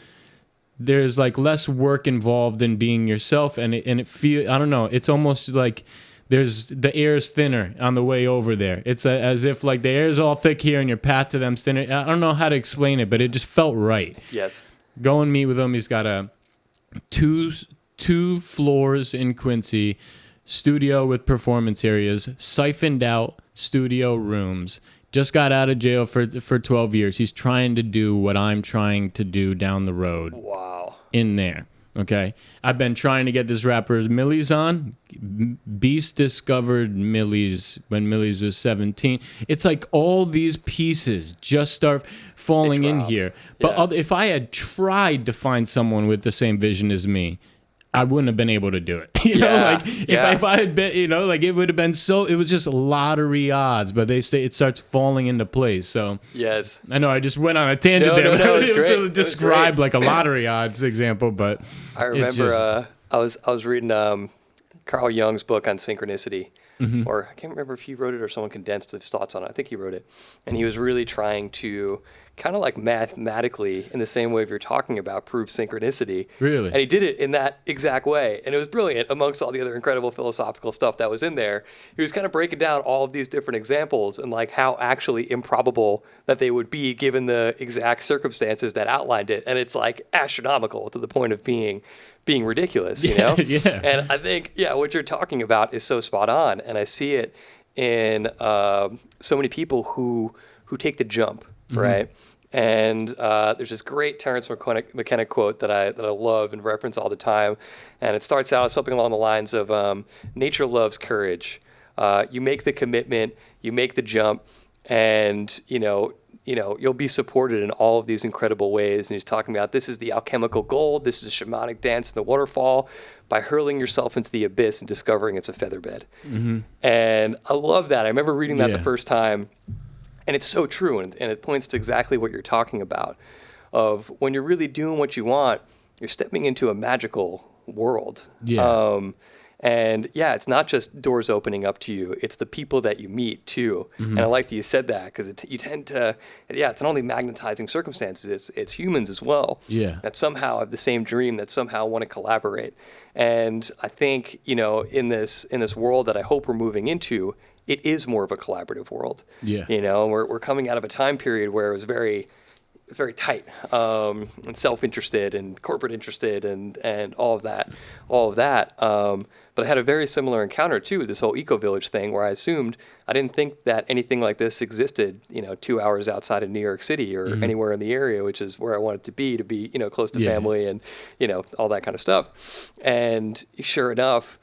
there's like less work involved in being yourself, and it feels, I don't know, it's almost like the air is thinner on the way over there. It's as if like the air is all thick here and your path to them's thinner. I don't know how to explain it, but it just felt right. Yes. Go and meet with him. He's got a two floors in Quincy, studio with performance areas, siphoned out studio rooms. Just got out of jail for 12 years. He's trying to do what I'm trying to do down the road. Wow. In there. Okay. I've been trying to get this rapper Millie's on. Beast discovered Millie's when Millie's was 17. It's like all these pieces just start falling in here. But if I had tried to find someone with the same vision as me, I wouldn't have been able to do it. If I had been, like it would have been it was just lottery odds, but they say it starts falling into place. So yes, I know I just went on a tangent there. No, it was great. It was described like a lottery odds example, but I remember I was reading Carl Jung's book on synchronicity, or I can't remember if he wrote it or someone condensed his thoughts on it. I think he wrote it, and he was really trying to kind of like mathematically, in the same way if you're talking about, prove synchronicity. Really? And he did it in that exact way. And it was brilliant amongst all the other incredible philosophical stuff that was in there. He was kind of breaking down all of these different examples and like how actually improbable that they would be given the exact circumstances that outlined it. And it's like astronomical to the point of being ridiculous, you know? Yeah. And I think, what you're talking about is so spot on. And I see it in so many people who take the jump, right? And there's this great Terence McKenna quote that I love and reference all the time, and it starts out as something along the lines of nature loves courage. You make the commitment, you make the jump, and you'll be supported in all of these incredible ways. And he's talking about this is the alchemical gold, this is a shamanic dance in the waterfall, by hurling yourself into the abyss and discovering it's a featherbed. And I love that. I remember reading that the first time. And it's so true, and it points to exactly what you're talking about, of when you're really doing what you want, you're stepping into a magical world. Yeah. It's not just doors opening up to you, it's the people that you meet too. And I like that you said that, because you tend to, it's not only magnetizing circumstances, it's humans as well. Yeah. That somehow have the same dream, that somehow want to collaborate. And I think, in this world that I hope we're moving into, it is more of a collaborative world. Yeah. We're coming out of a time period where it was very tight, and self-interested and corporate interested and all of that. But I had a very similar encounter too with this whole eco-village thing, where I didn't think that anything like this existed, 2 hours outside of New York City or anywhere in the area, which is where I wanted to be close to family and, all that kind of stuff. And sure enough,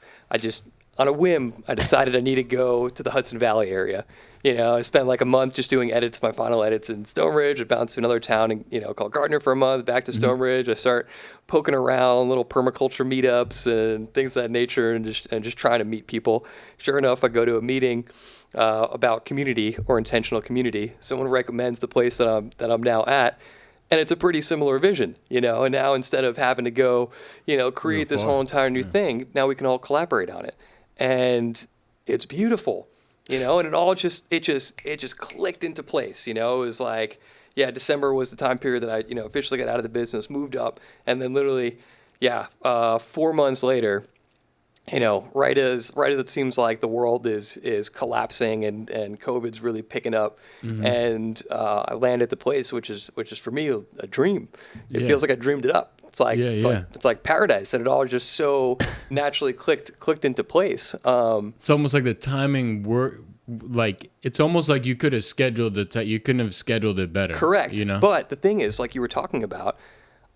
on a whim, I decided I need to go to the Hudson Valley area. I spent like a month just doing my final edits in Stone Ridge. I bounced to another town, called Gardner for a month, back to Stone Ridge. I start poking around little permaculture meetups and things of that nature, and just trying to meet people. Sure enough, I go to a meeting about community or intentional community. Someone recommends the place that I'm now at. And it's a pretty similar vision, and now instead of having to go, create this whole entire new thing, now we can all collaborate on it. And it's beautiful, and it all just clicked into place. It was like, December was the time period that I, officially got out of the business, moved up, and then literally, 4 months later, right as it seems like the world is collapsing and COVID's really picking up, and I land at the place which is for me a dream. It feels like I dreamed it up. It's like it's like paradise, and it all just so naturally clicked into place. It's almost like the timing work. Like it's almost like you could have scheduled it. You couldn't have scheduled it better. Correct. But the thing is, like you were talking about,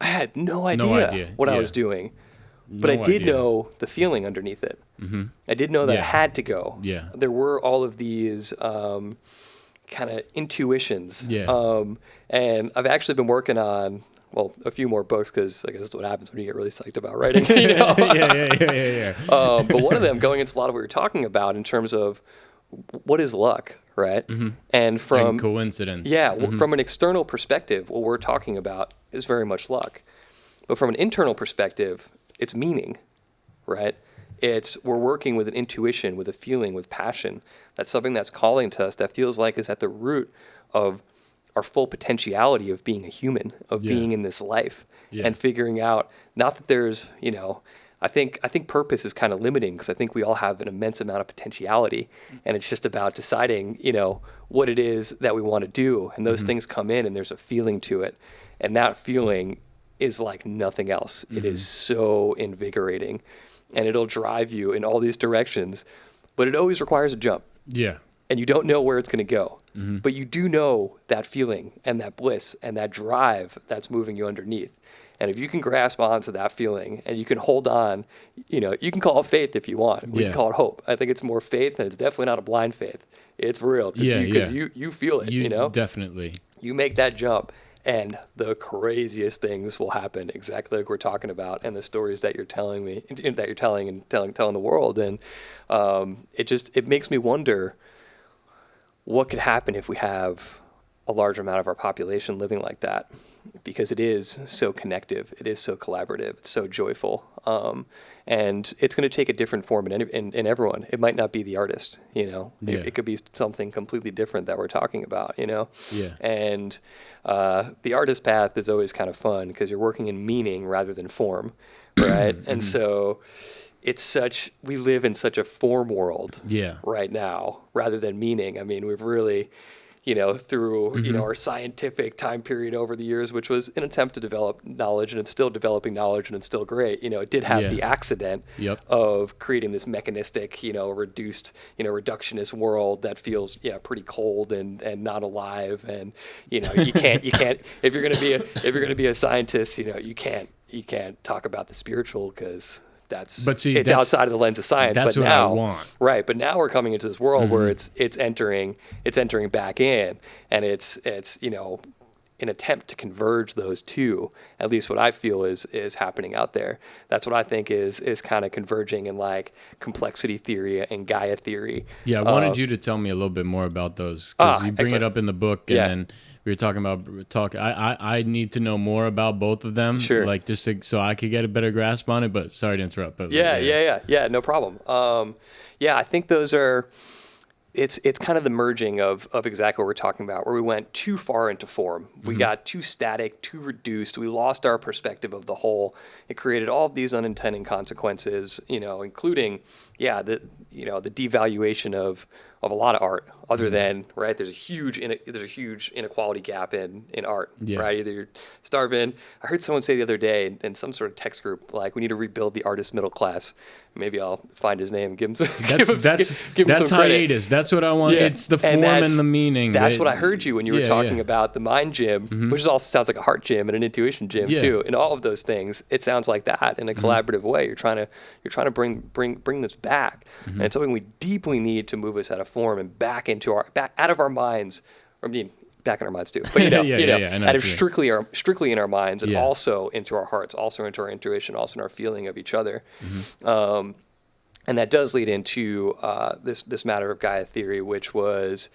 I had no idea what I was doing. But I did know the feeling underneath it. Mm-hmm. I did know that I had to go. Yeah. There were all of these kind of intuitions. Yeah. And I've actually been working on, a few more books, because I guess that's what happens when you get really psyched about writing. Yeah. But one of them, going into a lot of what you're talking about in terms of what is luck, right? Mm-hmm. And from coincidence. Yeah. Mm-hmm. From an external perspective, what we're talking about is very much luck. But from an internal perspective, it's meaning, right? We're working with an intuition, with a feeling, with passion. That's something that's calling to us, that feels like is at the root of our full potentiality of being a human, of being in this life, and figuring out, not that there's, I think purpose is kind of limiting, because I think we all have an immense amount of potentiality, and it's just about deciding, what it is that we want to do, and those things come in, and there's a feeling to it, and that feeling is like nothing else. It is so invigorating, and it'll drive you in all these directions, but it always requires a jump. Yeah. And you don't know where it's going to go, but you do know that feeling and that bliss and that drive that's moving you underneath. And if you can grasp onto that feeling and you can hold on, you can call it faith if you want. We can call it hope. I think it's more faith, and it's definitely not a blind faith. It's real, because you feel it, Definitely. You make that jump, and the craziest things will happen, exactly like we're talking about, and the stories that you're telling me, that you're telling the world. And it makes me wonder what could happen if we have a large amount of our population living like that, because it is so connective, it is so collaborative, it's so joyful, and it's going to take a different form in everyone. It might not be the artist, it could be something completely different that we're talking about, and the artist path is always kind of fun, because you're working in meaning rather than form, right? And so we live in such a form world right now rather than meaning. I mean, we've really, through, our scientific time period over the years, which was an attempt to develop knowledge, and it's still developing knowledge, and it's still great. It did have the accident of creating this mechanistic, reduced, reductionist world that feels, pretty cold and not alive. And, you can't, if you're going to be a scientist, you can't talk about the spiritual, because it's outside of the lens of science. That's but what now, I want. Right. But now we're coming into this world where it's entering back in, and it's an attempt to converge those two. At least what I feel is happening out there. That's what I think is kind of converging in like complexity theory and Gaia theory. Yeah, I wanted you to tell me a little bit more about those, because you bring it up in the book, and then we were talking about I need to know more about both of them, like just so I could get a better grasp on it. But sorry to interrupt. But yeah, no problem. I think those are. It's kind of the merging of exactly what we're talking about, where we went too far into form. We got too static, too reduced. We lost our perspective of the whole. It created all of these unintended consequences, including, the devaluation of of a lot of art, other than, right, there's a huge inequality gap in art, right? Either you're starving. I heard someone say the other day in some sort of text group, like, we need to rebuild the artist middle class. Maybe I'll find his name and give him some give him some credit. Hiatus. That's what I want. Yeah. It's the form and the meaning. That's what I heard you when you were talking about the mind gym, which also sounds like a heart gym and an intuition gym too. And all of those things, it sounds like that in a collaborative way. You're trying to bring this back, and it's something we deeply need to move us out of form and back out of our minds. I mean, back in our minds too, but out of strictly in our minds, and also into our hearts, also into our intuition, also in our feeling of each other. And that does lead into this matter of Gaia theory, which was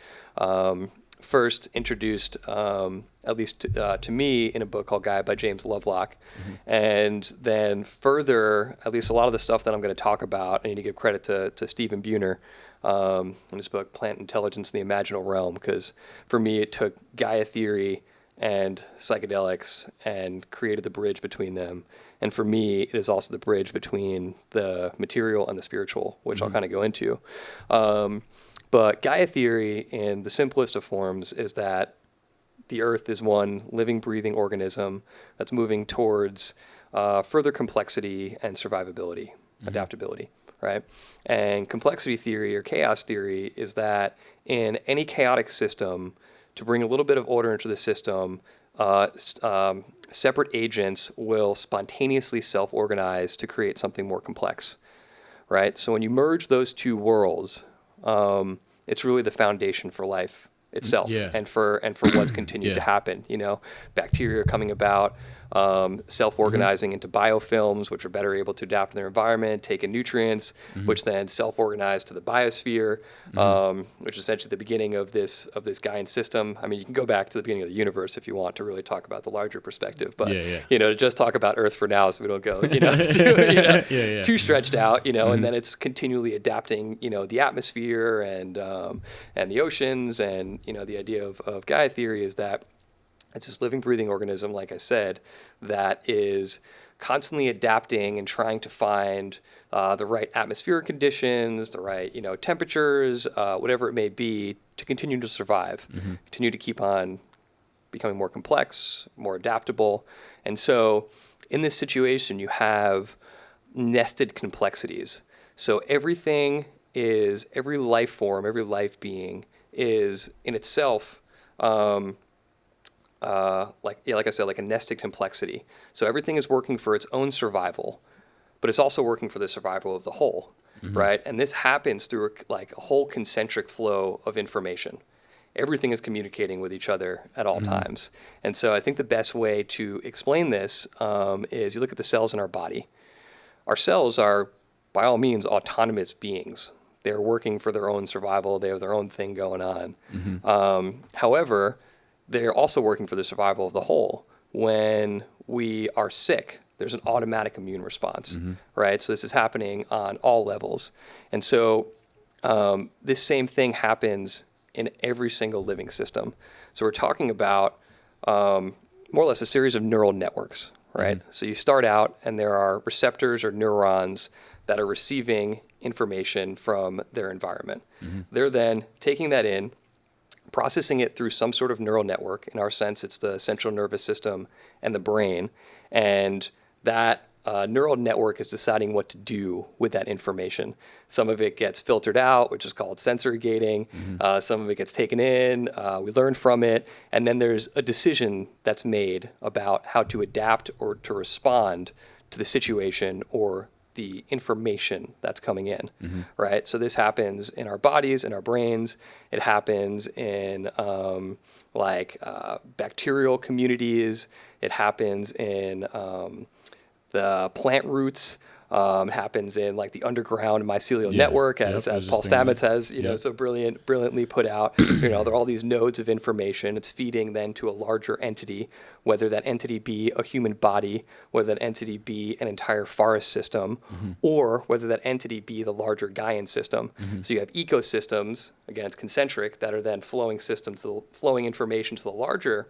first introduced, at least to me, in a book called Gaia by James Lovelock. And then further, at least a lot of the stuff that I'm going to talk about, I need to give credit to Stephen Buhner in his book, Plant Intelligence in the Imaginal Realm, because for me, it took Gaia theory and psychedelics and created the bridge between them. And for me, it is also the bridge between the material and the spiritual, which I'll kind of go into. But Gaia theory, in the simplest of forms, is that the Earth is one living, breathing organism that's moving towards further complexity and survivability, adaptability, right? And complexity theory or chaos theory is that in any chaotic system, to bring a little bit of order into the system, separate agents will spontaneously self-organize to create something more complex, right? So when you merge those two worlds, it's really the foundation for life itself and for what's continued to happen. Bacteria are coming about, self-organizing into biofilms, which are better able to adapt to their environment, take in nutrients, which then self-organize to the biosphere, which is essentially the beginning of this Gaian system. I mean, you can go back to the beginning of the universe if you want to really talk about the larger perspective, but to just talk about Earth for now, so we don't go too stretched out, and then it's continually adapting, the atmosphere and the oceans, and the idea of Gaia theory is that it's this living, breathing organism, like I said, that is constantly adapting and trying to find the right atmospheric conditions, the right, temperatures, whatever it may be, to continue to survive, continue to keep on becoming more complex, more adaptable. And so in this situation, you have nested complexities. So every life form, every life being is in itself, like I said, like a nested complexity. So everything is working for its own survival, but it's also working for the survival of the whole, right? And this happens through a whole concentric flow of information. Everything is communicating with each other at all times. And so I think the best way to explain this is you look at the cells in our body. Our cells are, by all means, autonomous beings. They're working for their own survival. They have their own thing going on. However, they're also working for the survival of the whole. When we are sick, there's an automatic immune response, right? So this is happening on all levels. And so this same thing happens in every single living system. So we're talking about more or less a series of neural networks, right? So you start out and there are receptors or neurons that are receiving information from their environment. They're then taking that in, processing it through some sort of neural network. In our sense, it's the central nervous system and the brain. And that neural network is deciding what to do with that information. Some of it gets filtered out, which is called sensory gating. Some of it gets taken in. We learn from it. And then there's a decision that's made about how to adapt or to respond to the situation or the information that's coming in, right? So this happens in our bodies, in our brains. It happens in bacterial communities. It happens in the plant roots. It happens in the underground mycelial network, as Paul Stamets has, so brilliantly put out. There are all these nodes of information. It's feeding then to a larger entity, whether that entity be a human body, whether that entity be an entire forest system, or whether that entity be the larger Gaian system. So you have ecosystems, again, it's concentric, that are then flowing information to the larger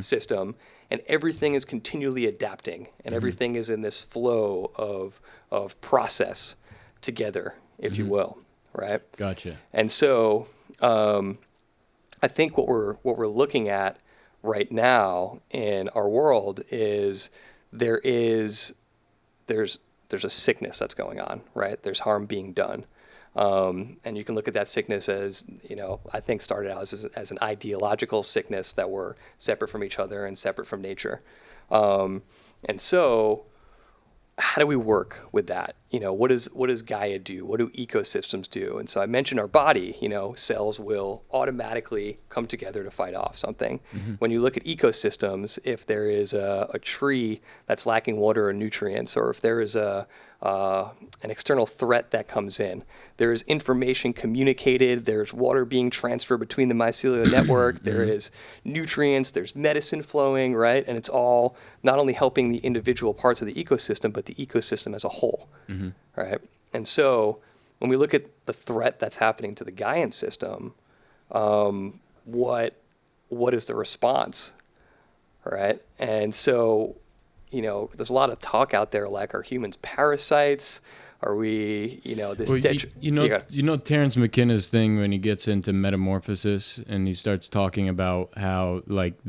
system, and everything is continually adapting, and everything is in this flow of process together, if you will. right? Gotcha. And so I think what we're looking at right now in our world is there's a sickness that's going on, right? There's harm being done. And you can look at that sickness as, I think started out as an ideological sickness that we're separate from each other and separate from nature. And so how do we work with that? What does Gaia do? What do ecosystems do? And so I mentioned our body, cells will automatically come together to fight off something. Mm-hmm. When you look at ecosystems, if there is a tree that's lacking water or nutrients, or if there is an external threat that comes in, there is information communicated, there's water being transferred between the mycelial network, there is nutrients, there's medicine flowing, right? And it's all not only helping the individual parts of the ecosystem, but the ecosystem as a whole, right? And so when we look at the threat that's happening to the Gaian system, what is the response, right? And so there's a lot of talk out there like, are humans parasites? Are we, this... Well, Terrence McKenna's thing when he gets into metamorphosis and he starts talking about how,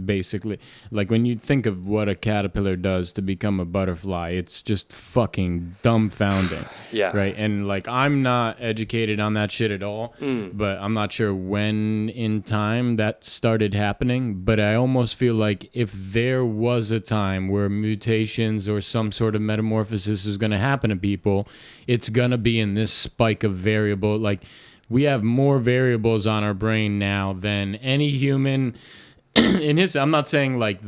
basically, when you think of what a caterpillar does to become a butterfly, it's just fucking dumbfounding. Yeah. Right? And, I'm not educated on that shit at all, but I'm not sure when in time that started happening, but I almost feel like if there was a time where mutations or some sort of metamorphosis was going to happen to people, it's going to be in this spike of variable. We have more variables on our brain now than any human in his, I'm not saying on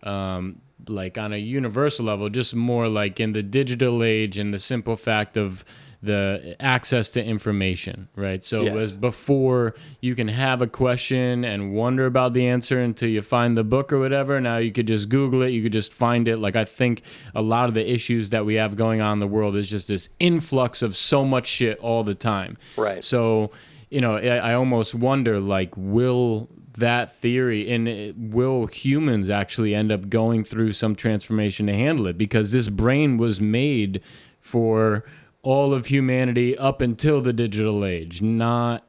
a universal level, just more in the digital age and the simple fact of the access to information, right? So as before, you can have a question and wonder about the answer until you find the book or whatever. Now you could just Google it. You could just find it. I think a lot of the issues that we have going on in the world is just this influx of so much shit all the time. Right. So, I almost wonder, will that theory and will humans actually end up going through some transformation to handle it? Because this brain was made for all of humanity up until the digital age, not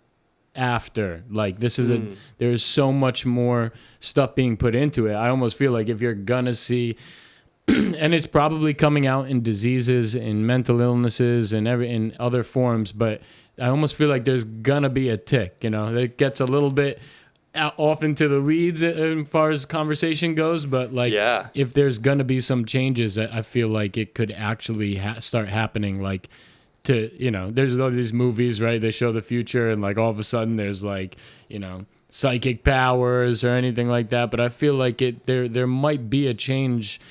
after. There's so much more stuff being put into it. I almost feel like if you're gonna see, and it's probably coming out in diseases, in mental illnesses, and in other forms, but I almost feel like there's gonna be a tick, that gets a little bit off into the weeds as far as conversation goes, but if there's gonna be some changes, I feel like it could actually start happening. There's all these movies, right? They show the future, and all of a sudden there's psychic powers or anything like that. But I feel like there might be a change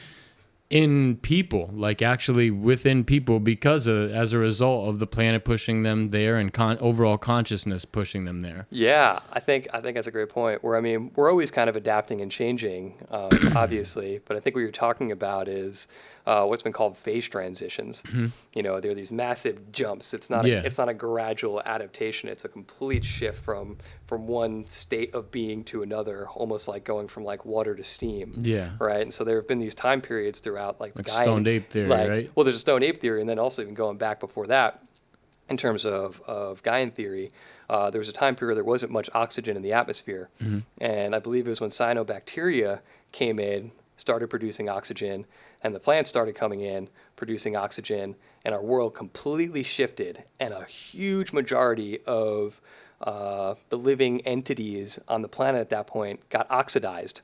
in people, actually within people, because as a result of the planet pushing them there and overall consciousness pushing them there. Yeah, I think that's a great point. We're always kind of adapting and changing, obviously, but I think what you're talking about is what's been called phase transitions. Mm-hmm. There are these massive jumps. It's not a gradual adaptation. It's a complete shift from one state of being to another, almost like going from water to steam. Yeah. Right. And so there have been these time periods throughout, Stone Ape theory, right? Well, there's a Stone Ape theory, and then also even going back before that, in terms of Gaian theory, there was a time period there wasn't much oxygen in the atmosphere, and I believe it was when cyanobacteria came in, started producing oxygen, and the plants started coming in, producing oxygen, and our world completely shifted, and a huge majority of the living entities on the planet at that point got oxidized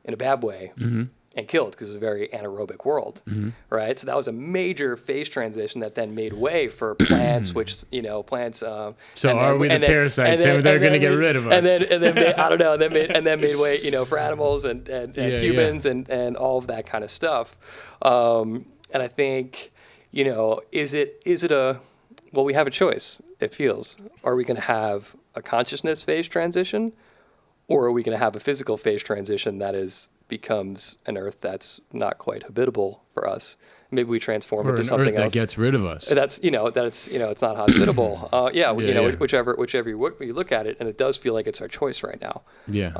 in a bad way. Mm-hmm. And killed, because it's a very anaerobic world, right? So that was a major phase transition that then made way for plants, which plants. So are we the parasites? They're going to get rid of us. And then made, I don't know. And then made way, for animals and humans and all of that kind of stuff. And I think, is it a? Well, we have a choice. It feels. Are we going to have a consciousness phase transition, or are we going to have a physical phase transition that becomes an Earth that's not quite habitable for us? Maybe we transform into something else that gets rid of us. That's it's not hospitable. Whichever you look at it, and it does feel like it's our choice right now. Yeah.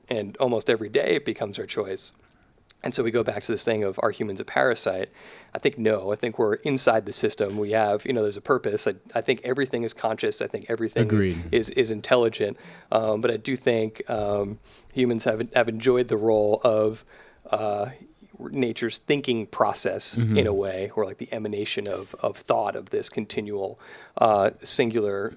And almost every day it becomes our choice. And so we go back to this thing of, are humans a parasite? I think no. I think we're inside the system. We have, there's a purpose. I think everything is conscious. I think everything is intelligent. But I do think humans have enjoyed the role of nature's thinking process in a way, or like the emanation of thought, of this continual singular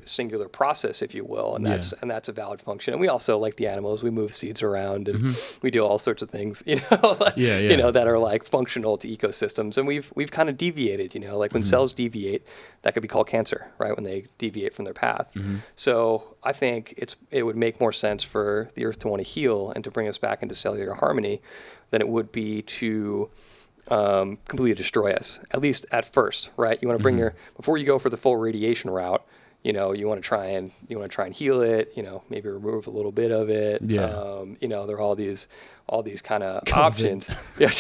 process, if you will, and that's a valid function. And we also, like the animals, we move seeds around and we do all sorts of things, that are like functional to ecosystems. And we've kind of deviated, like when cells deviate, that could be called cancer, right? When they deviate from their path. So I think it would make more sense for the earth to want to heal and to bring us back into cellular harmony than it would be to completely destroy us, at least at first, right? You want to bring before you go for the full radiation route, you want to try and heal it, maybe remove a little bit of it. There are all these kind of options. Yeah.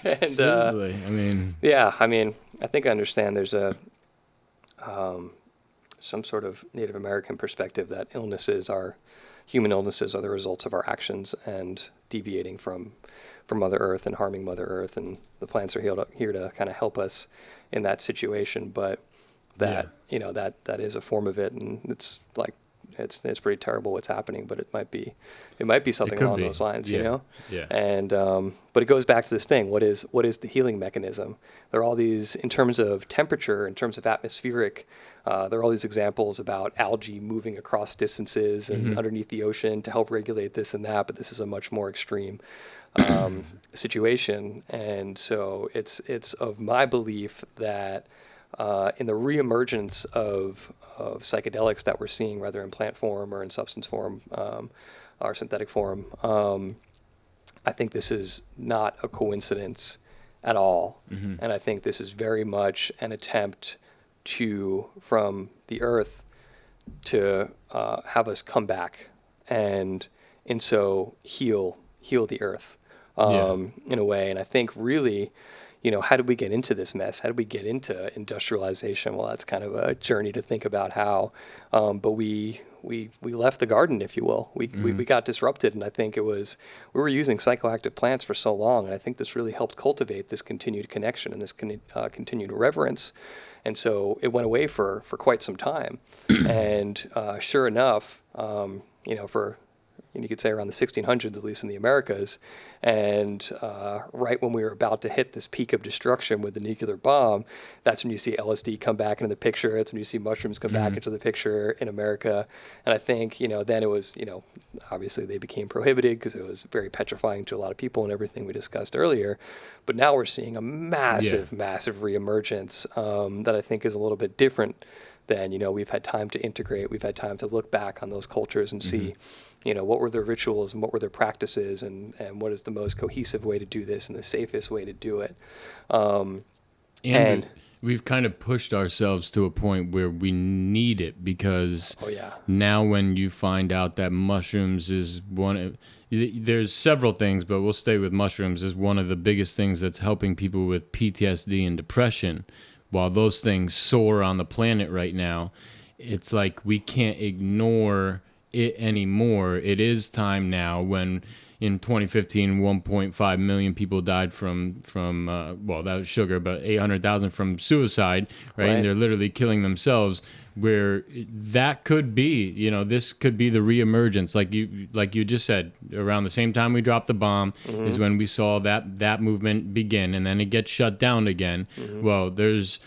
And seriously, I think I understand there's a some sort of Native American perspective that human illnesses are the results of our actions and deviating from Mother Earth and harming Mother Earth, and the plants are here to kind of help us in that situation. But that is a form of it, and it's like it's pretty terrible what's happening. But it might be something along those lines, And but it goes back to this thing: what is the healing mechanism? There are all these, in terms of temperature, in terms of atmospheric. There are all these examples about algae moving across distances and underneath the ocean to help regulate this and that, but this is a much more extreme situation. And so it's of my belief that in the reemergence of psychedelics that we're seeing, whether in plant form or in substance form or synthetic form, I think this is not a coincidence at all. And I think this is very much an attempt from the earth to have us come back and so heal the earth in a way. And I think really, how did we get into this mess? How did we get into industrialization? Well, that's kind of a journey to think about how, but we left the garden, if you will. We got disrupted, and I think we were using psychoactive plants for so long, and I think this really helped cultivate this continued connection and this continued reverence. And so it went away for quite some time. And sure enough, you could say around the 1600s, at least in the Americas, and right when we were about to hit this peak of destruction with the nuclear bomb, that's when you see LSD come back into the picture. That's when you see mushrooms come back into the picture in America. And I think, then it was, obviously they became prohibited because it was very petrifying to a lot of people and everything we discussed earlier. But now we're seeing a massive reemergence that I think is a little bit different than, we've had time to integrate. We've had time to look back on those cultures and see, what were their rituals and what were their practices and what is the most cohesive way to do this and the safest way to do it. And we've kind of pushed ourselves to a point where we need it because now when you find out that mushrooms is there's several things, but we'll stay with mushrooms, is one of the biggest things that's helping people with PTSD and depression. While those things soar on the planet right now, it's like we can't ignore it anymore. It is time now. When in 2015, 1.5 million people died from that was sugar, but 800,000 from suicide, right? And they're literally killing themselves. Where that could be, this could be the reemergence, like you just said. Around the same time we dropped the bomb is when we saw that movement begin, and then it gets shut down again. Well, there's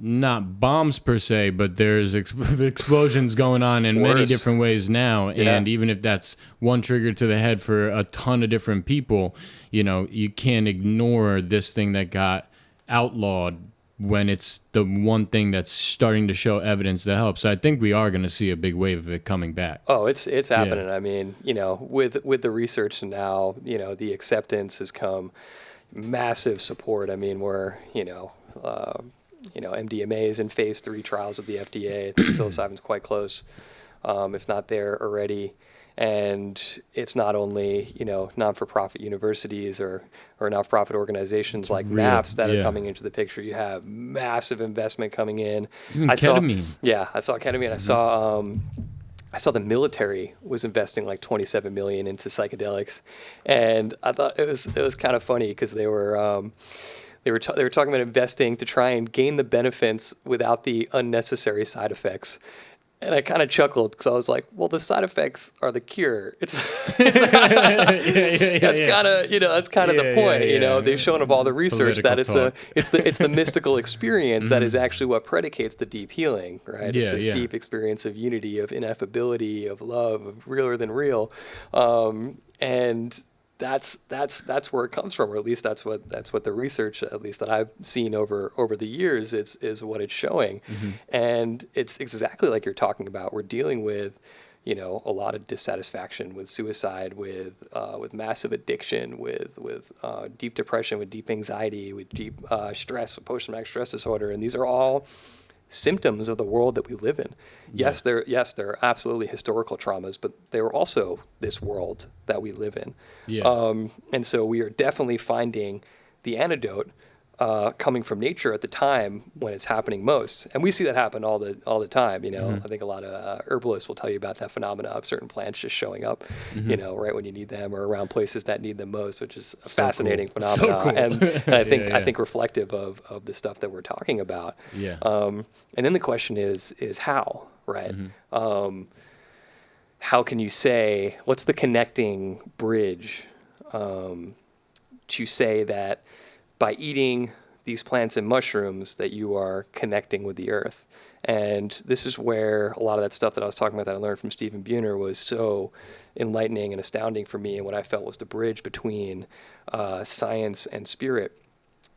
not bombs per se, but there's explosions going on in many different ways now. And even if that's one trigger to the head for a ton of different people, you can't ignore this thing that got outlawed when it's the one thing that's starting to show evidence that helps. So I think we are going to see a big wave of it coming back. Oh, it's happening. I mean, with the research now, the acceptance has come, massive support. I mean, we're, MDMA is in phase 3 trials of the FDA. I think psilocybin's quite close, if not there already. And it's not only, non-for-profit universities or not-for-profit organizations like MAPS that are coming into the picture. You have massive investment coming in. Ketamine. I saw ketamine. I saw I saw the military was investing like 27 million into psychedelics, and I thought it was kind of funny because they were talking about investing to try and gain the benefits without the unnecessary side effects. And I kind of chuckled because I was like, well, the side effects are the cure. That's kind of, that's kind of the point, they've shown of all the research that it's the mystical experience that is actually what predicates the deep healing, right? It's this deep experience of unity, of ineffability, of love, of realer than real. And that's where it comes from, or at least that's what the research, at least that I've seen over the years, is what it's showing. And it's exactly like you're talking about. We're dealing with, a lot of dissatisfaction, with suicide, with massive addiction, with deep depression, with deep anxiety, with deep stress, post-traumatic stress disorder, and these are all symptoms of the world that we live in. Yes, there are absolutely historical traumas, but they were also this world that we live in. And so we are definitely finding the antidote coming from nature at the time when it's happening most. And we see that happen all the time. I think a lot of herbalists will tell you about that phenomena of certain plants just showing up, right when you need them, or around places that need them most, which is a fascinating phenomenon. So cool. And I think reflective of the stuff that we're talking about. And then the question is how, right? How can you say, what's the connecting bridge to say that by eating these plants and mushrooms that you are connecting with the earth? And this is where a lot of that stuff that I was talking about that I learned from Stephen Buhner was so enlightening and astounding for me, and what I felt was the bridge between science and spirit.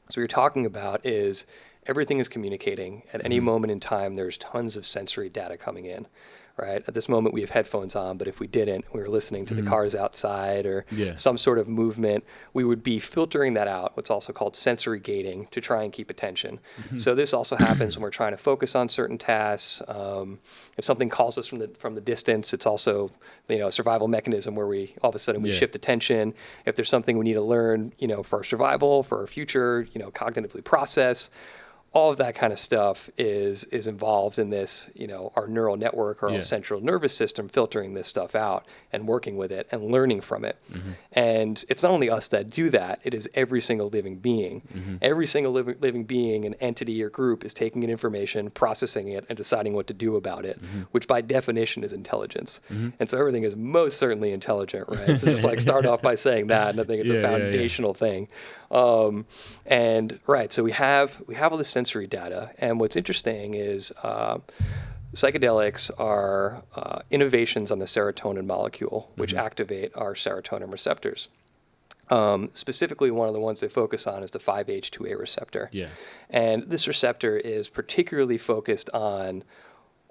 So what you're talking about is everything is communicating. At any moment in time, there's tons of sensory data coming in. Right? At this moment, we have headphones on, but if we didn't, we were listening to the cars outside or some sort of movement, we would be filtering that out, what's also called sensory gating, to try and keep attention. So this also happens when we're trying to focus on certain tasks. If something calls us from the distance, it's also a survival mechanism where we all of a sudden we shift attention. If there's something we need to learn, for our survival, for our future, cognitively process. All of that kind of stuff is involved in this, our neural network or our central nervous system filtering this stuff out and working with it and learning from it. And it's not only us that do that, it is every single living being. Every single living being, an entity or group, is taking in information, processing it, and deciding what to do about it, which by definition is intelligence. And so everything is most certainly intelligent, right? So just start off by saying that, and I think it's a foundational thing. And right, so we have all this sensory data, and what's interesting is psychedelics are innovations on the serotonin molecule, which activate our serotonin receptors. Specifically, one of the ones they focus on is the 5-HT2A receptor. And this receptor is particularly focused on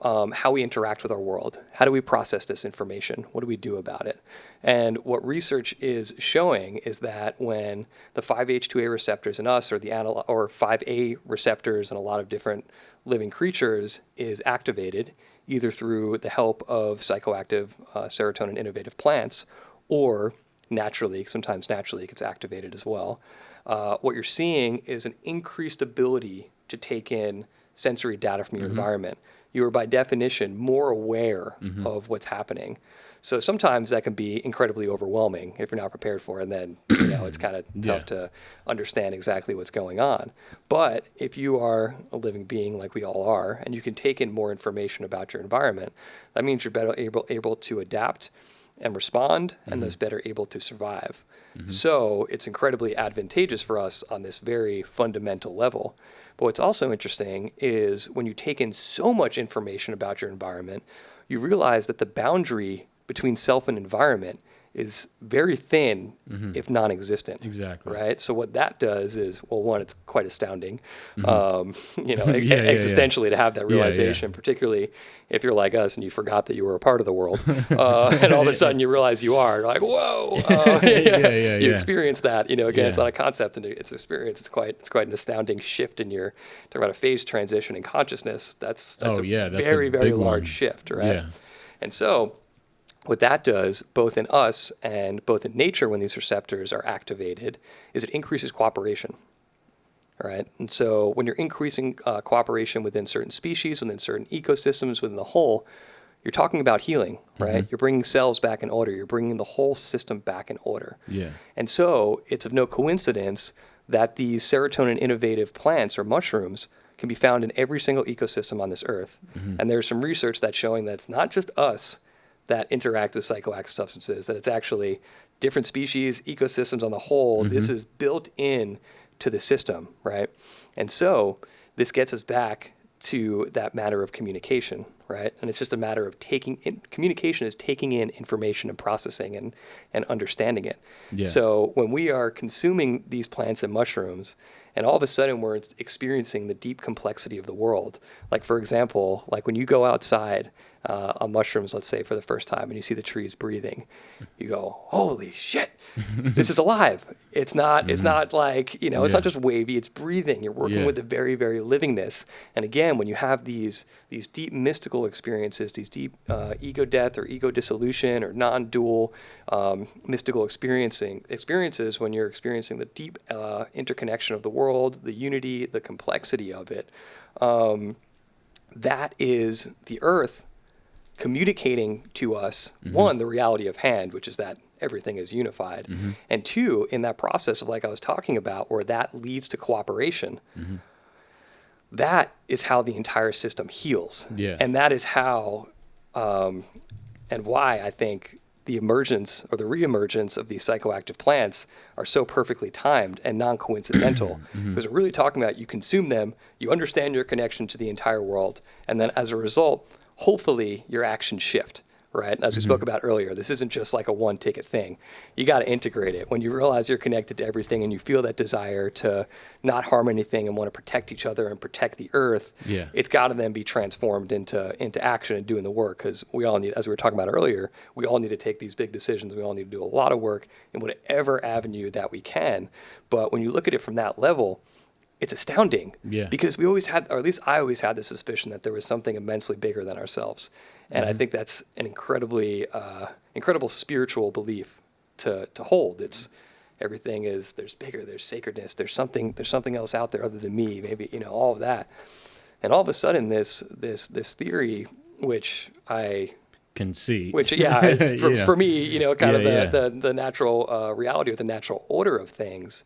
how we interact with our world. How do we process this information? What do we do about it? And what research is showing is that when the 5-HT2A receptors in us, or the or 5A receptors in a lot of different living creatures, is activated either through the help of psychoactive serotonin innovative plants, or sometimes naturally it gets activated as well. What you're seeing is an increased ability to take in sensory data from your environment. You are by definition more aware of what's happening. So sometimes that can be incredibly overwhelming if you're not prepared for it, and then it's kind of tough to understand exactly what's going on. But if you are a living being like we all are, and you can take in more information about your environment, that means you're better able to adapt and respond, and thus better able to survive. So it's incredibly advantageous for us on this very fundamental level. But what's also interesting is when you take in so much information about your environment, you realize that the boundary between self and environment is very thin, if non-existent. Exactly. Right? So what that does is, well, one, it's quite astounding, existentially to have that realization, particularly if you're like us and you forgot that you were a part of the world, and all of a sudden you realize you are. You're like, whoa! You experience that. Again, it's not a concept, and it's an experience. It's quite an astounding shift in your, talk about a phase transition in consciousness. That's a very, very large shift, right? Yeah. And so what that does, both in us and both in nature when these receptors are activated, is it increases cooperation. All right. And so when you're increasing cooperation within certain species, within certain ecosystems, within the whole, you're talking about healing, right? You're bringing cells back in order. You're bringing the whole system back in order. Yeah. And so it's of no coincidence that these serotonin innovative plants or mushrooms can be found in every single ecosystem on this earth. And there's some research that's showing that it's not just us that interact with psychoactive substances, that it's actually different species, ecosystems on the whole. This is built in to the system, right? And so this gets us back to that matter of communication, right? And it's just a matter of communication is taking in information and processing and understanding it. Yeah. So when we are consuming these plants and mushrooms, and all of a sudden we're experiencing the deep complexity of the world. Like, for example, like when you go outside on mushrooms, let's say for the first time, and you see the trees breathing, you go, holy shit, this is alive. It's not like, it's not just wavy, it's breathing. You're working with the very, very livingness. And again, when you have these deep mystical experiences, these deep ego death or ego dissolution or non-dual mystical experiences, when you're experiencing the deep interconnection of the world, the unity, the complexity of it, that is the earth communicating to us, one, the reality of hand, which is that everything is unified, and two, in that process of, like I was talking about, where that leads to cooperation, that is how the entire system heals. Yeah. And that is how, and why I think the emergence or the reemergence of these psychoactive plants are so perfectly timed and non-coincidental, because we're really talking about you consume them, you understand your connection to the entire world, and then as a result, hopefully your actions shift, right? As we spoke about earlier, this isn't just like a one-ticket thing. You got to integrate it. When you realize you're connected to everything and you feel that desire to not harm anything and want to protect each other and protect the earth, it's got to then be transformed into action and doing the work, because we all need, as we were talking about earlier, we all need to take these big decisions. We all need to do a lot of work in whatever avenue that we can. But when you look at it from that level, it's astounding, because we always had, or at least I always had the suspicion that there was something immensely bigger than ourselves. And I think that's an incredibly, incredible spiritual belief to hold. It's everything is, there's bigger, there's sacredness, there's something else out there other than me, maybe, all of that. And all of a sudden this theory, which I can see, it's for me, kind of the natural reality or the natural order of things.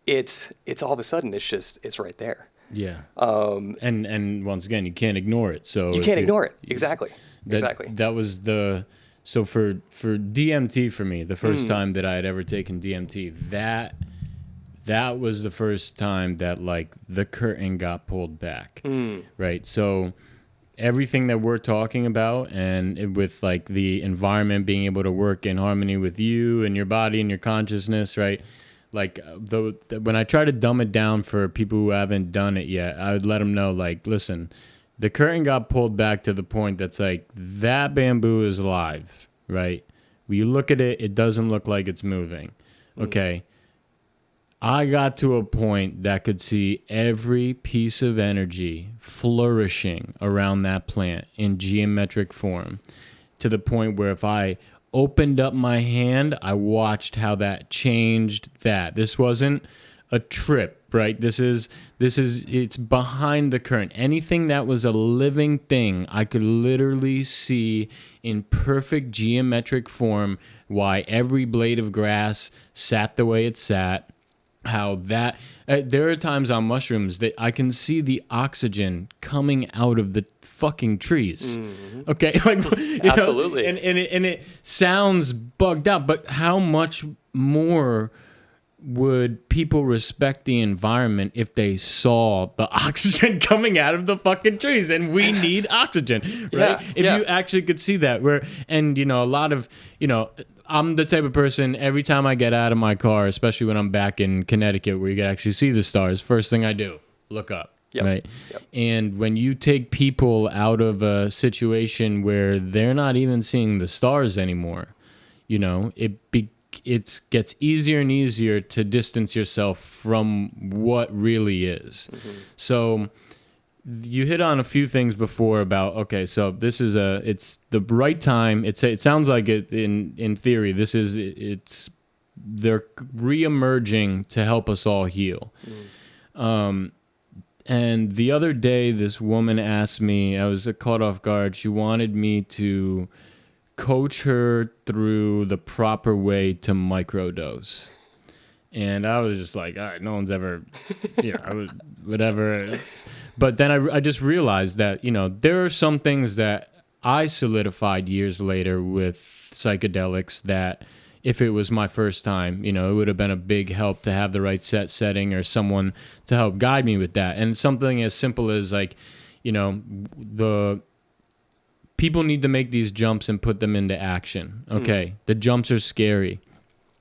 It's all of a sudden, it's right there. Yeah. And once again, you can't ignore it. So you can't ignore it. Exactly. That was so for DMT for me, the first time that I had ever taken DMT, that was the first time that like the curtain got pulled back. Right. So everything that we're talking about, and with like the environment being able to work in harmony with you and your body and your consciousness, right? Like when I try to dumb it down for people who haven't done it yet, I would let them know, like, listen, the curtain got pulled back to the point that's like, that bamboo is alive, right? When you look at it, it doesn't look like it's moving. Okay. I got to a point that could see every piece of energy flourishing around that plant in geometric form, to the point where if I opened up my hand, I watched how that changed that. This wasn't a trip, right? It's behind the curtain. Anything that was a living thing, I could literally see in perfect geometric form why every blade of grass sat the way it sat. How that there are times on mushrooms that I can see the oxygen coming out of the fucking trees. Okay, like absolutely, and it sounds bugged out, but how much more would people respect the environment if they saw the oxygen coming out of the fucking trees? And we need oxygen, right? If you actually could see that, a lot of I'm the type of person, every time I get out of my car, especially when I'm back in Connecticut where you can actually see the stars, first thing I do, look up, right? And when you take people out of a situation where they're not even seeing the stars anymore, it gets easier and easier to distance yourself from what really is. So you hit on a few things before about, okay, so this is it's the right time. It sounds like it in theory, they're re-emerging to help us all heal. And the other day, this woman asked me, I was caught off guard. She wanted me to coach her through the proper way to microdose. And I was just like, all right, no one's ever, whatever. But then I just realized that, there are some things that I solidified years later with psychedelics that if it was my first time, it would have been a big help to have the right setting or someone to help guide me with that. And something as simple as like, the people need to make these jumps and put them into action. Okay, the jumps are scary.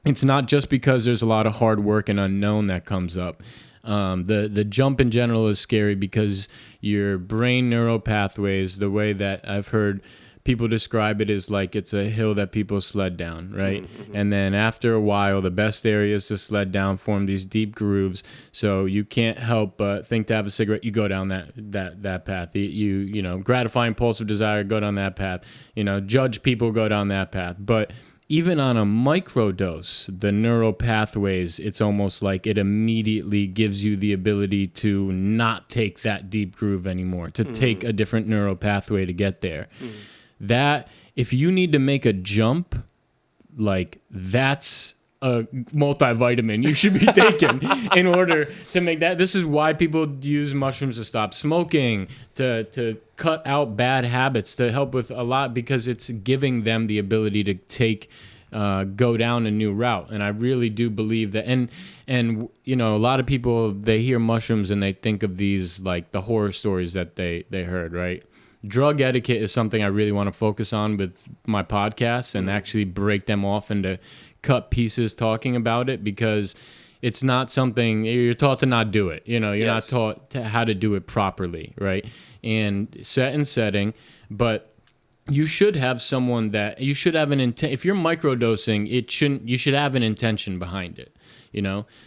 It's not just because there's a lot of hard work and unknown that comes up. The jump in general is scary because your brain neural pathways, the way that I've heard people describe it is like it's a hill that people sled down, right? Mm-hmm. And then after a while, the best areas to sled down form these deep grooves. So you can't help but think to have a cigarette, you go down that path. You gratify impulsive desire, go down that path. Judge people, go down that path. But even on a microdose, the neural pathways, it's almost like it immediately gives you the ability to not take that deep groove anymore, to take a different neural pathway to get there. That, if you need to make a jump, like, that's a multivitamin you should be taking in order to make that. This is why people use mushrooms to stop smoking, to cut out bad habits, to help with a lot, because it's giving them the ability to go down a new route. And I really do believe that. And a lot of people, they hear mushrooms and they think of these, like, the horror stories that they heard, right? Drug etiquette is something I really want to focus on with my podcasts and actually break them off into cut pieces talking about it, because it's not something you're taught to not do it. You're not taught how to do it properly, right? And setting, but you should have someone that you should have an intent. If you're microdosing, you should have an intention behind it,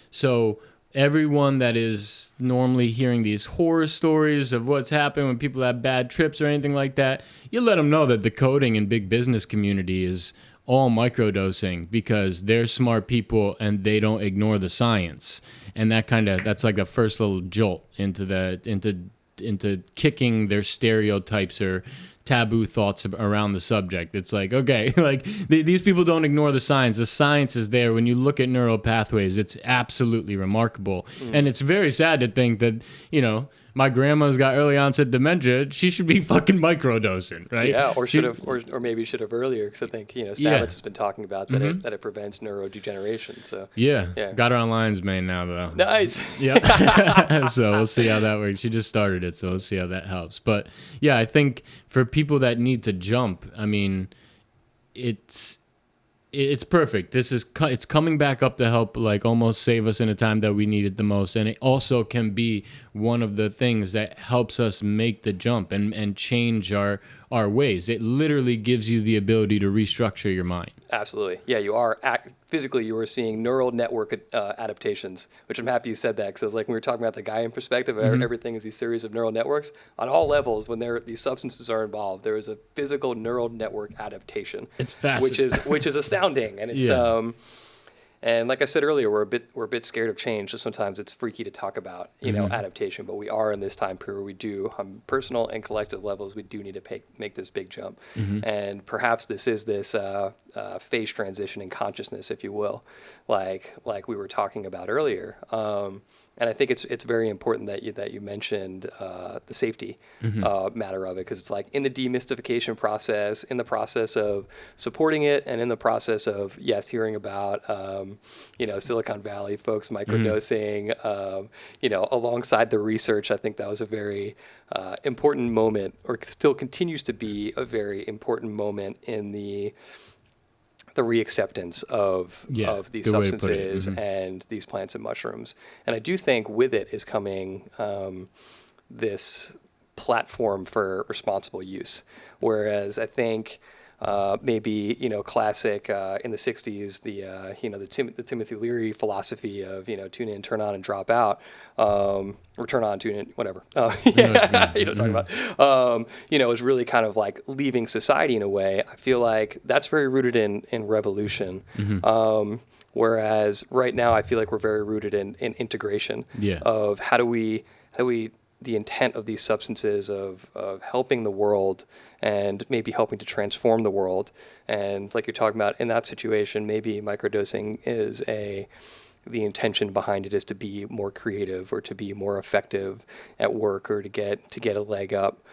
So everyone that is normally hearing these horror stories of what's happened when people have bad trips or anything like that, you let them know that the coding and big business community is all microdosing because they're smart people and they don't ignore the science. And that's like the first little jolt into kicking their stereotypes or taboo thoughts around the subject. It's like, okay, like these people don't ignore the science. The science is there. When you look at neural pathways, it's absolutely remarkable. And it's very sad to think that, my grandma's got early onset dementia. She should be fucking microdosing, right? Yeah, or maybe should have earlier, because I think, Stamets has been talking about that, that it prevents neurodegeneration. So yeah. Got her on lion's mane now, though. Nice. Yep. So we'll see how that works. She just started it, so we'll see how that helps. But yeah, I think for people that need to jump, I mean, it's perfect. It's coming back up to help, like, almost save us in a time that we need it the most. And it also can be one of the things that helps us make the jump and change our ways. It literally gives you the ability to restructure your mind. Absolutely. Yeah, you are physically, you are seeing neural network adaptations, which I'm happy you said that, because it was like when we were talking about the Gaian perspective, everything is these series of neural networks. On all levels, when these substances are involved, there is a physical neural network adaptation. It's fascinating. Which is astounding. And it's and like I said earlier, we're a bit scared of change, so sometimes it's freaky to talk about, adaptation, but we are in this time period where we do, on personal and collective levels, we do need to make this big jump. And perhaps this is this phase transition in consciousness, if you will, like we were talking about earlier. And I think it's very important that you mentioned the safety matter of it, because it's like in the demystification process, in the process of supporting it, and in the process of hearing about Silicon Valley folks microdosing, alongside the research. I think that was a very important moment, or still continues to be a very important moment in the reacceptance of these substances and these plants and mushrooms. And I do think with it is coming this platform for responsible use. Whereas I think maybe, classic in the 60s, the Timothy Leary philosophy of, tune in, turn on, and drop out, or turn on, tune in, whatever. Talking about, is really kind of like leaving society in a way. I feel like that's very rooted in revolution. Whereas right now I feel like we're very rooted in integration of how do we the intent of these substances of helping the world and maybe helping to transform the world. And like you're talking about in that situation, maybe microdosing is the intention behind it is to be more creative or to be more effective at work or to get a leg up,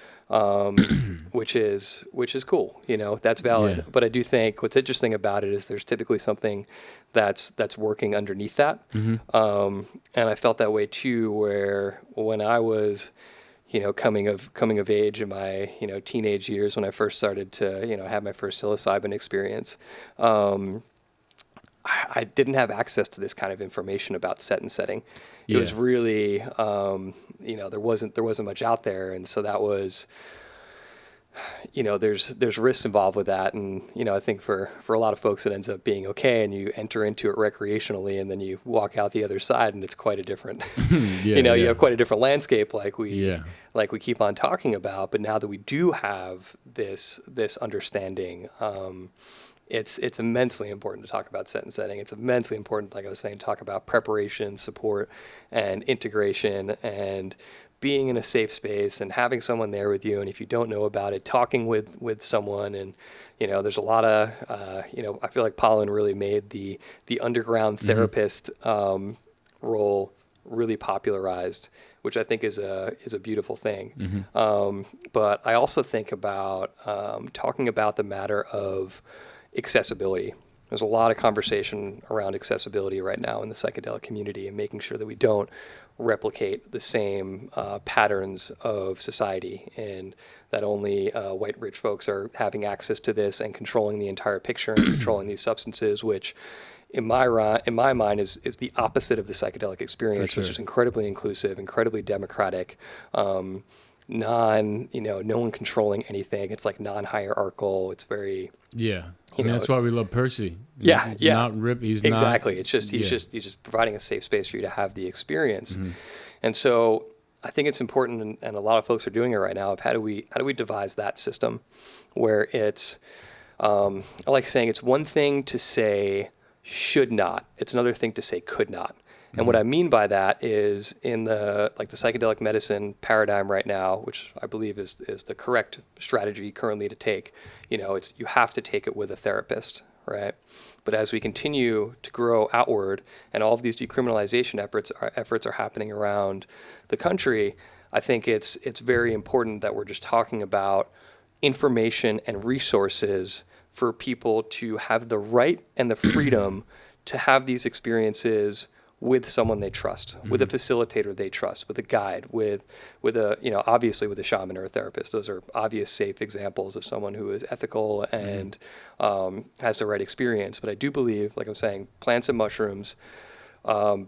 which is cool. That's valid. Yeah. But I do think what's interesting about it is there's typically something that's working underneath that. And I felt that way too, where when I was, coming of age in my, teenage years, when I first started to, have my first psilocybin experience, I didn't have access to this kind of information about set and setting. It was really, there wasn't much out there. And so that was, there's risks involved with that. And, I think for a lot of folks, it ends up being okay. And you enter into it recreationally and then you walk out the other side and it's quite a different, you have quite a different landscape like we keep on talking about. But now that we do have this understanding, it's immensely important to talk about set and setting. It's immensely important, like I was saying, to talk about preparation, support, and integration, and being in a safe space and having someone there with you. And if you don't know about it, talking with someone. And, there's a lot of, I feel like Pollen really made the underground therapist role really popularized, which I think is a beautiful thing. But I also think about talking about the matter of accessibility. There's a lot of conversation around accessibility right now in the psychedelic community and making sure that we don't replicate the same patterns of society and that only white rich folks are having access to this and controlling the entire picture and controlling these substances, which in my mind is the opposite of the psychedelic experience, which is incredibly inclusive, incredibly democratic, no one controlling anything. It's like non-hierarchical. It's very that's why we love Percy. He's exactly. It's just he's just providing a safe space for you to have the experience. And so I think it's important, and a lot of folks are doing it right now, of how do we devise that system where it's I like saying it's one thing to say should not, it's another thing to say could not. And what I mean by that is in the psychedelic medicine paradigm right now, which I believe is the correct strategy currently to take, you have to take it with a therapist, right? But as we continue to grow outward and all of these decriminalization efforts are happening around the country, I think it's very important that we're just talking about information and resources for people to have the right and the freedom to have these experiences with someone they trust, with a facilitator they trust, with a guide, with a, obviously with a shaman or a therapist. Those are obvious, safe examples of someone who is ethical and has the right experience. But I do believe, like I'm saying, plants and mushrooms,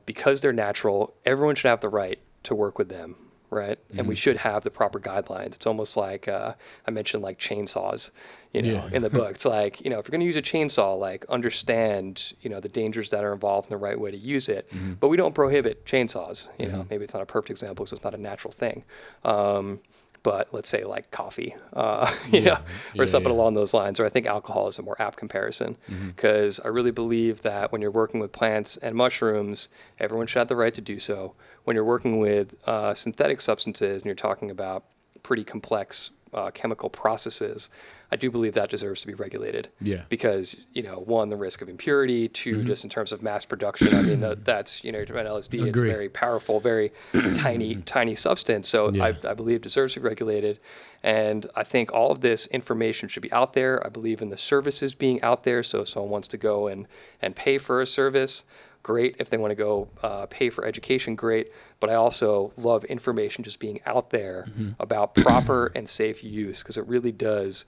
because they're natural, everyone should have the right to work with them, right? And we should have the proper guidelines. It's almost like, I mentioned like chainsaws, in the book. It's like, if you're going to use a chainsaw, understand, the dangers that are involved and the right way to use it. But we don't prohibit chainsaws. Maybe it's not a perfect example because it's not a natural thing. But let's say like coffee, or something along those lines. Or I think alcohol is a more apt comparison because I really believe that when you're working with plants and mushrooms, everyone should have the right to do so. When you're working with synthetic substances and you're talking about pretty complex chemical processes, I do believe that deserves to be regulated. Because, one, the risk of impurity, two, just in terms of mass production. I mean, that's, you're talking about LSD, it's very powerful, very tiny substance. So I believe it deserves to be regulated. And I think all of this information should be out there. I believe in the services being out there. So if someone wants to go and pay for a service, great. If they want to go pay for education, great. But I also love information just being out there about proper and safe use, because it really does.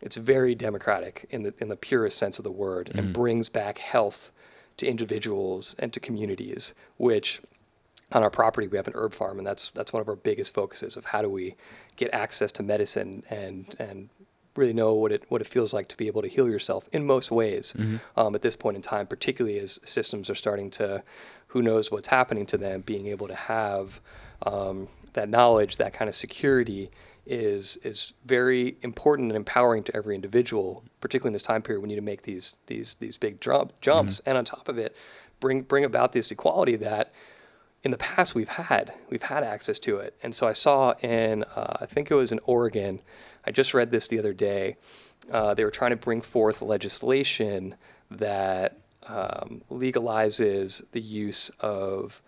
It's very democratic in the purest sense of the word, and brings back health to individuals and to communities, which on our property we have an herb farm, and that's one of our biggest focuses of how do we get access to medicine and really know what it feels like to be able to heal yourself in most ways at this point in time, particularly as systems are starting to, who knows what's happening to them, being able to have that knowledge, that kind of security is very important and empowering to every individual, particularly in this time period. We need to make these big jumps, and on top of it, bring about this equality that in the past we've had access to it. And so I saw in, I think it was in Oregon, I just read this the other day, they were trying to bring forth legislation that legalizes the use of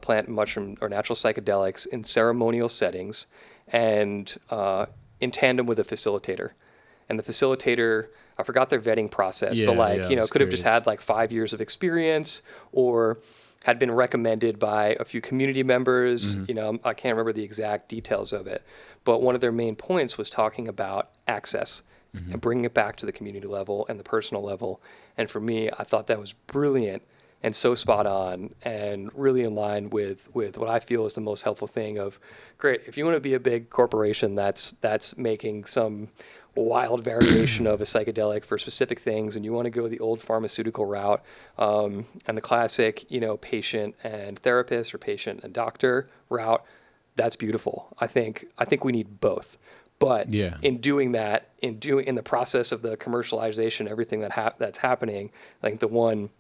plant, mushroom, or natural psychedelics in ceremonial settings and in tandem with a facilitator. And the facilitator, I forgot their vetting process, but could have just had like 5 years of experience or had been recommended by a few community members. I can't remember the exact details of it, but one of their main points was talking about access and bringing it back to the community level and the personal level. And for me, I thought that was brilliant and so spot on and really in line with what I feel is the most helpful thing of, great, if you want to be a big corporation that's making some wild variation of a psychedelic for specific things, and you want to go the old pharmaceutical route, and the classic, patient and therapist or patient and doctor route, that's beautiful. I think we need both. But in doing that, in the process of the commercialization, everything that's happening, I think the one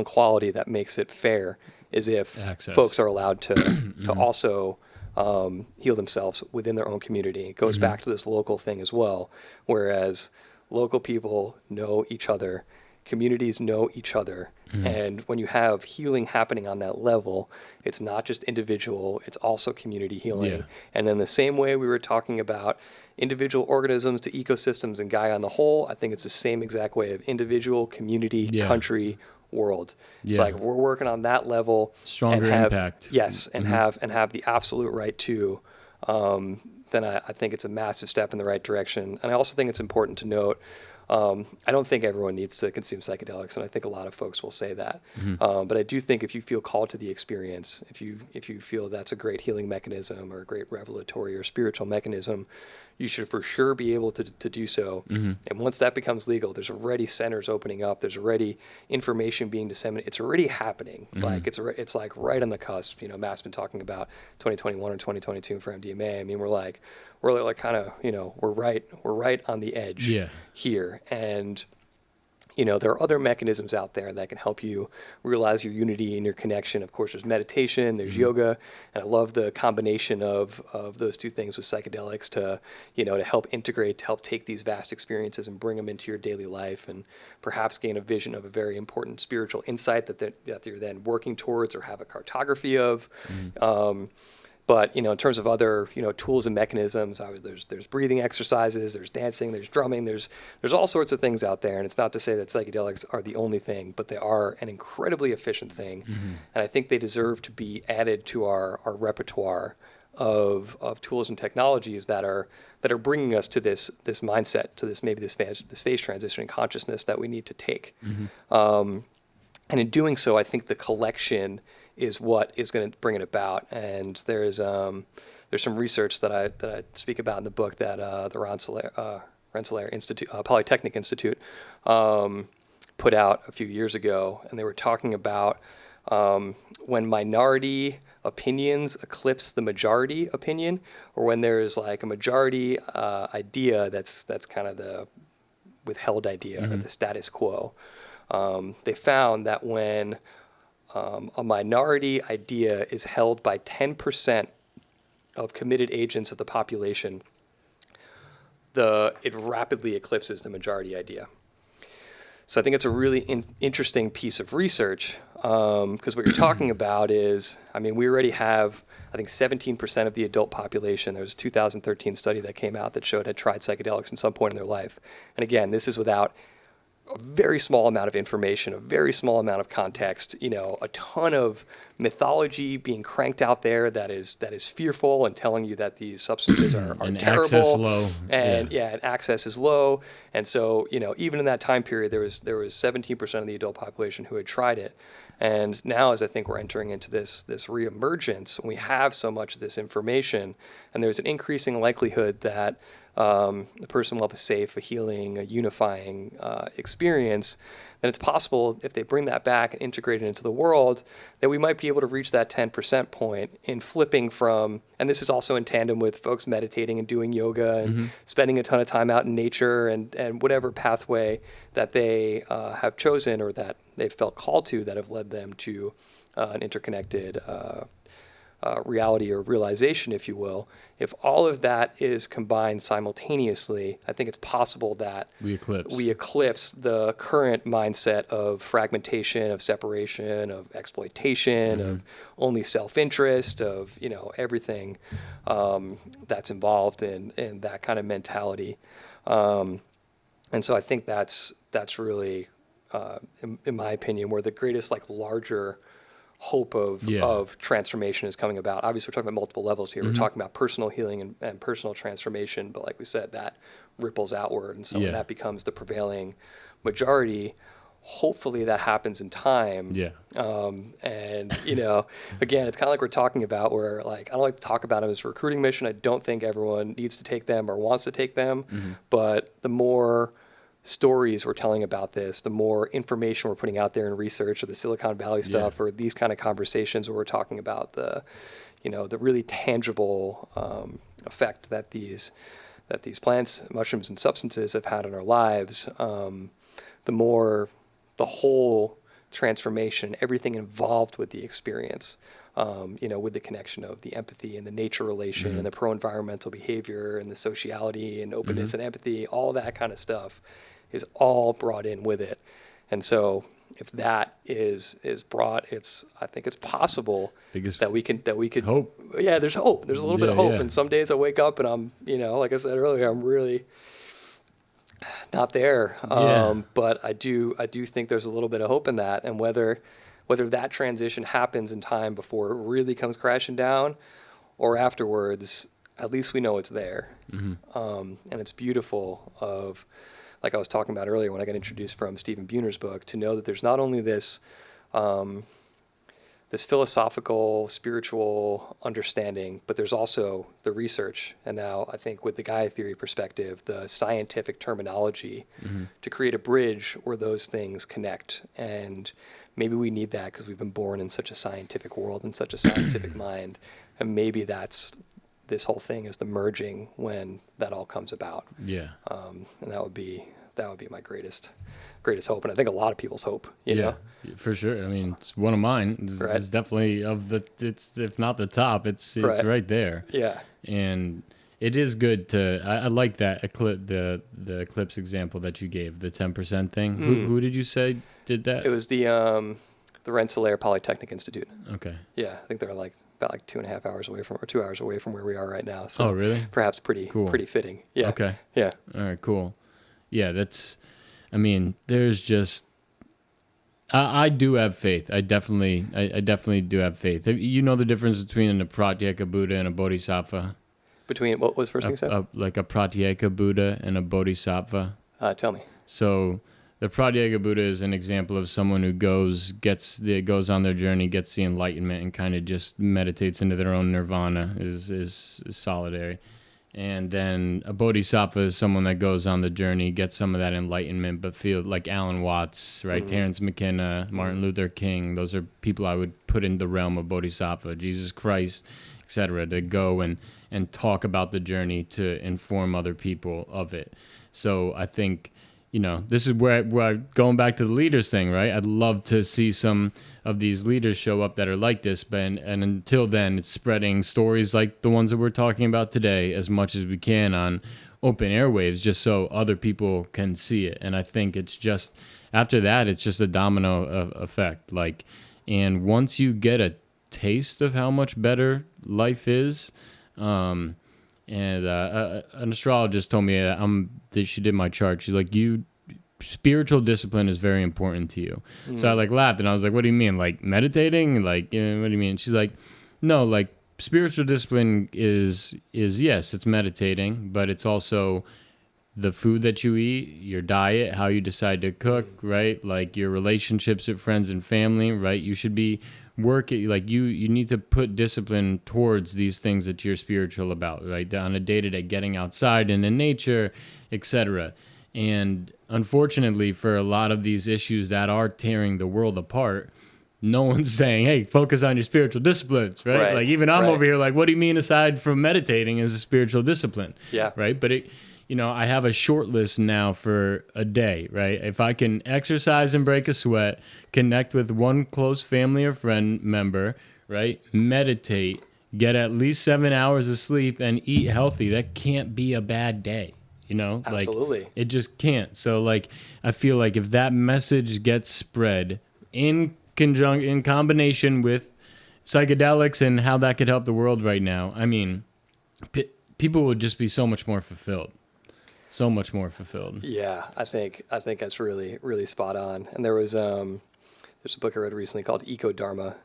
quality that makes it fair is if access. Folks are allowed to also heal themselves within their own community. It goes back to this local thing as well, whereas local people know each other, communities know each other, and when you have healing happening on that level, it's not just individual, it's also community healing. And then the same way we were talking about individual organisms to ecosystems and Gaia on the whole, I think it's the same exact way of individual, community, country, world. It's like we're working on that level, stronger impact. Yes, and have the absolute right to. Then I think it's a massive step in the right direction. And I also think it's important to note, I don't think everyone needs to consume psychedelics, and I think a lot of folks will say that. But I do think if you feel called to the experience, if you feel that's a great healing mechanism or a great revelatory or spiritual mechanism, you should for sure be able to do so. And once that becomes legal, there's already centers opening up. There's already information being disseminated. It's already happening. Like it's like right on the cusp. Matt's been talking about 2021 or 2022 for MDMA. I mean, we're like kind of, we're right on the edge here. And there are other mechanisms out there that can help you realize your unity and your connection. Of course, there's meditation, there's yoga, and I love the combination of those two things with psychedelics to help integrate, to help take these vast experiences and bring them into your daily life, and perhaps gain a vision of a very important spiritual insight that you're then working towards or have a cartography of. But in terms of other tools and mechanisms, there's breathing exercises, there's dancing, there's drumming, there's all sorts of things out there. And it's not to say that psychedelics are the only thing, but they are an incredibly efficient thing, and I think they deserve to be added to our repertoire of tools and technologies that are bringing us to this mindset, to this phase transition in consciousness that we need to take. And in doing so, I think the collection is what is going to bring it about. And there's some research that I speak about in the book that the Rensselaer Institute, Polytechnic Institute, put out a few years ago, and they were talking about when minority opinions eclipse the majority opinion, or when there's like a majority idea that's kind of the withheld idea or the status quo. They found that when a minority idea is held by 10% of committed agents of the population, it rapidly eclipses the majority idea. So I think it's a really interesting piece of research, because what you're talking about is, we already have, I think 17% of the adult population. There was a 2013 study that came out that showed had tried psychedelics at some point in their life. And again, this is without a very small amount of information, a very small amount of context, a ton of mythology being cranked out there that is fearful and telling you that these substances are and terrible. Access low. And and access is low. And so, even in that time period, there was 17% of the adult population who had tried it. And now, as I think we're entering into this reemergence, we have so much of this information, and there's an increasing likelihood that the person will have a safe, a healing, a unifying experience, then it's possible if they bring that back and integrate it into the world, that we might be able to reach that 10% point in flipping from, and this is also in tandem with folks meditating and doing yoga and spending a ton of time out in nature and whatever pathway that they have chosen or that they've felt called to that have led them to an interconnected reality or realization, if you will. If all of that is combined simultaneously, I think it's possible that we eclipse the current mindset of fragmentation, of separation, of exploitation, of only self-interest, of everything that's involved in that kind of mentality. And so I think that's really, in my opinion, where the greatest larger hope of transformation is coming about. Obviously, we're talking about multiple levels here. We're talking about personal healing and personal transformation, but like we said, that ripples outward. And so when that becomes the prevailing majority, hopefully that happens in time. And, again, it's kind of like we're talking about where, I don't like to talk about them as a recruiting mission. I don't think everyone needs to take them or wants to take them. But the more stories we're telling about this, the more information we're putting out there in research or the Silicon Valley stuff or these kind of conversations where we're talking about the really tangible effect that these plants, mushrooms, and substances have had on our lives, the more the whole transformation, everything involved with the experience, with the connection of the empathy and the nature relation and the pro-environmental behavior and the sociality and openness and empathy, all that kind of stuff is all brought in with it. And so if that is brought, I think it's possible that we could hope. Yeah, there's hope. There's a little bit of hope. And some days I wake up and I'm, like I said earlier, I'm really not there. But I do think there's a little bit of hope in that. And whether that transition happens in time before it really comes crashing down or afterwards, at least we know it's there. And it's beautiful like I was talking about earlier when I got introduced from Stephen Buhner's book, to know that there's not only this philosophical, spiritual understanding, but there's also the research. And now I think with the Gaia theory perspective, the scientific terminology to create a bridge where those things connect. And maybe we need that because we've been born in such a scientific world and such a scientific mind. And maybe this whole thing is the merging when that all comes about. And that would be my greatest hope, and I think a lot of people's hope. You know, for sure. I mean, it's one of mine. It's definitely it's if not the top, it's right there. And it is good to. I like that the eclipse example that you gave, the 10% thing. Who did you say did that? It was the Rensselaer Polytechnic Institute. Okay. Yeah, I think they're about 2.5 hours away or 2 hours away from where we are right now. So oh, really? Perhaps pretty fitting. Yeah. Okay. Yeah. All right, cool. Yeah, there's just, I do have faith. I definitely do have faith. You know the difference between a Pratyeka Buddha and a Bodhisattva? Between, what was the first thing you said? Like a Pratyeka Buddha and a Bodhisattva. Tell me. So the Pratyeka Buddha is an example of someone who goes on their journey, gets the enlightenment, and kind of just meditates into their own nirvana, is solitary. And then a bodhisattva is someone that goes on the journey, gets some of that enlightenment, but feel like Alan Watts, right? Terrence McKenna, Martin Luther King. Those are people I would put in the realm of bodhisattva, Jesus Christ, etc., to go and talk about the journey to inform other people of it. So I think, this is where going back to the leaders thing, right? I'd love to see some of these leaders show up that are like this, and until then, it's spreading stories like the ones that we're talking about today as much as we can on open airwaves, just so other people can see it. And I think it's just, after that, it's just a domino effect. And once you get a taste of how much better life is, and an astrologist told me, she did my chart. She's like, spiritual discipline is very important to you. So I laughed and I was like, what do you mean? Like meditating? What do you mean? She's like, no, spiritual discipline is yes, it's meditating, but it's also the food that you eat, your diet, how you decide to cook, right? Like your relationships with friends and family, right? You should be working, like you need to put discipline towards these things that you're spiritual about, right? On a day-to-day, getting outside and in nature, etc. And unfortunately, for a lot of these issues that are tearing the world apart, no one's saying, hey, focus on your spiritual disciplines, right? Like even I'm over here like, what do you mean aside from meditating is a spiritual discipline? Yeah. Right? But I have a short list now for a day, right? If I can exercise and break a sweat, connect with one close family or friend member, right? Meditate, get at least 7 hours of sleep and eat healthy, that can't be a bad day. Absolutely. Like, it just can't. So like, I feel like if that message gets spread in combination with psychedelics and how that could help the world right now, I mean, people would just be so much more fulfilled. So much more fulfilled. Yeah, I think that's really, really spot on. And there's a book I read recently called Eco Dharma.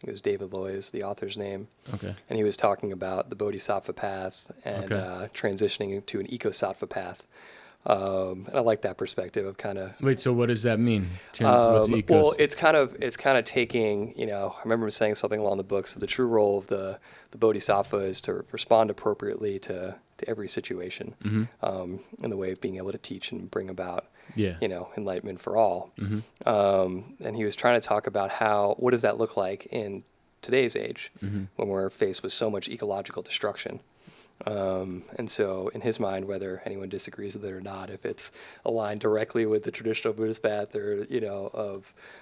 It was David Loy's, the author's name. Okay. And he was talking about the Bodhisattva path and transitioning to an Eco-Sattva path. And I like that perspective of kind of. Wait, so what does that mean? What's well, it's kind of taking, I remember him saying something along the books of the true role of the Bodhisattva is to respond appropriately to every situation, in the way of being able to teach and bring about, enlightenment for all. And he was trying to talk about what does that look like in today's age when we're faced with so much ecological destruction. And so in his mind, whether anyone disagrees with it or not, if it's aligned directly with the traditional Buddhist path or,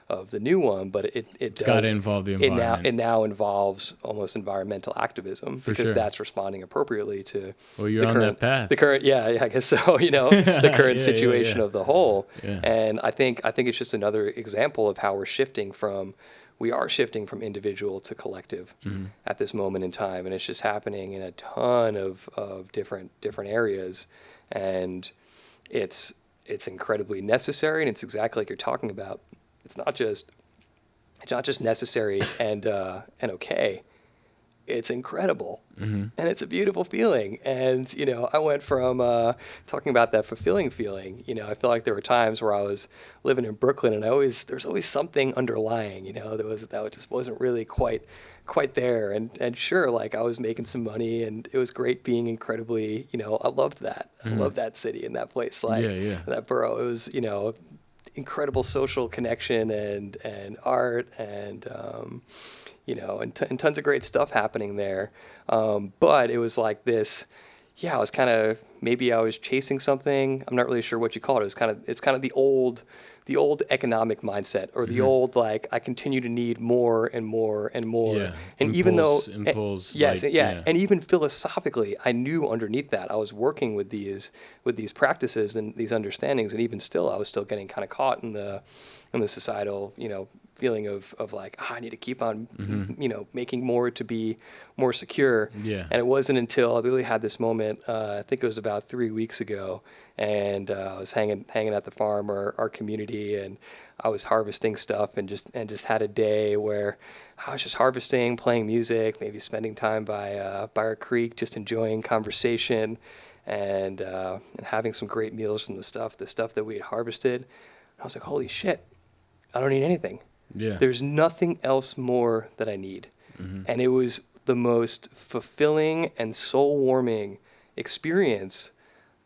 of the new one, but it's got to involve the environment. It now involves almost environmental activism because that's responding appropriately to the current path. The current, I guess so, the current situation of the whole. Yeah. And I think it's just another example of how we are shifting from individual to collective at this moment in time, and it's just happening in a ton of different areas, and it's incredibly necessary, and it's exactly like you're talking about. It's not just necessary and okay. It's incredible, and it's a beautiful feeling. And I went from talking about that fulfilling feeling. I feel like there were times where I was living in Brooklyn, and there's always something underlying. That just wasn't really quite there. And sure, like I was making some money, and it was great being incredibly. I loved that. I loved that city and that place, that borough. It was incredible social connection and art and. And tons of great stuff happening there. But it was like this, I was kind of, maybe I was chasing something. I'm not really sure what you call it. It's kind of the old economic mindset, or the old, like, I continue to need more and more and more. Yeah. And and even philosophically, I knew underneath that I was working with these practices and these understandings. And even still, I was still getting kind of caught in the societal, feeling of like, I need to keep on, making more to be more secure. Yeah. And it wasn't until I really had this moment, I think it was about 3 weeks ago, and I was hanging at the farm, our community, and I was harvesting stuff and just had a day where I was just harvesting, playing music, maybe spending time by our creek, just enjoying conversation and having some great meals from the stuff that we had harvested. And I was like, holy shit, I don't need anything. Yeah. There's nothing else more that I need. And it was the most fulfilling and soul-warming experience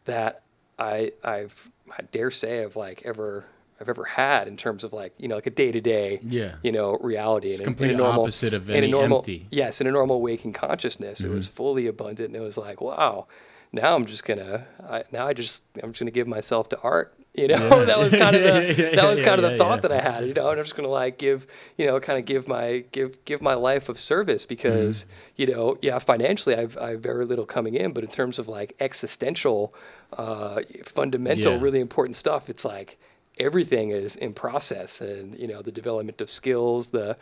that I dare say I've ever had in terms of like a day-to-day reality. It's completely opposite of any empty. Yes, in a normal waking consciousness, it was fully abundant, and it was like, wow, now I'm just gonna give myself to art. That was kind of the thought that I had. And I'm just gonna like give my life of service because financially I've very little coming in, but in terms of like existential, fundamental, really important stuff, it's like everything is in process, and the development of skills, the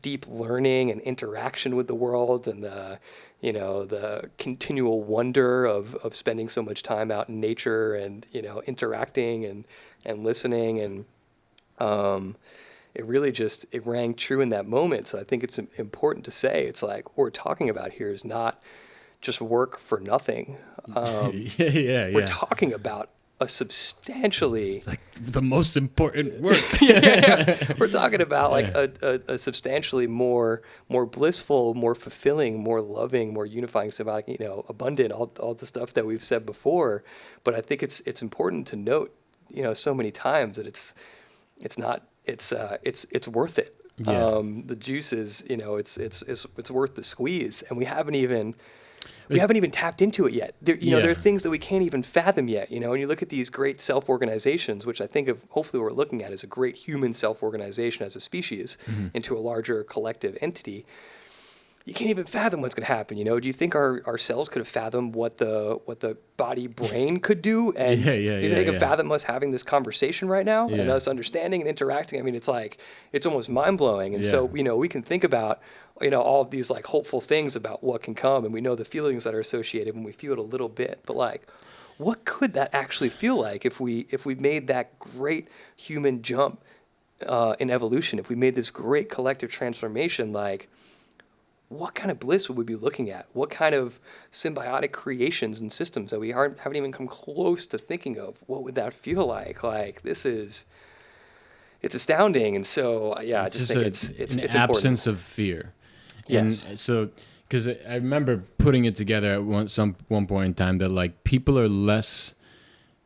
deep learning and interaction with the world, and the continual wonder of spending so much time out in nature and interacting and listening, and it really it rang true in that moment. So I think it's important to say, it's like what we're talking about here is not just work for nothing. We're talking about a substantially... It's like the most important work. We're talking about like a substantially more blissful, more fulfilling, more loving, more unifying, symbiotic, abundant, all the stuff that we've said before. But I think it's important to note, so many times that it's worth it. Yeah. The juice is, it's worth the squeeze, and we haven't even tapped into it yet. There are things that we can't even fathom yet. And you look at these great self-organizations, which I think of, hopefully what we're looking at is a great human self-organization as a species into a larger collective entity. You can't even fathom what's going to happen. Do you think our cells could have fathomed what the body brain could do? And do you think they could fathom us having this conversation right now and us understanding and interacting? I mean, it's almost mind blowing. And so, we can think about, all of these like hopeful things about what can come. And we know the feelings that are associated when we feel it a little bit, but like, what could that actually feel like if we made that great human jump in evolution? If we made this great collective transformation, like, what kind of bliss would we be looking at? What kind of symbiotic creations and systems that we haven't even come close to thinking of? What would that feel like? Like, it's astounding. And so, I just think it's an absence of fear. Yes. And so, because I remember putting it together at one point in time that like people are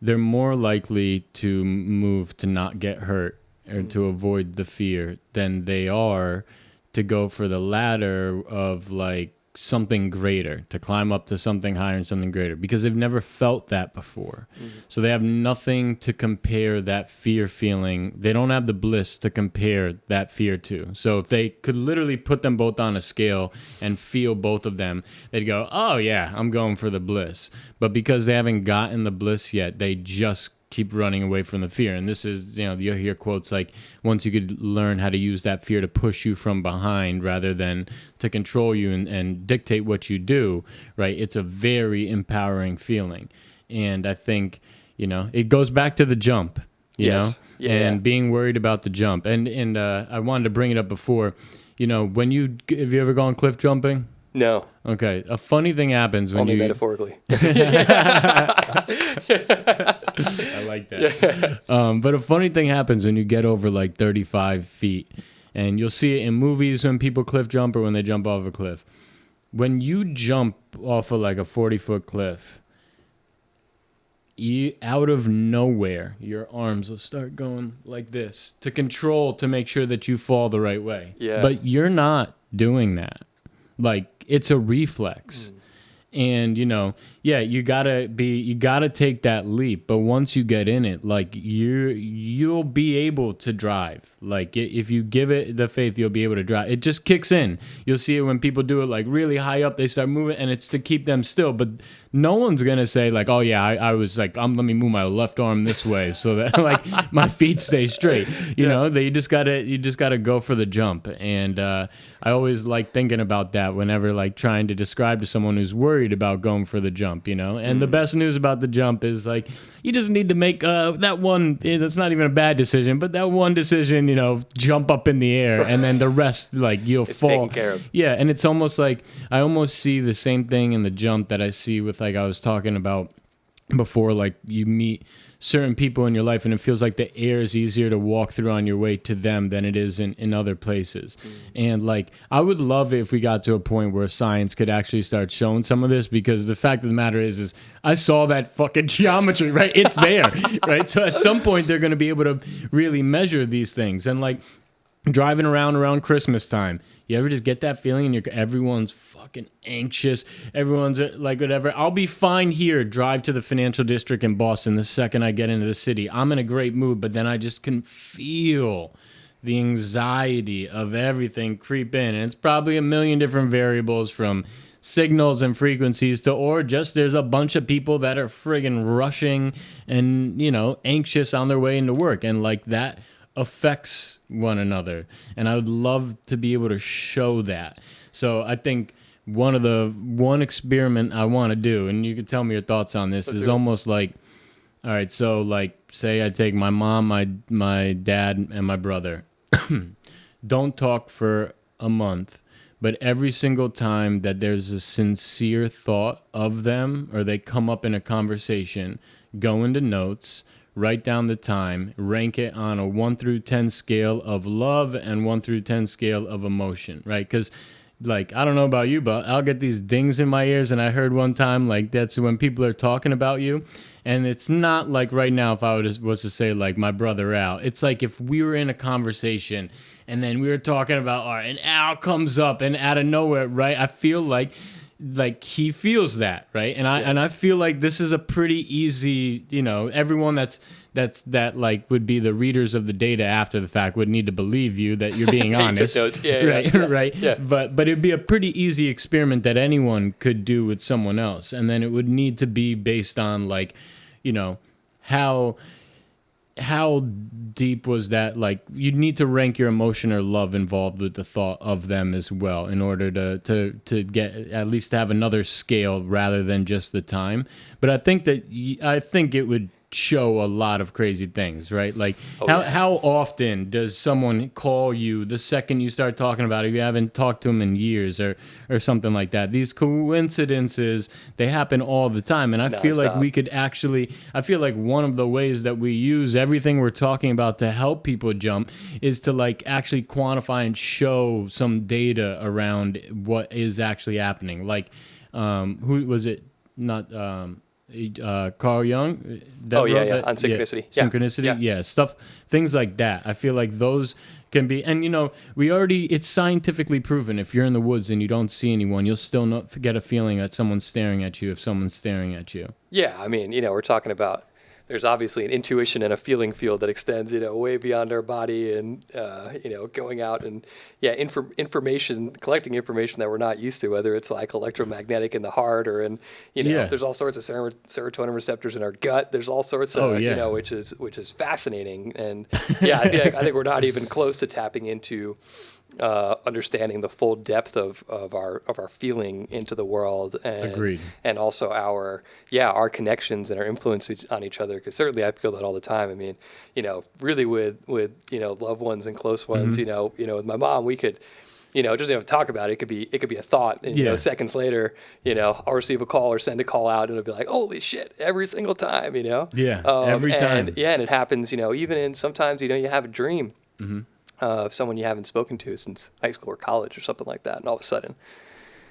they're more likely to move to not get hurt or to avoid the fear than they are to go for the ladder of like something greater, to climb up to something higher and something greater, because they've never felt that before. So they have nothing to compare that fear feeling. They don't have the bliss to compare that fear to. So if they could literally put them both on a scale and feel both of them, they'd go, oh yeah, I'm going for the bliss. But because they haven't gotten the bliss yet, they just keep running away from the fear. And this is, you'll hear quotes like, once you could learn how to use that fear to push you from behind rather than to control you and dictate what you do, right? It's a very empowering feeling. And I think, it goes back to the jump, you know, and being worried about the jump. And I wanted to bring it up before, have you ever gone cliff jumping? No. Okay. A funny thing happens when Only metaphorically. I like that. But a funny thing happens when you get over like 35 feet. And you'll see it in movies when people cliff jump or when they jump off a cliff. When you jump off of like a 40-foot cliff, out of nowhere, your arms will start going like this to make sure that you fall the right way. Yeah. But you're not doing that. Like, it's a reflex. And, you gotta take that leap. But once you get in it, like you'll be able to drive. Like if you give it the faith, you'll be able to drive. It just kicks in. You'll see it when people do it like really high up, they start moving and it's to keep them still. But no one's going to say like, oh yeah, I was like, let me move my left arm this way so that like my feet stay straight. You just gotta go for the jump. And I always like thinking about that whenever like trying to describe to someone who's worried about going for the jump, And the best news about the jump is like, you just need to make that one, that's not even a bad decision, but that one decision, jump up in the air and then the rest, like you'll fall. Taken care of. Yeah. And it's almost like, I almost see the same thing in the jump that I see with like I was talking about before, like you meet certain people in your life and it feels like the air is easier to walk through on your way to them than it is in other places. And like I would love it if we got to a point where science could actually start showing some of this, because the fact of the matter is I saw that fucking geometry, right? It's there, right? So at some point they're going to be able to really measure these things. And like driving around Christmas time, you ever just get that feeling and everyone's fucking anxious, everyone's like whatever, I'll be fine here, drive to the financial district in Boston the second I get into the city, I'm in a great mood, but then I just can feel the anxiety of everything creep in. And it's probably a million different variables, from signals and frequencies or just there's a bunch of people that are friggin' rushing and anxious on their way into work, and like that affects one another. And I would love to be able to show that. So I think one experiment I want to do, and you can tell me your thoughts on this, is almost like, all right, so like say I take my mom, my dad, and my brother. Don't talk for a month, but every single time that there's a sincere thought of them or they come up in a conversation, go into notes, write down the time, rank it on a 1 through 10 scale of love and 1 through 10 scale of emotion, right? Because, like, I don't know about you, but I'll get these dings in my ears. And I heard one time, like, that's when people are talking about you. And it's not like right now, if I was to say, like, my brother Al, it's like if we were in a conversation and then we were talking about art and Al comes up and out of nowhere, right? I feel like he feels that, right? And I feel like this is a pretty easy, you know, everyone that like would be the readers of the data after the fact would need to believe you that you're being honest. Right. Yeah. But it'd be a pretty easy experiment that anyone could do with someone else. And then it would need to be based on, like, you know, how deep was that? Like, you'd need to rank your emotion or love involved with the thought of them as well in order to get at least have another scale rather than just the time. But I think it would show a lot of crazy things, right? Like, how often does someone call you the second you start talking about it if you haven't talked to them in years or something like that? These coincidences, they happen all the time. And I feel like we could actually, I feel like one of the ways that we use everything we're talking about to help people jump is to, like, actually quantify and show some data around what is actually happening. Like, who was it? Not Carl Jung. On synchronicity. Synchronicity, yeah, stuff, things like that. I feel like those can be, and you know, it's scientifically proven. If you're in the woods and you don't see anyone, you'll still not get a feeling that someone's staring at you if someone's staring at you. Yeah, I mean, you know, we're talking about, there's obviously an intuition and a feeling field that extends, you know, way beyond our body, and you know, going out and collecting information that we're not used to, whether it's like electromagnetic in the heart or in, you know, there's all sorts of serotonin receptors in our gut. There's all sorts of, you know, which is fascinating. And I think we're not even close to tapping into understanding the full depth of our feeling into the world, and Agreed. And also our connections and our influence on each other. Because certainly I feel that all the time. I mean, you know, really with you know, loved ones and close ones. Mm-hmm. You know, with my mom, we could, you know, just talk about it. It could be a thought, and you know, seconds later, you know, I'll receive a call or send a call out, and it'll be like, holy shit, every single time, you know. Yeah, every time. Yeah, and it happens, you know, even in sometimes, you know, you have a dream. Mm-hmm. Of someone you haven't spoken to since high school or college or something like that, and all of a sudden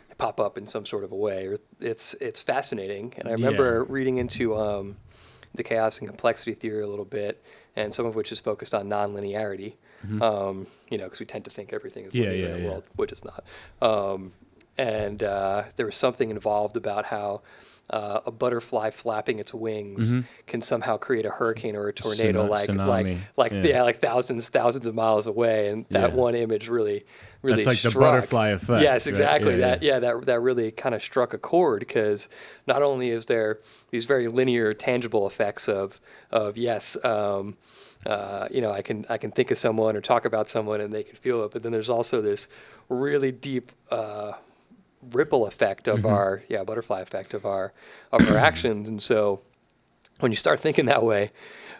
they pop up in some sort of a way. Or it's fascinating. And I remember reading into the chaos and complexity theory a little bit, and some of which is focused on nonlinearity. Mm-hmm. You know, because we tend to think everything is linear in the world, which it's not. And there was something involved about how a butterfly flapping its wings can somehow create a hurricane or a tornado, like thousands of miles away, and that one image really that's like struck. The butterfly effect. Yes, exactly. Right? That really kind of struck a chord, because not only is there these very linear, tangible effects of yes. You know, I can think of someone or talk about someone and they can feel it, but then there's also this really deep ripple effect of our butterfly effect of our actions. And so when you start thinking that way,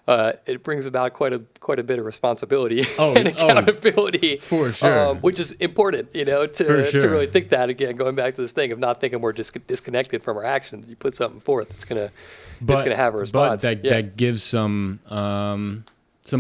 it brings about quite a bit of responsibility and accountability, for sure, which is important, you know, to really think that. Again, going back to this thing of not thinking we're just disconnected from our actions. You put something forth, it's gonna have a response. But that gives some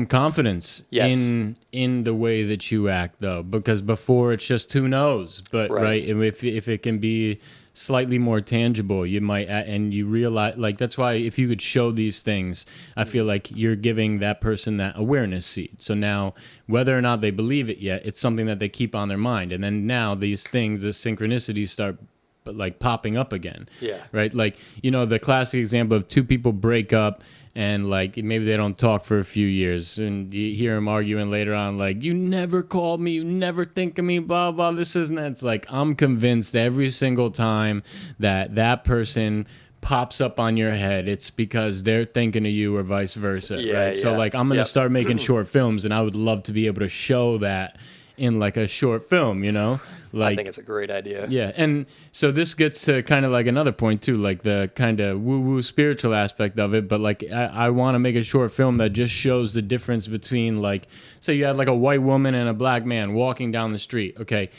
confidence in the way that you act, though, because before it's just who knows. But right, if it can be slightly more tangible, you might, and you realize, like, that's why if you could show these things, I feel like you're giving that person that awareness seed. So now, whether or not they believe it yet, it's something that they keep on their mind, and then now these things, the synchronicities start like popping up again. Yeah. Right. Like, you know, the classic example of two people break up and like maybe they don't talk for a few years, and you hear them arguing later on, like, you never called me, you never think of me, blah, blah, this isn't that. It's like, I'm convinced every single time that person pops up on your head, it's because they're thinking of you or vice versa. Right. So like, I'm going to start making short films, and I would love to be able to show that in like a short film, you know? Like, I think it's a great idea. Yeah, and so this gets to kind of like another point too, like the kind of woo-woo spiritual aspect of it, but like I want to make a short film that just shows the difference between, like, say you had like a white woman and a black man walking down the street. Okay,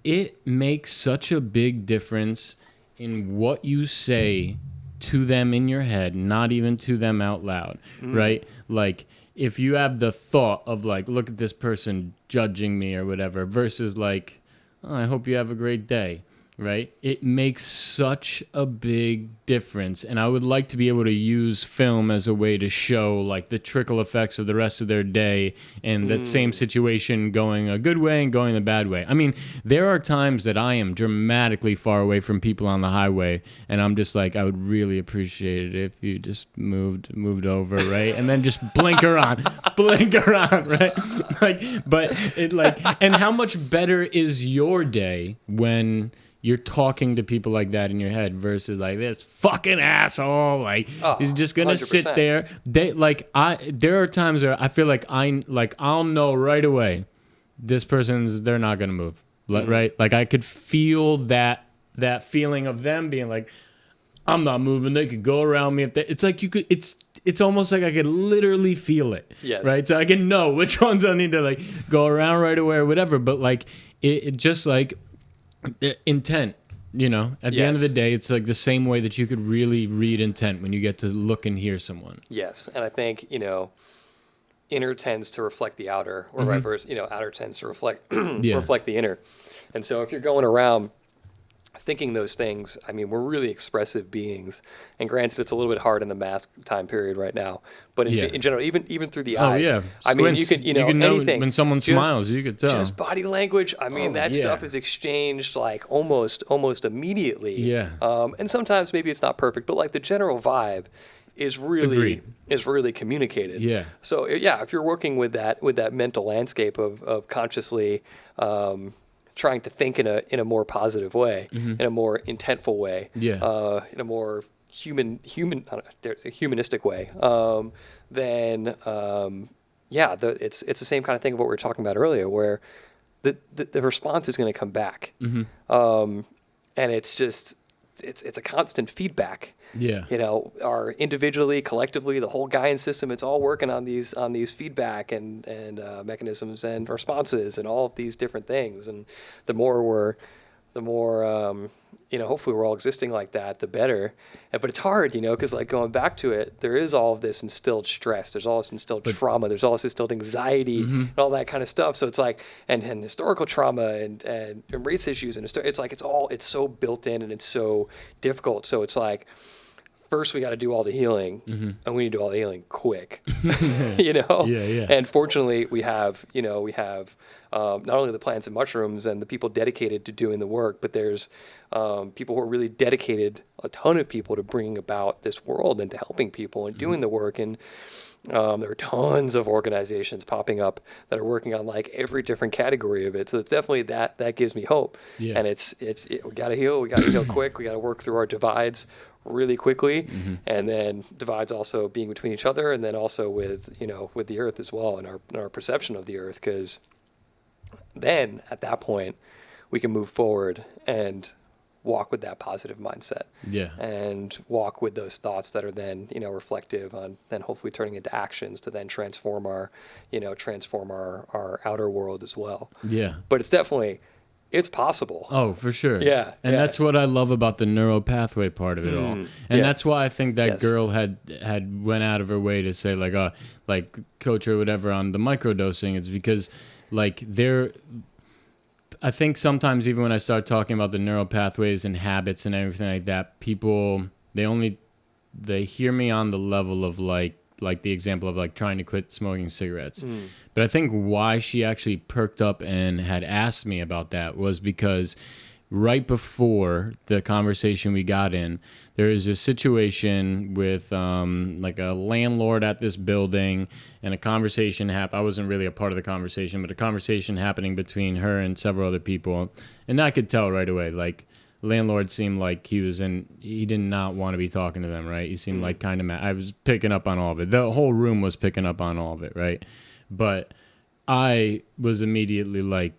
it makes such a big difference in what you say to them in your head, not even to them out loud, right? Like, if you have the thought of like, look at this person judging me or whatever, versus like, oh, I hope you have a great day, right? It makes such a big difference. And I would like to be able to use film as a way to show like the trickle effects of the rest of their day and that same situation going a good way and going the bad way. I mean, there are times that I am dramatically far away from people on the highway and I'm just like, I would really appreciate it if you just moved over, right? And then just blink around, right? Like, but it like, and how much better is your day when you're talking to people like that in your head versus like this fucking asshole, like he's just gonna 100%. sit there. There are times where I feel like I'll know right away this they're not gonna move, right? Like I could feel that feeling of them being like, I'm not moving. They could go around me if they. It's like you could. It's almost like I could literally feel it. Yes. Right. So I can know which ones I need to like go around right away or whatever. But like it just like. Intent, you know, at the end of the day, it's like the same way that you could really read intent when you get to look and hear someone. Yes. And I think, you know, inner tends to reflect the outer, or reverse, you know, outer tends to reflect reflect the inner. And so if you're going around thinking those things, I mean, we're really expressive beings. And granted, it's a little bit hard in the mask time period right now. But in general, even through the eyes, I mean, you can, you know anything. When someone smiles, you could tell. Just body language. I mean, that stuff is exchanged like almost immediately. Yeah. And sometimes maybe it's not perfect, but like the general vibe is really communicated. Yeah. So yeah, if you're working with that mental landscape of consciously trying to think in a more positive way, in a more intentful way, in a more humanistic way, then it's the same kind of thing of what we were talking about earlier, where the response is going to come back, and it's just it's a constant feedback. Yeah. You know, our individually, collectively, the whole Gaian system, it's all working on these feedback and mechanisms and responses and all of these different things. And the more you know, hopefully we're all existing like that, the better. But it's hard, you know, because like going back to it, there is all of this instilled stress. There's all this instilled trauma. There's all this instilled anxiety and all that kind of stuff. So it's like, and historical trauma and race issues. And it's like, it's so built in and it's so difficult. So it's like, first we got to do all the healing, and we need to do all the healing quick, you know? Yeah. And fortunately we have not only the plants and mushrooms and the people dedicated to doing the work, but there's people who are really dedicated, a ton of people, to bringing about this world and to helping people and doing the work. And there are tons of organizations popping up that are working on like every different category of it. So it's definitely that gives me hope. Yeah. And we got to heal quick. We got to work through our divides really quickly, and then divides also being between each other, and then also with the earth as well, and our perception of the earth, because then at that point we can move forward and walk with that positive mindset, and walk with those thoughts that are then reflective on then hopefully turning into actions to then transform our outer world as well. But it's possible. Oh, for sure. Yeah. And that's what I love about the neural pathway part of it all. And that's why I think that girl had went out of her way to say like coach or whatever on the microdosing. It's because like I think sometimes even when I start talking about the neural pathways and habits and everything like that, people, they hear me on the level of like the example of like trying to quit smoking cigarettes. But I think why she actually perked up and had asked me about that was because right before the conversation we got in, there is a situation with like a landlord at this building, and a conversation happened. I wasn't really a part of the conversation, but a conversation happening between her and several other people. And I could tell right away, like, landlord seemed like he did not want to be talking to them, right? He seemed like kind of mad. I was picking up on all of it. The whole room was picking up on all of it, right? But I was immediately like,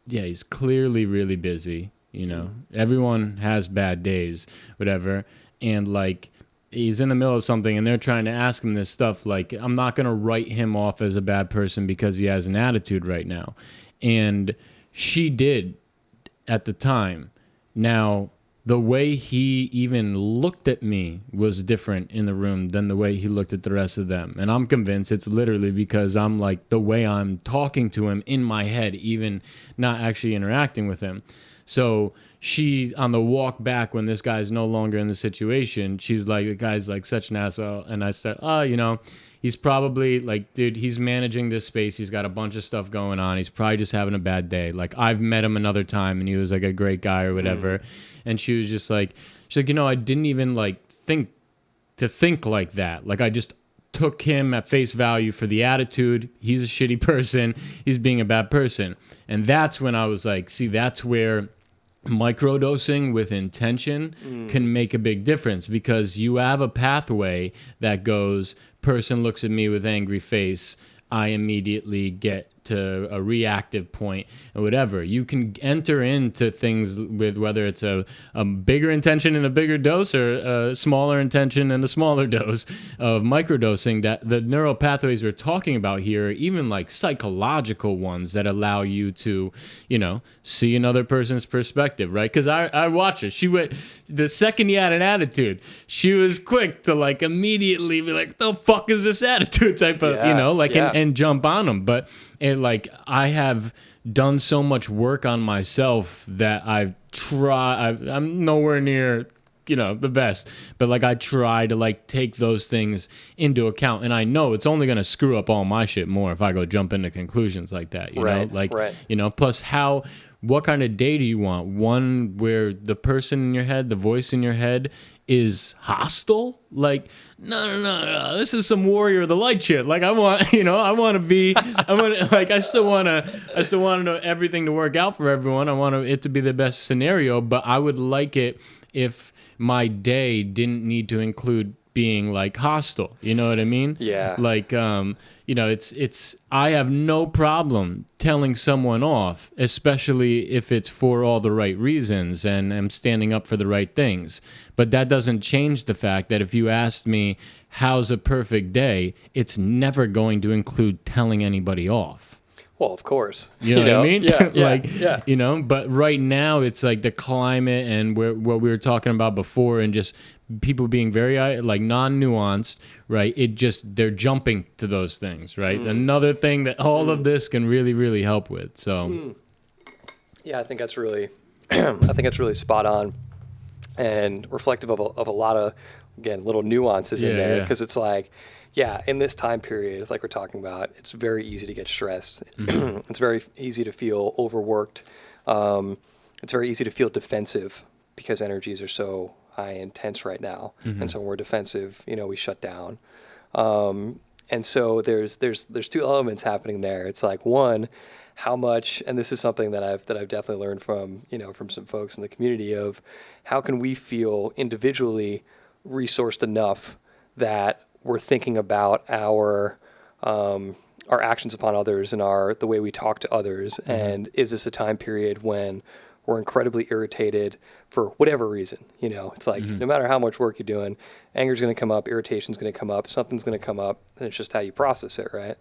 yeah, he's clearly really busy, you know? Everyone has bad days, whatever. And like, he's in the middle of something and they're trying to ask him this stuff. Like, I'm not going to write him off as a bad person because he has an attitude right now. And she did at the time. Now, the way he even looked at me was different in the room than the way he looked at the rest of them. And I'm convinced it's literally because I'm like, the way I'm talking to him in my head, even not actually interacting with him. So she, on the walk back, when this guy's no longer in the situation, she's like, the guy's like such an asshole. And I said, he's probably like, dude, he's managing this space. He's got a bunch of stuff going on. He's probably just having a bad day. Like, I've met him another time and he was like a great guy or whatever. And she was just like, she's like, I didn't even like think like that. Like, I just took him at face value for the attitude. He's a shitty person. He's being a bad person. And that's when I was like, see, that's where microdosing with intention can make a big difference, because you have a pathway that goes, person looks at me with angry face, I immediately get to a reactive point or whatever. You can enter into things with whether it's a bigger intention and a bigger dose, or a smaller intention and a smaller dose of microdosing. That the neural pathways we're talking about here are even like psychological ones that allow you to, see another person's perspective, right? Because I watch her. She went, the second he had an attitude, she was quick to like immediately be like, the fuck is this attitude type of, and jump on them. But I have done so much work on myself that I'm nowhere near, the best, but like I try to like take those things into account, and I know it's only going to screw up all my shit more if I go jump into conclusions like that, plus what kind of day do you want? One where the person in your head, the voice in your head is hostile? Like, no, this is some Warrior of the Light shit. Like, I still want to know everything to work out for everyone. I want it to be the best scenario, but I would like it if my day didn't need to include being like hostile. You know what I mean? Yeah. Like, it's I have no problem telling someone off, especially if it's for all the right reasons and I'm standing up for the right things. But that doesn't change the fact that if you asked me, how's a perfect day, it's never going to include telling anybody off. Well, of course. You know what I mean? Yeah. But right now it's like the climate and what we were talking about before, and just people being very like non-nuanced, right? They're jumping to those things, right? Another thing that all of this can really, really help with. So, yeah, I think that's really, spot on, and reflective of a lot of, again, little nuances in there, because it's like, in this time period, like we're talking about, it's very easy to get stressed. It's very easy to feel overworked. It's very easy to feel defensive because energies are so high and intense right now. And so when we're defensive, we shut down. And so there's two elements happening there. It's like, one, how much, and this is something that I've definitely learned from some folks in the community, of how can we feel individually resourced enough that we're thinking about our actions upon others and the way we talk to others. And is this a time period when we're incredibly irritated for whatever reason? It's like, no matter how much work you're doing, anger's going to come up, irritation's going to come up, something's going to come up, and it's just how you process it, right?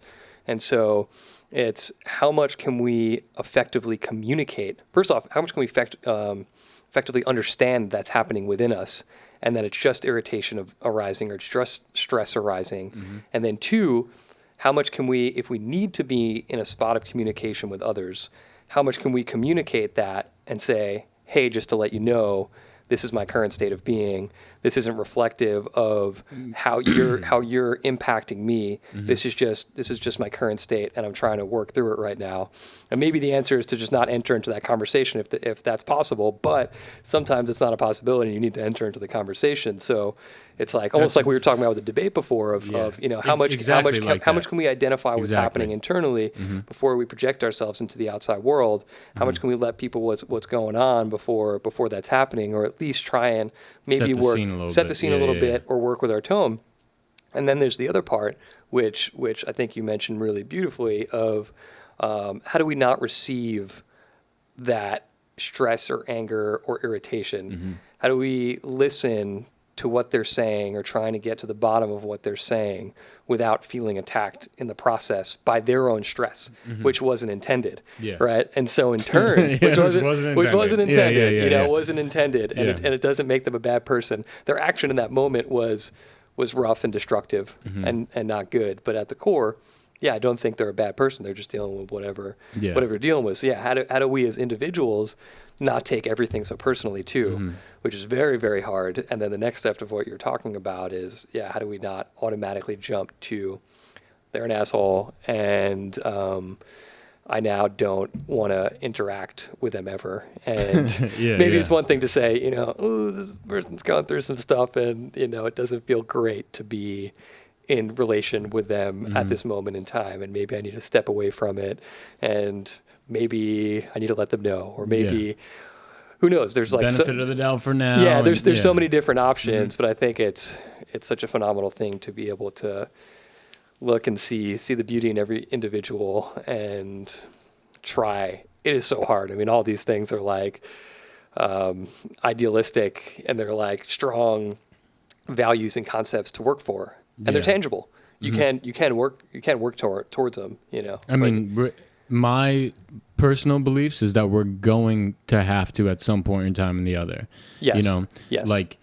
And so it's how much can we effectively communicate? First off, how much can we effectively understand that's happening within us, and that it's just irritation arising or just stress arising? And then two, how much can we, if we need to be in a spot of communication with others, how much can we communicate that and say, hey, just to let you know, this is my current state of being. This isn't reflective of how you're impacting me. This is just my current state, and I'm trying to work through it right now. And maybe the answer is to just not enter into that conversation if that's possible. But sometimes it's not a possibility. You need to enter into the conversation. So it's like almost like we were talking about with the debate before of how much can we identify what's happening internally before we project ourselves into the outside world? How much can we let people what's going on before that's happening, or at least try and maybe set the scene a little bit, or work with our tone. And then there's the other part, which I think you mentioned really beautifully, of how do we not receive that stress or anger or irritation? How do we listen to what they're saying or trying to get to the bottom of what they're saying without feeling attacked in the process by their own stress, which wasn't intended, right? And so in turn, which wasn't intended, wasn't intended, and it doesn't make them a bad person. Their action in that moment was rough and destructive and not good, but at the core, I don't think they're a bad person. They're just dealing with whatever they're dealing with. So how do we as individuals not take everything so personally too, which is very, very hard. And then the next step of what you're talking about is, how do we not automatically jump to they're an asshole and I now don't want to interact with them ever. And maybe it's one thing to say, this person's going through some stuff and, it doesn't feel great to be in relation with them at this moment in time. And maybe I need to step away from it, and maybe I need to let them know, or maybe who knows? There's like benefit of the doubt for now. Yeah, there's so many different options, but I think it's such a phenomenal thing to be able to look and see the beauty in every individual and try. It is so hard. I mean, all these things are like idealistic, and they're like strong values and concepts to work for, and they're tangible. You can work towards them. I mean, my personal beliefs is that we're going to have to at some point in time in the other. Yes. Yes. Like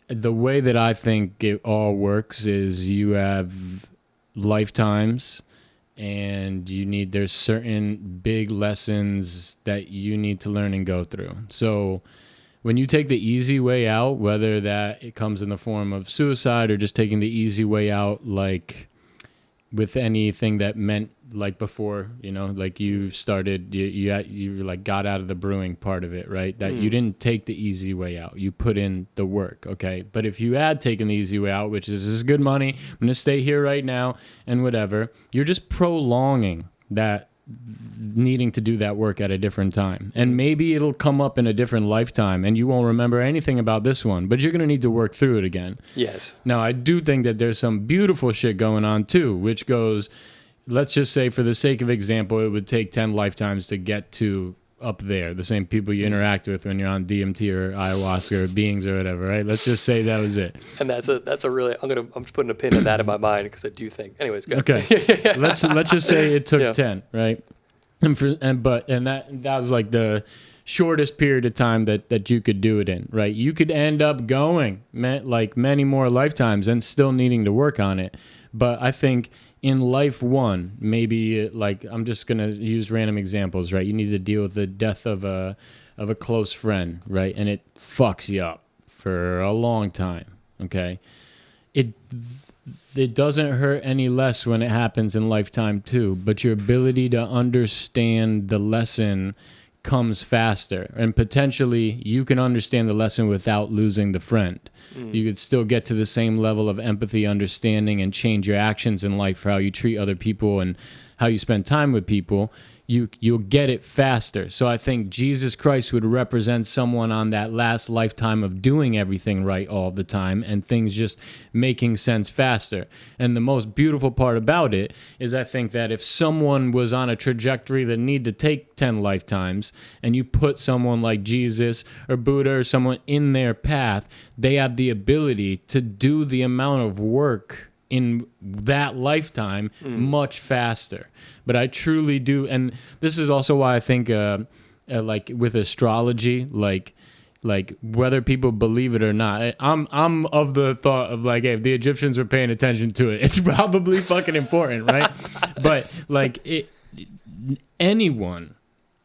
the way that I think it all works is you have lifetimes, and there's certain big lessons that you need to learn and go through. So when you take the easy way out, whether that it comes in the form of suicide or just taking the easy way out, like with anything that meant, like before, like you started, you like got out of the brewing part of it, right? That you didn't take the easy way out. You put in the work, okay? But if you had taken the easy way out, which is, this is good money, I'm going to stay here right now and whatever, you're just prolonging that needing to do that work at a different time. And maybe it'll come up in a different lifetime and you won't remember anything about this one, but you're going to need to work through it again. Yes. Now, I do think that there's some beautiful shit going on too, which goes, let's just say for the sake of example, it would take 10 lifetimes to get to up there, the same people you interact with when you're on DMT or ayahuasca or beings or whatever, right? Let's just say that was it. And that's a really, I'm just putting a pin in that in my mind because I do think, anyways, go ahead. Okay. Let's just say it took 10, right? And that was like the shortest period of time that you could do it in, right? You could end up going like many more lifetimes and still needing to work on it. But I think in life one, maybe like, I'm just going to use random examples, right? You need to deal with the death of a close friend, right? And it fucks you up for a long time, okay? It doesn't hurt any less when it happens in lifetime too, but your ability to understand the lesson comes faster, and potentially you can understand the lesson without losing the friend. You could still get to the same level of empathy, understanding, and change your actions in life for how you treat other people and how you spend time with people. You'll get it faster. So I think Jesus Christ would represent someone on that last lifetime of doing everything right all the time and things just making sense faster. And the most beautiful part about it is I think that if someone was on a trajectory that need to take 10 lifetimes and you put someone like Jesus or Buddha or someone in their path, they have the ability to do the amount of work in that lifetime much faster. But I truly do, and this is also why I think like with astrology, like whether people believe it or not, I'm of the thought of like, hey, if the Egyptians were paying attention to it, it's probably fucking important, right? But like anyone,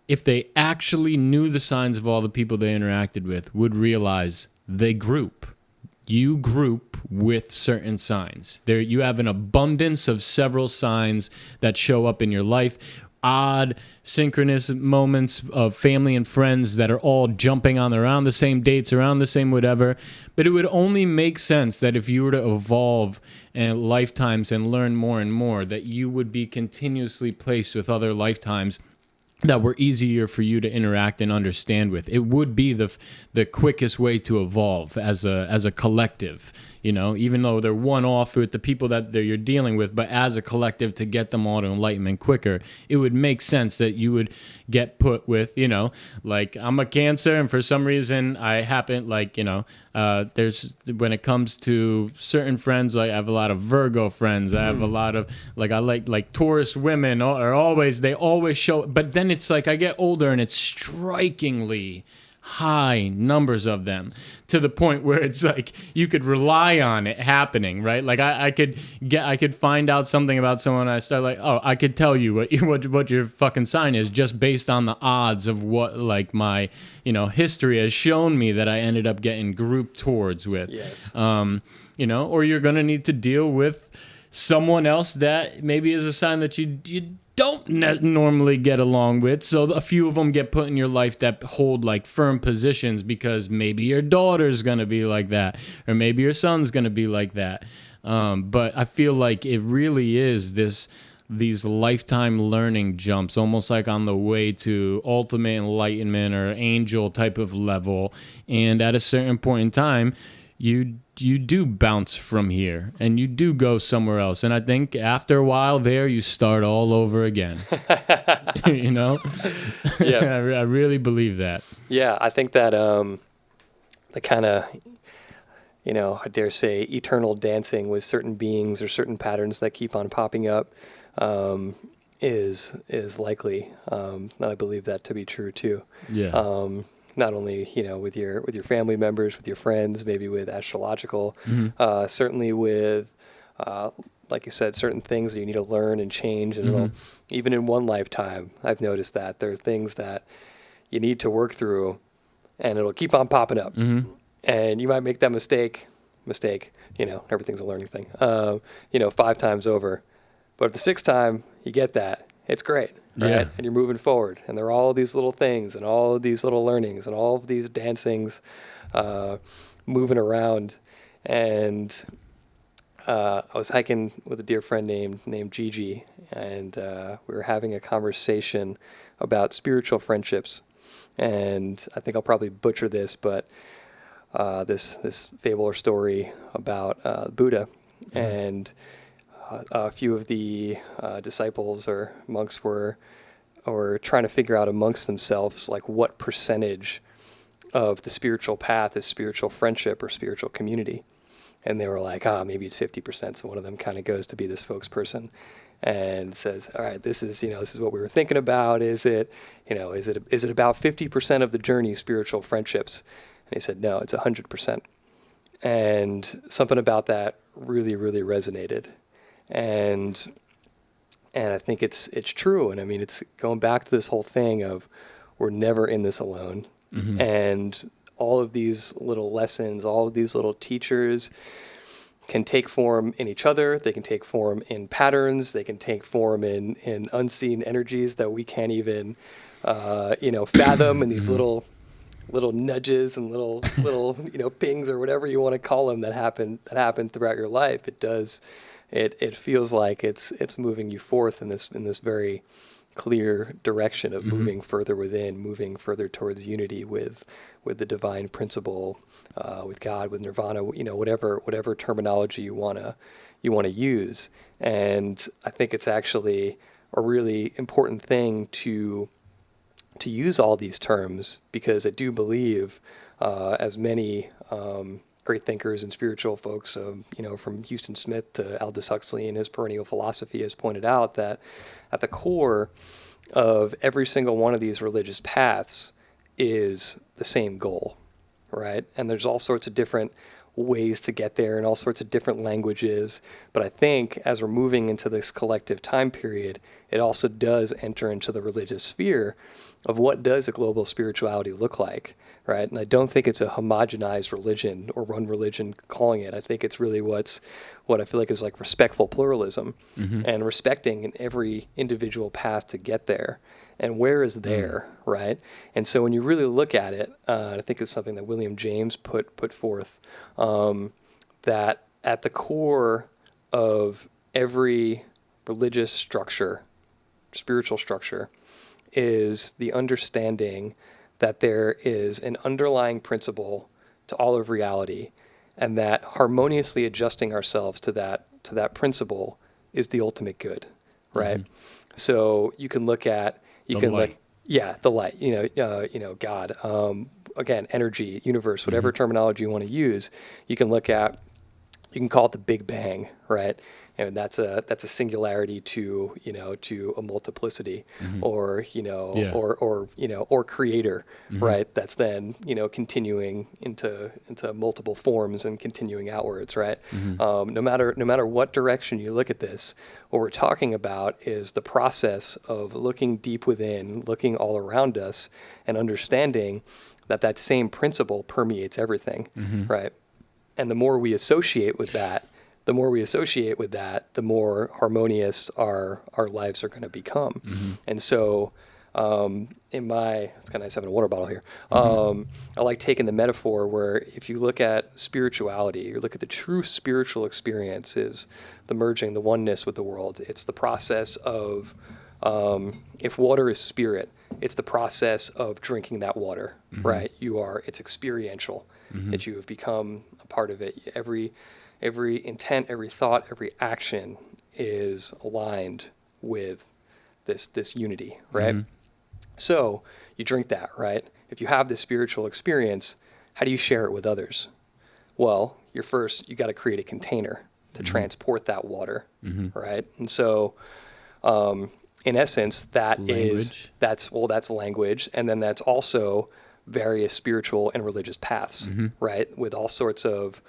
if they actually knew the signs of all the people they interacted with, would realize they group. You group with certain signs. There, you have an abundance of several signs that show up in your life. Odd, synchronous moments of family and friends that are all jumping on around the same dates, around the same whatever. But it would only make sense that if you were to evolve and lifetimes and learn more and more, that you would be continuously placed with other lifetimes that were easier for you to interact and understand with. It would be the quickest way to evolve as a collective, you know, even though they're one-off with the people that you're dealing with, but as a collective to get them all to enlightenment quicker, it would make sense that you would get put with, you know, like I'm a Cancer, and for some reason I happen, like, you know, there's, when it comes to certain friends, like I have a lot of Virgo friends, I have a lot of, like, I like Taurus women they always show, but then it's like I get older and it's strikingly high numbers of them, to the point where it's like you could rely on it happening, right? Like I could find out something about someone, I start like, oh, I could tell you what your fucking sign is just based on the odds of what, like, my, you know, history has shown me that I ended up getting grouped towards with. Yes. You know, or you're gonna need to deal with someone else that maybe is a sign that you don't normally get along with. So a few of them get put in your life that hold like firm positions because maybe your daughter's going to be like that, or maybe your son's going to be like that. But I feel like it really is these lifetime learning jumps, almost like on the way to ultimate enlightenment or angel type of level. And at a certain point in time, you do bounce from here and you do go somewhere else. And I think after a while there, you start all over again. You know? Yeah. I really believe that. Yeah, I think that the kind of, you know, I dare say, eternal dancing with certain beings or certain patterns that keep on popping up is likely. And I believe that to be true too. Yeah. Not only, you know, with your family members, with your friends, maybe with astrological, certainly with, like you said, certain things that you need to learn and change. And it'll, even in one lifetime, I've noticed that there are things that you need to work through, and it'll keep on popping up. And you might make that mistake, you know, everything's a learning thing, you know, 5 times over. But the 6th time you get that, it's great. Right? Yeah. And you're moving forward, and there are all these little things and all of these little learnings and all of these dancings, moving around. And I was hiking with a dear friend named Gigi, and we were having a conversation about spiritual friendships. And I think I'll probably butcher this, but this fable or story about Buddha and a few of the disciples or monks were trying to figure out amongst themselves, like, what percentage of the spiritual path is spiritual friendship or spiritual community. And they were like, maybe it's 50%. So one of them kind of goes to be the spokesperson and says, all right, this is what we were thinking about. Is it about 50% of the journey spiritual friendships? And he said, no, it's 100%. And something about that really, really resonated. And I think it's true. And I mean, it's going back to this whole thing of we're never in this alone. And all of these little lessons, all of these little teachers can take form in each other. They can take form in patterns. They can take form in unseen energies that we can't even, fathom, and these little nudges and little pings or whatever you want to call them that happen throughout your life. It feels like it's moving you forth in this very clear direction of moving further within, moving further towards unity with the divine principle, with God, with nirvana, whatever terminology you wanna use. And I think it's actually a really important thing to use all these terms, because I do believe, as many great thinkers and spiritual folks, from Houston Smith to Aldous Huxley and his perennial philosophy has pointed out, that at the core of every single one of these religious paths is the same goal, right? And there's all sorts of different ways to get there and all sorts of different languages. But I think as we're moving into this collective time period, it also does enter into the religious sphere of what does a global spirituality look like, right? And I don't think it's a homogenized religion or one religion calling it. I think it's really what I feel like is like respectful pluralism and respecting in every individual path to get there. And where is there, right? And so when you really look at it, I think it's something that William James put forth, that at the core of every religious structure, spiritual structure, is the understanding that there is an underlying principle to all of reality, and that harmoniously adjusting ourselves to that principle is the ultimate good, right? So you can look at the light, God, again, energy, universe, whatever terminology you want to use. You can call it the Big Bang, right? And that's a singularity to a multiplicity, or creator, right? That's then continuing into multiple forms and continuing outwards, right? No matter what direction you look at this, what we're talking about is the process of looking deep within, looking all around us, and understanding that same principle permeates everything, right? And the more we associate with that, the more harmonious our lives are going to become. And so, it's kind of nice having a water bottle here. I like taking the metaphor where if you look at spirituality, you look at the true spiritual experience is the merging, the oneness with the world. It's the process of, if water is spirit, it's the process of drinking that water, right? It's experiential, that you have become a part of it. Every intent, every thought, every action is aligned with this unity, right? So you drink that, right? If you have this spiritual experience, how do you share it with others? Well, you got to create a container to transport that water, right? And so, in essence, that's language, and then that's also various spiritual and religious paths, right? With all sorts of,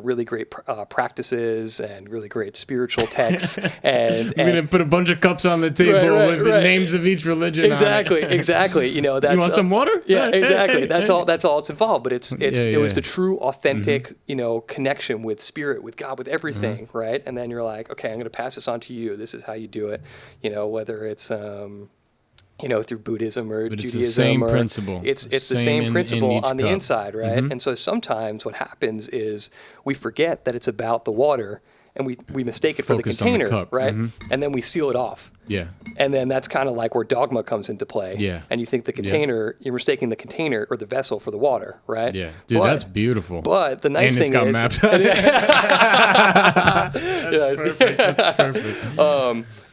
really great practices and really great spiritual texts. And I'm going to put a bunch of cups on the table with the names of each religion. Exactly. You want some water? Yeah, exactly. That's all it's involved. But it was the true, authentic, connection with spirit, with God, with everything, right? And then you're like, okay, I'm going to pass this on to you. This is how you do it. Whether it's through Buddhism or Judaism. It's the same principle. It's the same principle on the inside, right? And so sometimes what happens is we forget that it's about the water, and we mistake it for the container, right? And then we seal it off. Yeah. And then that's kind of like where dogma comes into play. Yeah. And you think the container, you're mistaking the container or the vessel for the water, right? Yeah. Dude, that's beautiful. But the nice thing is... maps. That's perfect. That's perfect.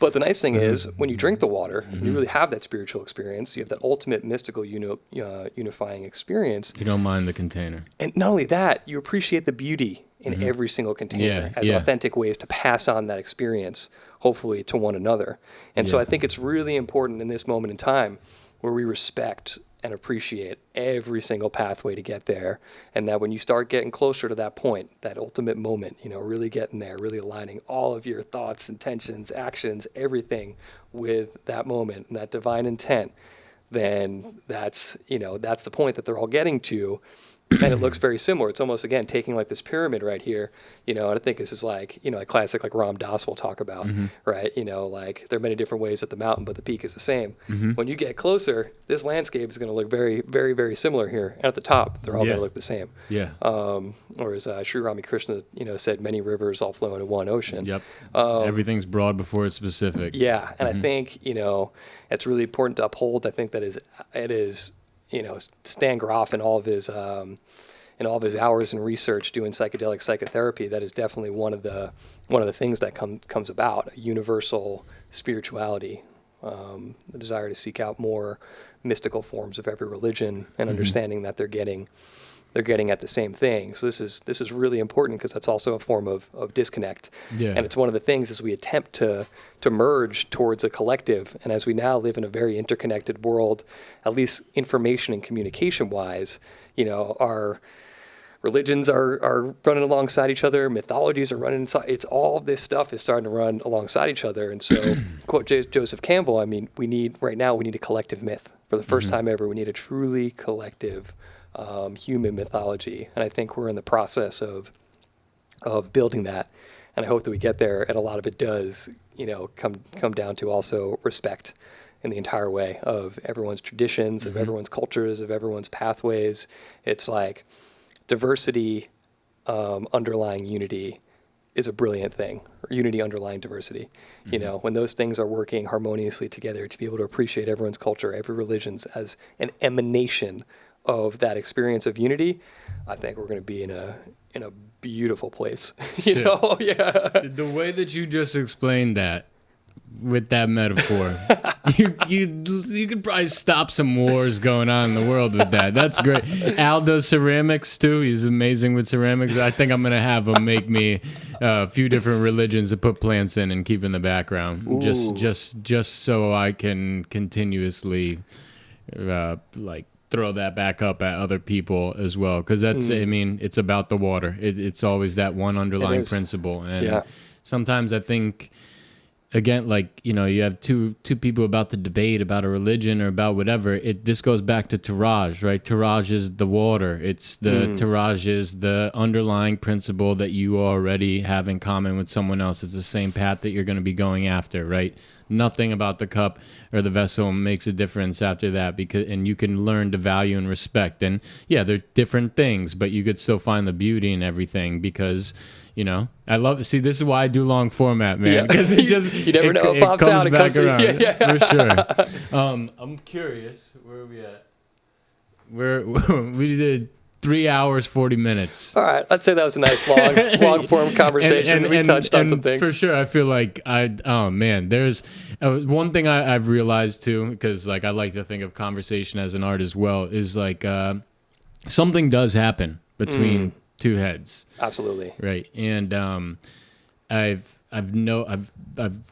But the nice thing is, when you drink the water, you really have that spiritual experience. You have that ultimate mystical unifying experience. You don't mind the container. And not only that, you appreciate the beauty in every single container as authentic ways to pass on that experience, hopefully to one another. And so I think it's really important in this moment in time where we respect and appreciate every single pathway to get there. And that when you start getting closer to that point, that ultimate moment, really getting there, really aligning all of your thoughts, intentions, actions, everything with that moment and that divine intent, then that's the point that they're all getting to. And it looks very similar. It's almost, again, taking like this pyramid right here, and I think this is like, like classic, like Ram Dass will talk about, right? Like there are many different ways at the mountain, but the peak is the same. When you get closer, this landscape is going to look very, very, very similar here. And at the top, they're all going to look the same. Yeah. Or as Sri Ramakrishna, said, many rivers all flow into one ocean. Yep. Everything's broad before it's specific. Yeah. And I think, it's really important to uphold. I think that it is, Stan Grof and all of his hours in research doing psychedelic psychotherapy, that is definitely one of the things that comes about, a universal spirituality, the desire to seek out more mystical forms of every religion and understanding that they're getting at the same thing. So this is really important because that's also a form of disconnect. Yeah. And it's one of the things as we attempt to merge towards a collective, and as we now live in a very interconnected world, at least information and communication wise, our religions are running alongside each other, mythologies are running inside. It's all this stuff is starting to run alongside each other. And so, quote Joseph Campbell, we need a collective myth. For the first time ever, we need a truly collective human mythology, and I think we're in the process of building that, and I hope that we get there. And a lot of it does, come down to also respect in the entire way of everyone's traditions, of everyone's cultures, of everyone's pathways. It's like diversity, underlying unity, is a brilliant thing. Unity underlying diversity. You know, when those things are working harmoniously together, to be able to appreciate everyone's culture, every religion's as an emanation of that experience of unity, I think we're going to be in a beautiful place. You know, yeah. The way that you just explained that with that metaphor, you could probably stop some wars going on in the world with that. That's great. Al does ceramics too. He's amazing with ceramics. I think I'm gonna have him make me a few different religions to put plants in and keep in the background. Ooh. Just so I can continuously like throw that back up at other people as well, because that's I mean, it's about the water. It's always that one underlying principle, and sometimes I think, again, like, you know, you have two people about to debate about a religion or about whatever. This goes back to Tourage, right? Tourage is the water. It's the Tourage is the underlying principle that you already have in common with someone else. It's the same path that you're going to be going after, right? Nothing about the cup or the vessel makes a difference after that, and you can learn to value and respect. And yeah, they're different things, but you could still find the beauty in everything, because, you know, I love it. See, this is why I do long format, man, because it just you never know what pops out. It comes back around, for sure. I'm curious, where are we at? We did 3 hours 40 minutes. All right, I'd say that was a nice long form conversation. We touched on some things for sure. I feel like there's one thing I've realized too, because like I like to think of conversation as an art as well, is like something does happen between two heads. Absolutely. Right. And I've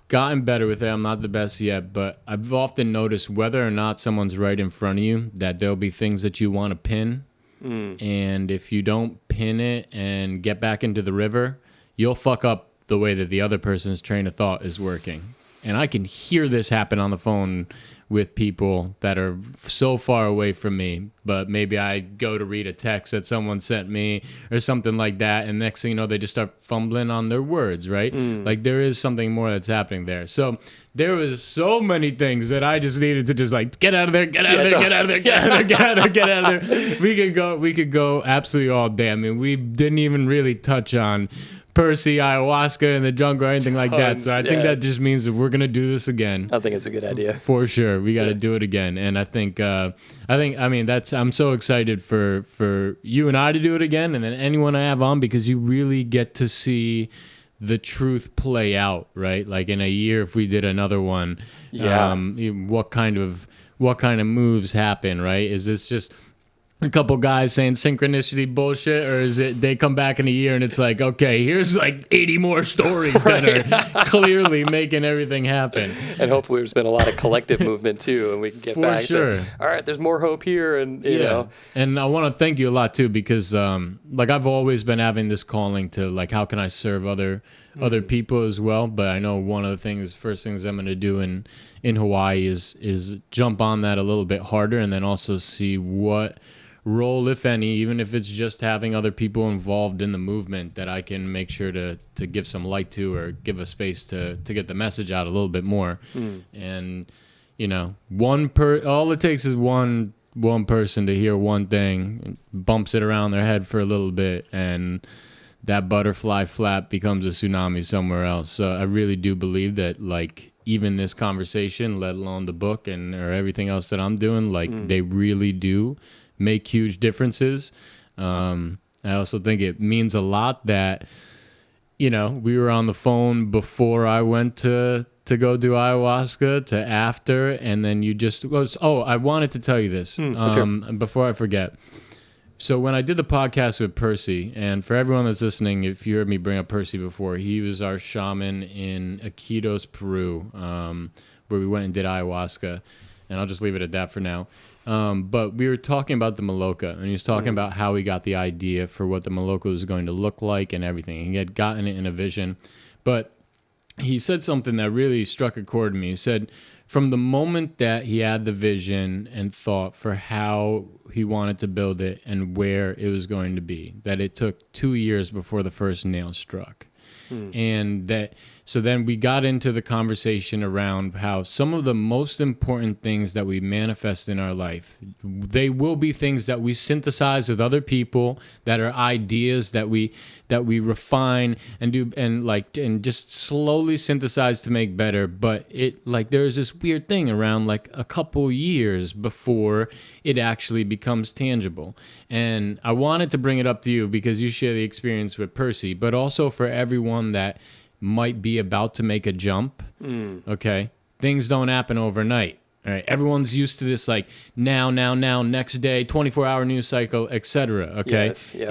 gotten better with it. I'm not the best yet, but I've often noticed whether or not someone's right in front of you, that there'll be things that you want to pin. And if you don't pin it and get back into the river, you'll fuck up the way that the other person's train of thought is working. And I can hear this happen on the phone with people that are so far away from me, but maybe I go to read a text that someone sent me or something like that, and next thing you know, they just start fumbling on their words, right? Like there is something more that's happening there. So there was so many things that I just needed to just like get out of there, get out of there, get out of there, get out of there, get out of there, get out of there. We could go absolutely all day. I mean, we didn't even really touch on Percy, ayahuasca in the jungle or anything like that. So I think that just means that we're gonna do this again. I think it's a good idea. For sure. We got to do it again. And I'm so excited for you and I to do it again, and then anyone I have on, because you really get to see the truth play out, right? Like in a year, if we did another one, what kind of moves happen, right? Is this just a couple guys saying synchronicity bullshit, or is it they come back in a year and it's like, okay, here's like 80 more stories that are clearly making everything happen? And hopefully there's been a lot of collective movement too, and we can get back to, all right, there's more hope here, and you know. And I want to thank you a lot too, because like I've always been having this calling to like, how can I serve other people as well? But I know one of the first things I'm going to do in Hawaii is jump on that a little bit harder, and then also see what role, if any, even if it's just having other people involved in the movement, that I can make sure to give some light to, or give a space to get the message out a little bit more. And you know, all it takes is one person to hear one thing, bumps it around their head for a little bit, and that butterfly flap becomes a tsunami somewhere else. So I really do believe that, like, even this conversation, let alone the book or everything else that I'm doing, like they really do make huge differences. I also think it means a lot that, you know, we were on the phone before I went to go do ayahuasca to after, and then you just I wanted to tell you this before I forget. So when I did the podcast with Percy, and for everyone that's listening, if you heard me bring up Percy before, he was our shaman in Iquitos, Peru, where we went and did ayahuasca, and I'll just leave it at that for now. But we were talking about the Maloka, and he was talking about how he got the idea for what the Maloka was going to look like and everything. He had gotten it in a vision, but he said something that really struck a chord in me. He said, from the moment that he had the vision and thought for how he wanted to build it and where it was going to be, that it took 2 years before the first nail struck. And that So then we got into the conversation around how some of the most important things that we manifest in our life, they will be things that we synthesize with other people, that are ideas that we refine and do and just slowly synthesize to make better. But it there's this weird thing around a couple years before it actually becomes tangible. And I wanted to bring it up to you because you share the experience with Percy, but also for everyone that might be about to make a jump. Okay, things don't happen overnight. All right, everyone's used to this now, next day, 24-hour news cycle, etc. Okay, yes, yep.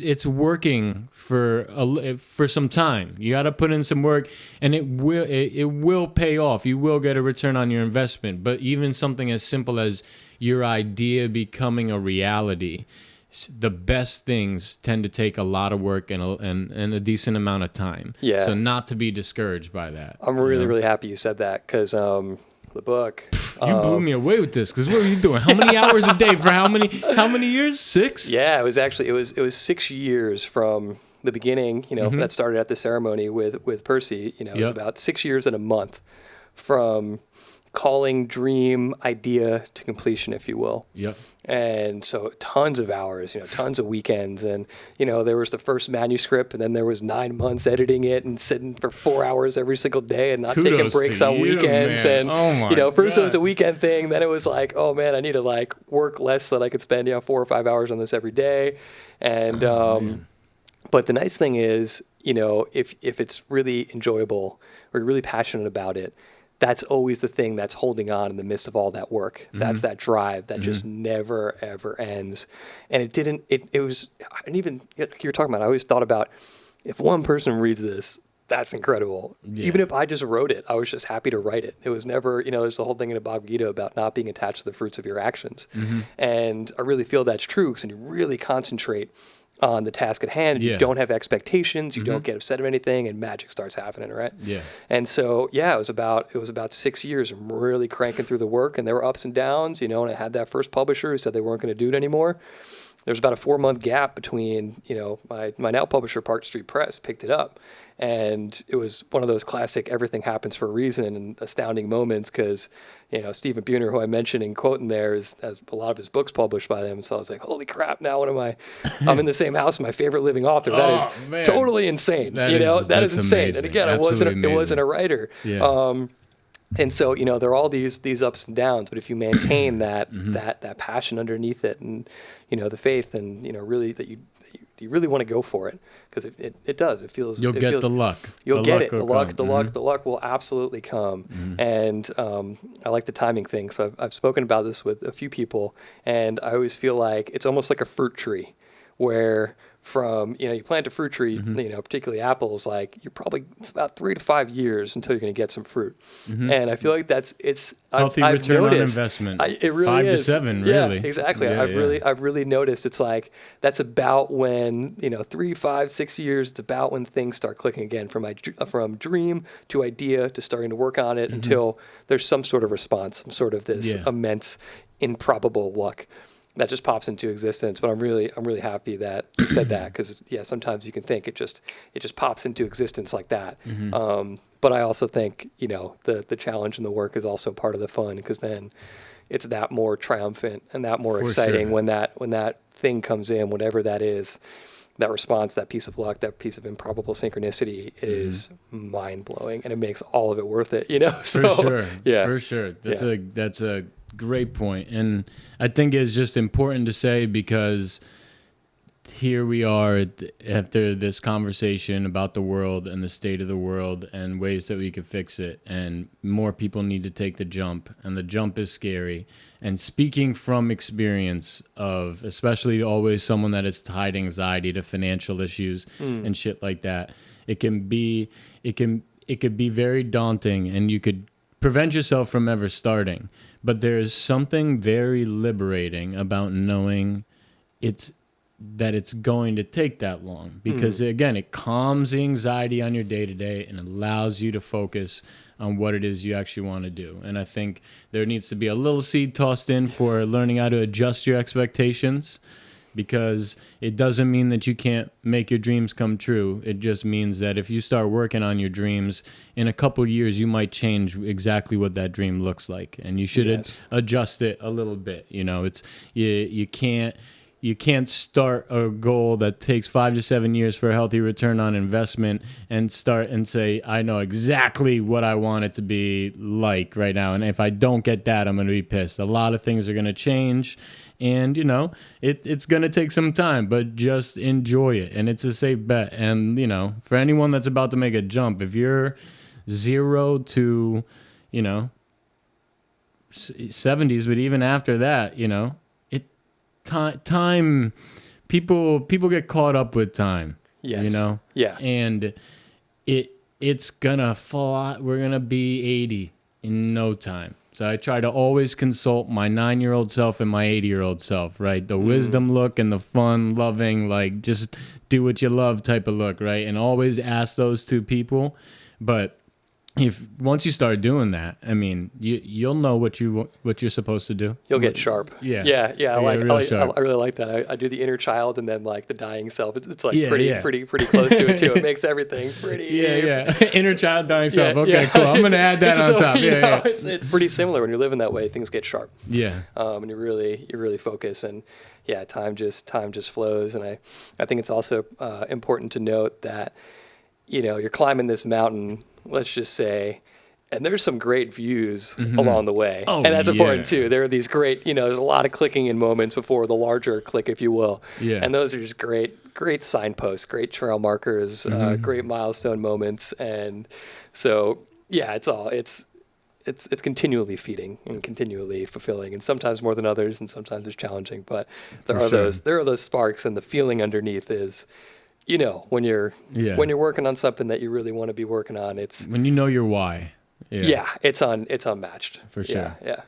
It's working for some time. You got to put in some work, and it will pay off. You will get a return on your investment. But even something as simple as your idea becoming a reality, the best things tend to take a lot of work and a decent amount of time. Yeah. So not to be discouraged by that. I'm really happy you said that, because the book. You blew me away with this, because what were you doing? How many hours a day for how many years? 6? Yeah, it was 6 years from the beginning. That started at the ceremony with Percy. It was about 6 years and a month from calling dream idea to completion, if you will. Yep. And so tons of hours, tons of weekends. And, there was the first manuscript, and then there was 9 months editing it and sitting for 4 hours every single day and not taking breaks on weekends. Man. And, first it was a weekend thing. Then it was oh man, I need to work less so that I could spend, 4 or 5 hours on this every day. And, but the nice thing is, if it's really enjoyable or you're really passionate about it, that's always the thing that's holding on in the midst of all that work. That's that drive that just never, ever ends. And it was, I didn't even, like you were talking about, I always thought about, if one person reads this, that's incredible. Yeah. Even if I just wrote it, I was just happy to write it. It was never, there's the whole thing in the Bhagavad Gita about not being attached to the fruits of your actions. And I really feel that's true, because when you really concentrate on the task at hand, you don't have expectations, you don't get upset of anything, and magic starts happening, right? Yeah. And so, it was about 6 years of really cranking through the work, and there were ups and downs, and I had that first publisher who said they weren't going to do it anymore. There's about a 4-month gap between, my now publisher, Park Street Press, picked it up. And it was one of those classic everything happens for a reason and astounding moments, because, Stephen Buhner, who I mentioned in quoting there, has a lot of his books published by them. So I was like, holy crap, now I'm in the same house with my favorite living author. That is totally insane. That is insane. Amazing. And again, it wasn't a writer. Yeah. And so, there are all these ups and downs, but if you maintain that that passion underneath it, and the faith, and really that you really want to go for it, because it does. It feels you'll get the luck. You'll get it. The luck will absolutely come. And I like the timing thing. So I've spoken about this with a few people, and I always feel like it's almost like a fruit tree, where from, you plant a fruit tree, particularly apples, it's about 3 to 5 years until you're going to get some fruit. And I feel like it's healthy I've return noticed, on investment. It really 5 is. to 7, yeah, really. Exactly. I've really noticed it's that's about when, 3, 5, 6 years, it's about when things start clicking again, from dream to idea to starting to work on it, until there's some sort of response, some sort of this immense improbable luck that just pops into existence. But I'm really happy that you said that, because sometimes you can think it just pops into existence like that. But I also think the challenge and the work is also part of the fun, because then it's that more triumphant and that more exciting when that thing comes in, whatever that is. That response, that piece of luck, that piece of improbable synchronicity is mind-blowing, and it makes all of it worth it, So, for sure. Yeah. For sure. That's a great point. And I think it's just important to say, because here we are after this conversation about the world and the state of the world and ways that we could fix it, and more people need to take the jump, and the jump is scary. And speaking from experience of, especially always someone that is tied anxiety to financial issues and shit like that, it could be very daunting, and you could prevent yourself from ever starting. But there is something very liberating about knowing that it's going to take that long, because again, it calms the anxiety on your day-to-day and allows you to focus on what it is you actually want to do. And I think there needs to be a little seed tossed in for learning how to adjust your expectations, because it doesn't mean that you can't make your dreams come true. It just means that if you start working on your dreams, in a couple years, you might change exactly what that dream looks like. And you should adjust it a little bit. You know, you can't start a goal that takes 5 to 7 years for a healthy return on investment and start and say, I know exactly what I want it to be like right now. And if I don't get that, I'm going to be pissed. A lot of things are going to change. And, you know, it's going to take some time, but just enjoy it. And it's a safe bet. And, you know, for anyone that's about to make a jump, if you're 0 to, you know, 70s, but even after that, you know, time people get caught up with time. Yes. You know? Yeah. And it's gonna fall. We're gonna be 80 in no time. So I try to always consult my 9-year-old self and my 80-year-old self, right? The wisdom look and the fun, loving, like just do what you love type of look, right? And always ask those two people. But if once you start doing that, I mean, you'll know what you're supposed to do. You'll get sharp. Yeah. I really like that. I do the inner child and then like the dying self. It's like pretty close to it too. It makes everything pretty. Yeah. Inner child, dying self. Okay, cool. I'm gonna add that on top. Yeah. It's pretty similar when you're living that way. Things get sharp. Yeah. And you really focus, and time just flows. And I think it's also important to note that, you know, you're climbing this mountain, let's just say, and there's some great views along the way. Oh, and that's important too. There are these great, you know, there's a lot of clicking in moments before the larger click, if you will. Yeah. And those are just great signposts, great trail markers, great milestone moments. And so, it's continually feeding and continually fulfilling, and sometimes more than others, and sometimes it's challenging. But there are those sparks, and the feeling underneath is, you know, when you're working on something that you really want to be working on, it's when you know your why. It's unmatched. For sure. Yeah.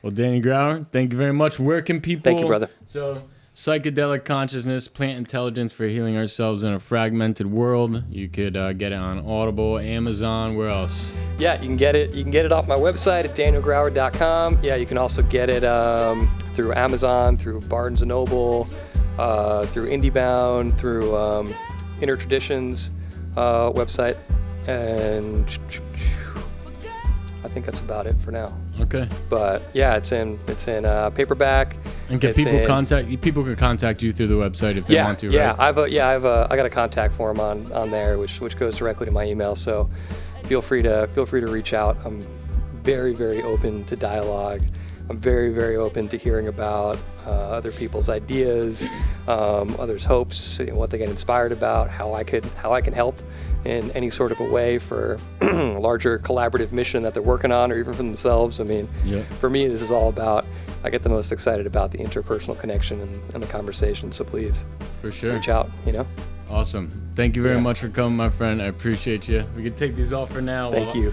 Well, Danny Grauer, thank you very much. Where can people? Thank you, brother. So, Psychedelic Consciousness, Plant Intelligence for Healing Ourselves in a Fragmented World. You could get it on Audible, Amazon, where else? Yeah, you can get it. You can get it off my website at danielgrauer.com. Yeah, you can also get it through Amazon, through Barnes & Noble, through IndieBound, through Inner Traditions website, and I think that's about it for now. Okay. But yeah, it's in paperback. And can people can contact you through the website if they want to, right? Yeah, I got a contact form on there which goes directly to my email, so feel free to reach out. I'm very, very open to dialogue. I'm very, very open to hearing about other people's ideas, others' hopes, what they get inspired about, how I can help in any sort of a way for a larger collaborative mission that they're working on, or even for themselves. I mean, for me, this is all about, I get the most excited about the interpersonal connection and the conversation. So please, for sure, reach out, you know? Awesome. Thank you very much for coming, my friend. I appreciate you. We can take these off for now. Thank you.